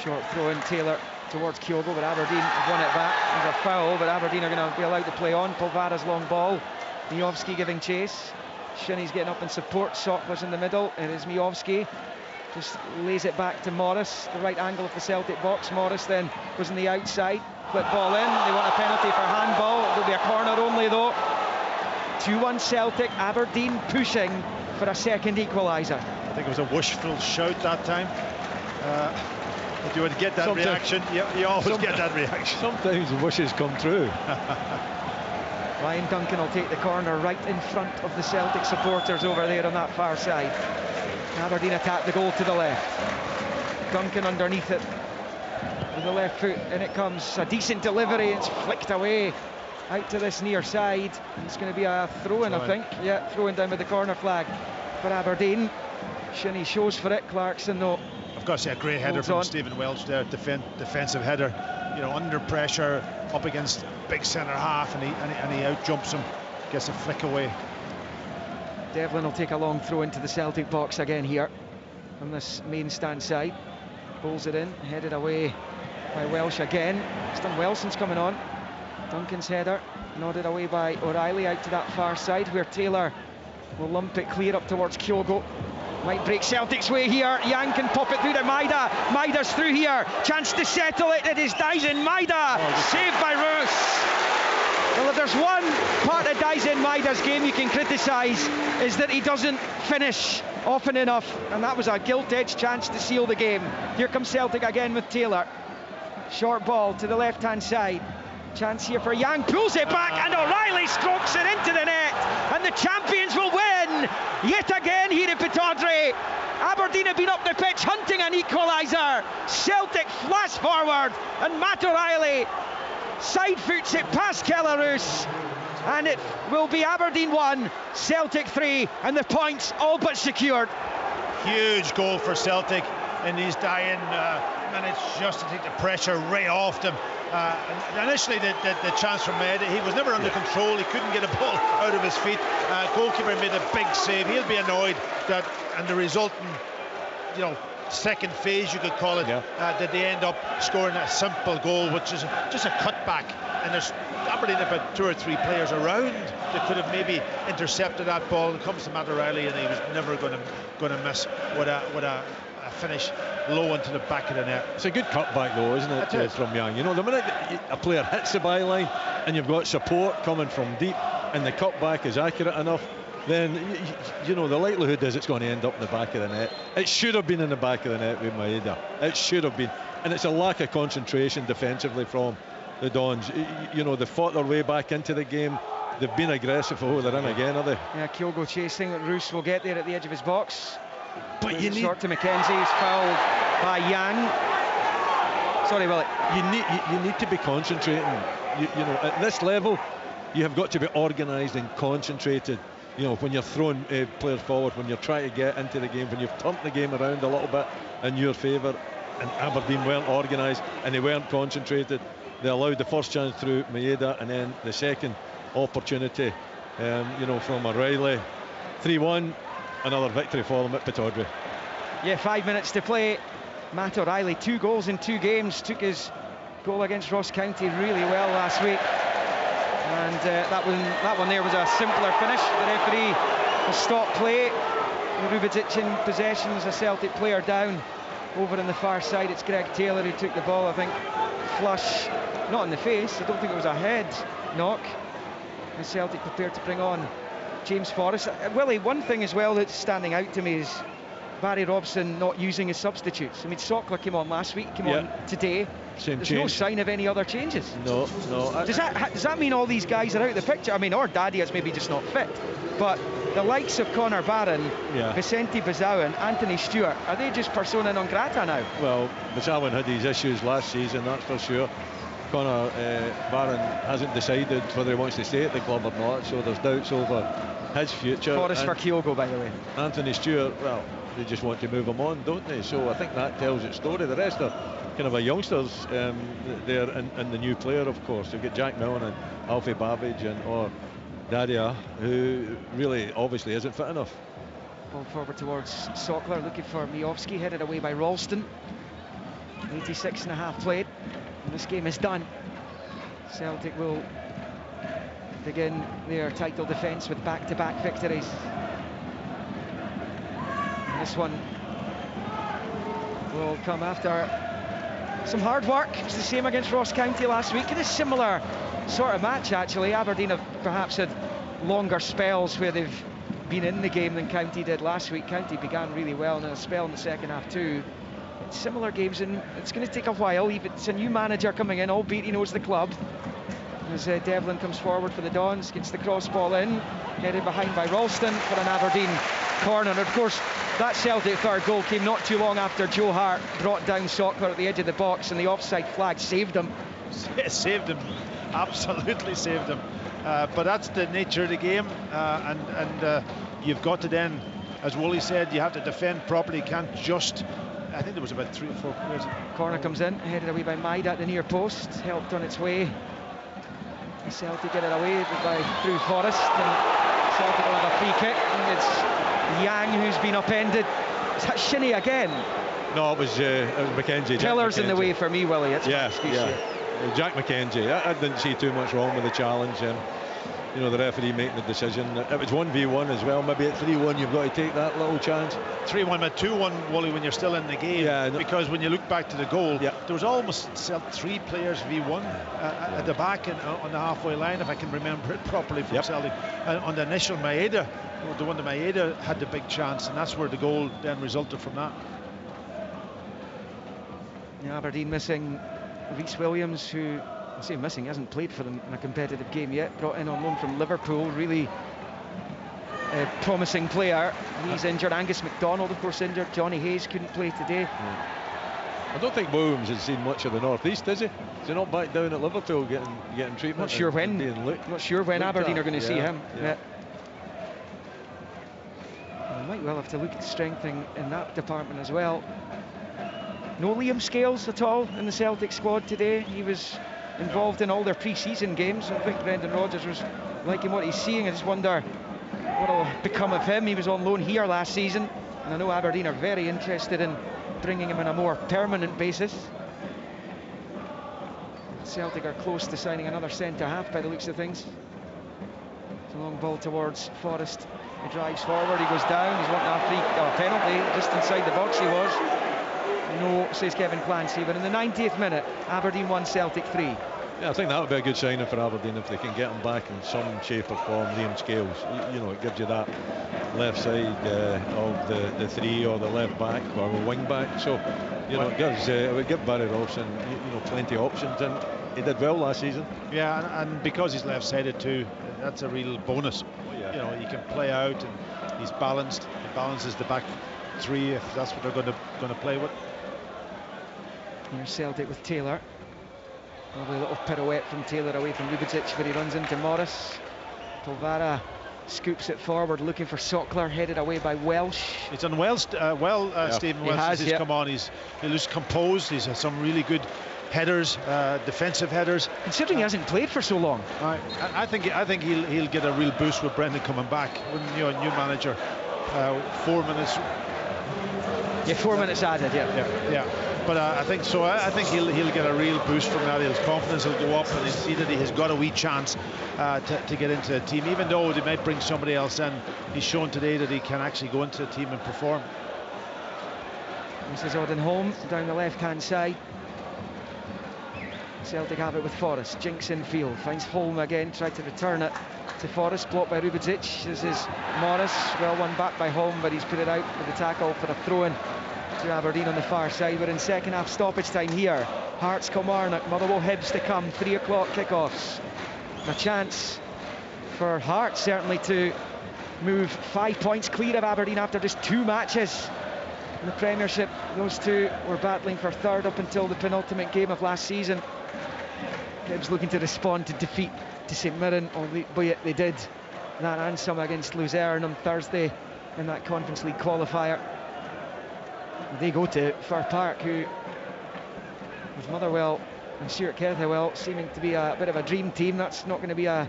Short throw in, Taylor towards Kyogo, but Aberdeen have won it back. There's a foul, but Aberdeen are going to be allowed to play on. Polvara's long ball. Miovski giving chase. Shinnie's getting up in support. Sockler's in the middle. It is Miovski. Just lays it back to Morris. The right angle of the Celtic box. Morris then goes on the outside. Flip ball in. They want a penalty for handball. It'll be a corner only though. 2-1 Celtic. Aberdeen pushing for a second equaliser. I think it was a wishful shout that time. If you would get that reaction, you always get that reaction. Sometimes the wishes come true. Ryan Duncan will take the corner right in front of the Celtic supporters over there on that far side. Aberdeen attack the goal to the left. Duncan underneath it with the left foot, and it comes. A decent delivery, it's flicked away out to this near side. It's going to be a throw-in, I think. Yeah, throw-in down with the corner flag for Aberdeen. Shinnie shows for it, Clarkson though. Of course, a great header from Stephen Welch there, defensive header, you know, under pressure, up against big centre half, and he out jumps him, gets a flick away. Devlin will take a long throw into the Celtic box again here from this main stand side. Pulls it in, headed away by Welsh again. Stan Wilson's coming on. Duncan's header nodded away by O'Reilly out to that far side, where Taylor will lump it clear up towards Kyogo. Might break Celtic's way here. Yang can pop it through to Maida. Maida's through here. Chance to settle it. It is Daisen Maida. Saved by Roos. Well, if there's one part of Daisen Maida's game you can criticise, is that he doesn't finish often enough. And that was a gilt-edged chance to seal the game. Here comes Celtic again with Taylor. Short ball to the left-hand side. Chance here for Yang, pulls it back, and O'Reilly strokes it into the net, and the champions will win yet again here in Pittodrie. Aberdeen have been up the pitch hunting an equaliser. Celtic flash forward, and Matt O'Reilly side foots it past Kellaroos, and it will be Aberdeen 1, Celtic 3, and the points all but secured. Huge goal for Celtic in these dying minutes, just to take the pressure right off them. Initially the chance from Ed, he was never under control, he couldn't get a ball out of his feet. Goalkeeper made a big save. He'll be annoyed that, and the resulting, you know, second phase you could call it, that they end up scoring a simple goal, which is just a cutback, and there's Aberdeen about 2 or 3 players around that could have maybe intercepted that ball. It comes to Matt O'Reilly, and he was never going to miss with a finish low into the back of the net. It's a good cutback though, isn't it, from Young? You know, the minute a player hits the byline and you've got support coming from deep and the cutback is accurate enough, then you know the likelihood is it's going to end up in the back of the net. It should have been in the back of the net with Maeda. It should have been, and it's a lack of concentration defensively from the Dons. You know, they fought their way back into the game. They've been aggressive. Oh, they're in again, are they? Yeah, Kyogo chasing. Roos will get there at the edge of his box. But you need short to McKenzie. He's fouled by Yang. Sorry, Willie. You need to be concentrating. You know, at this level, you have got to be organised and concentrated. You know, when you're throwing players forward, when you're trying to get into the game, when you've turned the game around a little bit in your favour, and Aberdeen weren't organised and they weren't concentrated. they allowed the first chance through Maeda, and then the second opportunity, from O'Reilly. 3-1, another victory for them at Pittodrie. Yeah, 5 minutes to play. Matt O'Reilly, 2 goals in 2 games, took his goal against Ross County really well last week. And that one there was a simpler finish. The referee has stopped play. Rubidzic in possession as a Celtic player down. Over on the far side, it's Greg Taylor who took the ball, I think, flush, not in the face. I don't think it was a head knock. And Celtic prepared to bring on James Forrest. Willie, one thing as well that's standing out to me is Barry Robson not using his substitutes. I mean, Sockler came on last week, came on today. There's no sign of any other changes. No. Does that mean all these guys are out of the picture? I mean, or Daddy is maybe just not fit. But the likes of Connor Barron, Vicente Bazawan, Anthony Stewart, are they just persona non grata now? Well, Bazawan had these issues last season, that's for sure. Connor Barron hasn't decided whether he wants to stay at the club or not, so there's doubts over his future. Forrest for Kyogo, by the way. Anthony Stewart, well, they just want to move him on, don't they? So I think that tells its story. The rest are kind of youngsters there, and the new player, of course. You've got Jack Millen and Alfie Babbage or Daria, who really obviously isn't fit enough. Ball forward towards Sockler, looking for Miovski, headed away by Ralston. 86.5 played, and this game is done. Celtic will begin their title defence with back-to-back victories. And this one will come after some hard work. It was the same against Ross County last week, in a similar sort of match actually. Aberdeen have perhaps had longer spells where they've been in the game than County did last week. County began really well and then a spell in the second half too. It's similar games, and it's going to take a while. It's a new manager coming in, albeit he knows the club. As Devlin comes forward for the Dons, gets the cross ball in, headed behind by Ralston for an Aberdeen corner. And of course, that Celtic third goal came not too long after Joe Hart brought down Sockler at the edge of the box, and the offside flag saved him. It saved him, absolutely saved him. But that's the nature of the game, and you've got to then, as Wooly said, you have to defend properly. You can't just. I think there was about 3 or 4 players. Corner comes in, headed away by Maida at the near post, helped on its way. Celtic get it away through Forrest, and Celtic will have a free kick. And it's Yang who's been upended. Is that Shinnie again? No, it was McKenzie. Pillars in the way for me, Willie. It's Jack McKenzie. I didn't see too much wrong with the challenge. The referee making the decision. It was 1v1 as well. Maybe at 3-1 you've got to take that little chance. 3-1, but 2-1, Wooly, when you're still in the game. Yeah, because when you look back to the goal, there was almost 3 players v1 at the back and on the halfway line, if I can remember it properly from Celtic. On the initial Maeda, the one that Maeda had the big chance, and that's where the goal then resulted from that. Aberdeen missing Rhys Williams, who, I say missing, hasn't played for them in a competitive game yet. Brought in on loan from Liverpool, really promising player. He's injured. Angus MacDonald, of course, injured. Johnny Hayes couldn't play today. I don't think Williams has seen much of the North East, is he? Is he not back down at Liverpool getting treatment? Not sure when. Not sure when Aberdeen are going to see him. Yeah. We might well have to look at strengthening in that department as well. No Liam Scales at all in the Celtic squad today. He was involved in all their pre-season games. I think Brendan Rodgers was liking what he's seeing. I just wonder what will become of him. He was on loan here last season, and I know Aberdeen are very interested in bringing him on a more permanent basis. Celtic are close to signing another centre-half by the looks of things. It's a long ball towards Forrest. He drives forward, he goes down, he's wanting a penalty, just inside the box he was. No, says Kevin Clancy, but in the 90th minute, Aberdeen 1, Celtic 3. Yeah, I think that would be a good signing for Aberdeen if they can get him back in some shape or form. Liam Scales, it gives you that left side of the 3 or the left back or the wing back. So, it would give Barry Robson, plenty of options, and he did well last season. Yeah, and because he's left-sided too, that's a real bonus. He can play out, and he's balanced. He balances the back 3 if that's what they're going to play with. Here's Celtic with Taylor. Lovely little pirouette from Taylor away from Rubidzic, where he runs into Morris. Polvara scoops it forward, looking for Sockler, headed away by Welsh. It's on Welsh. Stephen Welsh has come on. He looks composed. He's had some really good headers, defensive headers. Considering he hasn't played for so long. I think he'll get a real boost with Brendan coming back. When a new manager, 4 minutes. Yeah, 4 minutes added. Yeah. But I think so. I think he'll get a real boost from that. His confidence will go up, and he'll see that he has got a wee chance to get into the team. Even though they might bring somebody else in, he's shown today that he can actually go into the team and perform. This is Oddenholm down the left-hand side. Celtic have it with Forrest. Jinks in field, finds Holm again, tried to return it to Forrest, blocked by Rubedzic. This is Morris, well won back by Holm, but he's put it out with the tackle for a throw-in to Aberdeen on the far side. We're in second half stoppage time here. Hearts Kilmarnock, Motherwell Hibs to come, 3 o'clock kickoffs. A chance for Hearts certainly to move 5 points clear of Aberdeen after just 2 matches in the Premiership. Those two were battling for third up until the penultimate game of last season. Hibs looking to respond to defeat to St Mirren, albeit they did that handsome against Luzerne on Thursday in that Conference League qualifier. They go to Fir Park, who, with Motherwell and Stuart Kettlewell seeming to be a bit of a dream team. That's not going to be an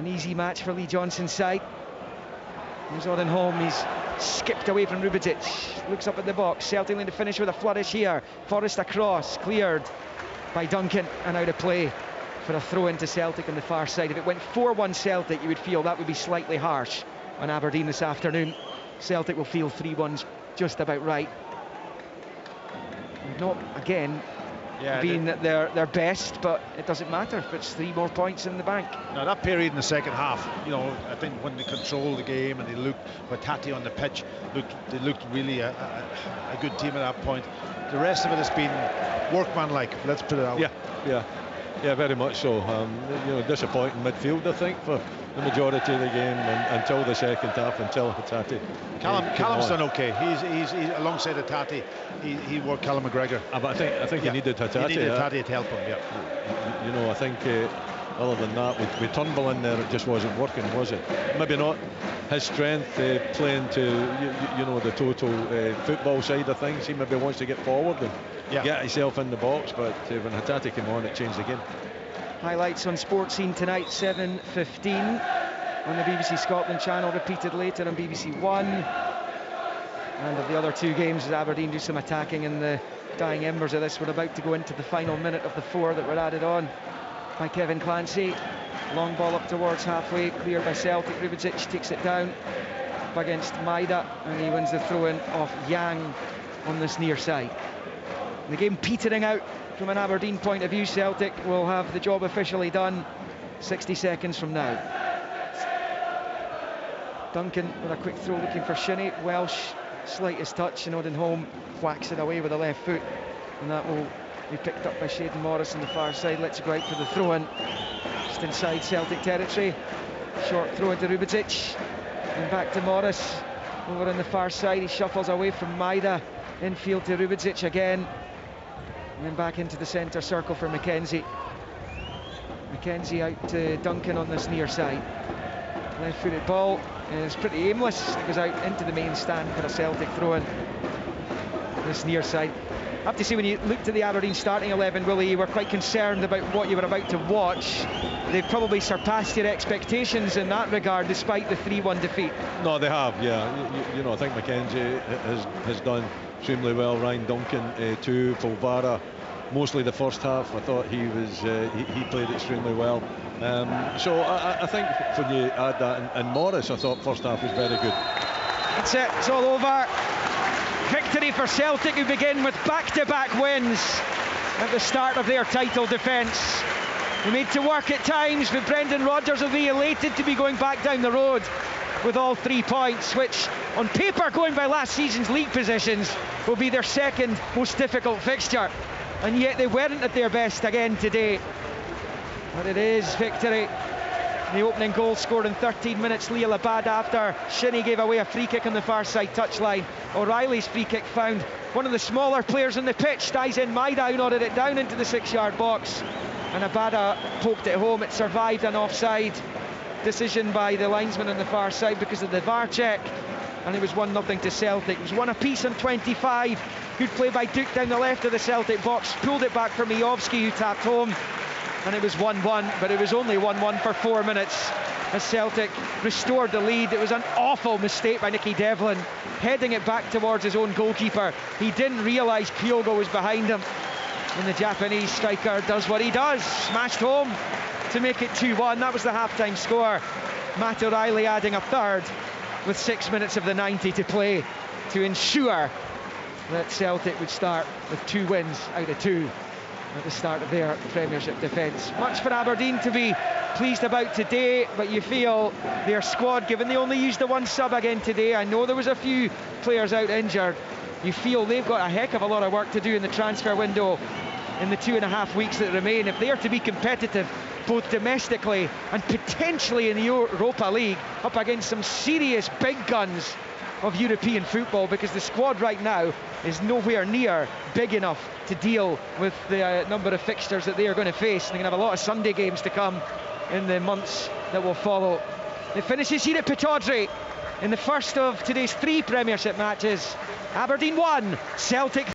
easy match for Lee Johnson's side. He's on and home. He's skipped away from Rubedzic. Looks up at the box. Celtic looking to finish with a flourish here. Forrest across, cleared by Duncan and out of play for a throw into Celtic on the far side. If it went 4-1 Celtic, you would feel that would be slightly harsh on Aberdeen this afternoon. Celtic will feel 3-1's just about right. Not again being at their best, but it doesn't matter if it's 3 more points in the bank. Now that period in the second half, I think when they controlled the game and they looked with Tati on the pitch, they looked really a good team at that point. The rest of it has been workmanlike, let's put it that way. Yeah, very much so. Disappointing midfield, I think, for the majority of the game until the second half, until Hatate. Callum's done okay. He's alongside Hatate. He worked Callum McGregor. But I think he needed Hatate. He needed Hatate to help him. Yeah. I think other than that, with Turnbull in there, it just wasn't working, was it? Maybe not his strength playing to the total football side of things. He maybe wants to get forward and get himself in the box, but when Hatate came on, it changed again. Highlights on Sports Scene tonight, 7:15 on the BBC Scotland channel, repeated later on BBC One. And of the other 2 games, as Aberdeen do some attacking in the dying embers of this, we're about to go into the final minute of the 4 that were added on by Kevin Clancy. Long ball up towards halfway, cleared by Celtic. Rubedzic takes it down up against Maida, and he wins the throw-in off Yang on this near side. The game petering out from an Aberdeen point of view. Celtic will have the job officially done 60 seconds from now. Duncan with a quick throw looking for Shinnie. Welsh, slightest touch, and Oddenholm whacks it away with the left foot, and that will be picked up by Shayden Morris on the far side. Let's go out for the throw-in just inside Celtic territory. Short throw into Rubedzic and back to Morris over on the far side. He shuffles away from Maida, infield to Rubedzic again, and then back into the centre circle for McKenzie. McKenzie out to Duncan on this near side. Left-footed ball is pretty aimless. It goes out into the main stand for a Celtic throw-in. This near side. I have to say, when you looked at the Aberdeen starting 11, Willie, you were quite concerned about what you were about to watch. They've probably surpassed your expectations in that regard, despite the 3-1 defeat. No, they have, yeah. I think McKenzie has done extremely well. Ryan Duncan too. Polvara, mostly the first half, I thought he played extremely well. So I think when you add that, and Morris, I thought first half was very good. That's it, it's all over. Victory for Celtic, who begin with back-to-back wins at the start of their title defence. They made to work at times, but Brendan Rodgers will be elated to be going back down the road with all 3 points, which on paper, going by last season's league positions, will be their second most difficult fixture. And yet they weren't at their best again today. But it is victory. The opening goal scored in 13 minutes, Leah Labad, after Shinnie gave away a free kick on the far side touchline. O'Reilly's free kick found one of the smaller players on the pitch. Dies in Maida, nodded it down into the 6-yard box, and Abada poked it home. It survived an offside decision by the linesman on the far side because of the VAR check, and it was 1-0 to Celtic. It was 1 apiece on 25 Good play by Duke down the left of the Celtic box, pulled it back for Mijovski, who tapped home, and it was 1-1, but it was only 1-1 for 4 minutes as Celtic restored the lead. It was an awful mistake by Nicky Devlin, heading it back towards his own goalkeeper. He didn't realise Kyogo was behind him, and the Japanese striker does what he does, smashed home to make it 2-1. That was the half-time score. Matt O'Reilly adding a third with 6 minutes of the 90 to play to ensure that Celtic would start with 2 wins out of 2 at the start of their Premiership defence. Much for Aberdeen to be pleased about today, but you feel their squad, given they only used the 1 sub again today, I know there was a few players out injured, you feel they've got a heck of a lot of work to do in the transfer window in the 2.5 weeks that remain if they are to be competitive both domestically and potentially in the Europa League up against some serious big guns of European football, because the squad right now is nowhere near big enough to deal with the number of fixtures that they are going to face. They're going to have a lot of Sunday games to come in the months that will follow. It finishes here at Pittodrie in the first of today's 3 Premiership matches. Aberdeen 1, Celtic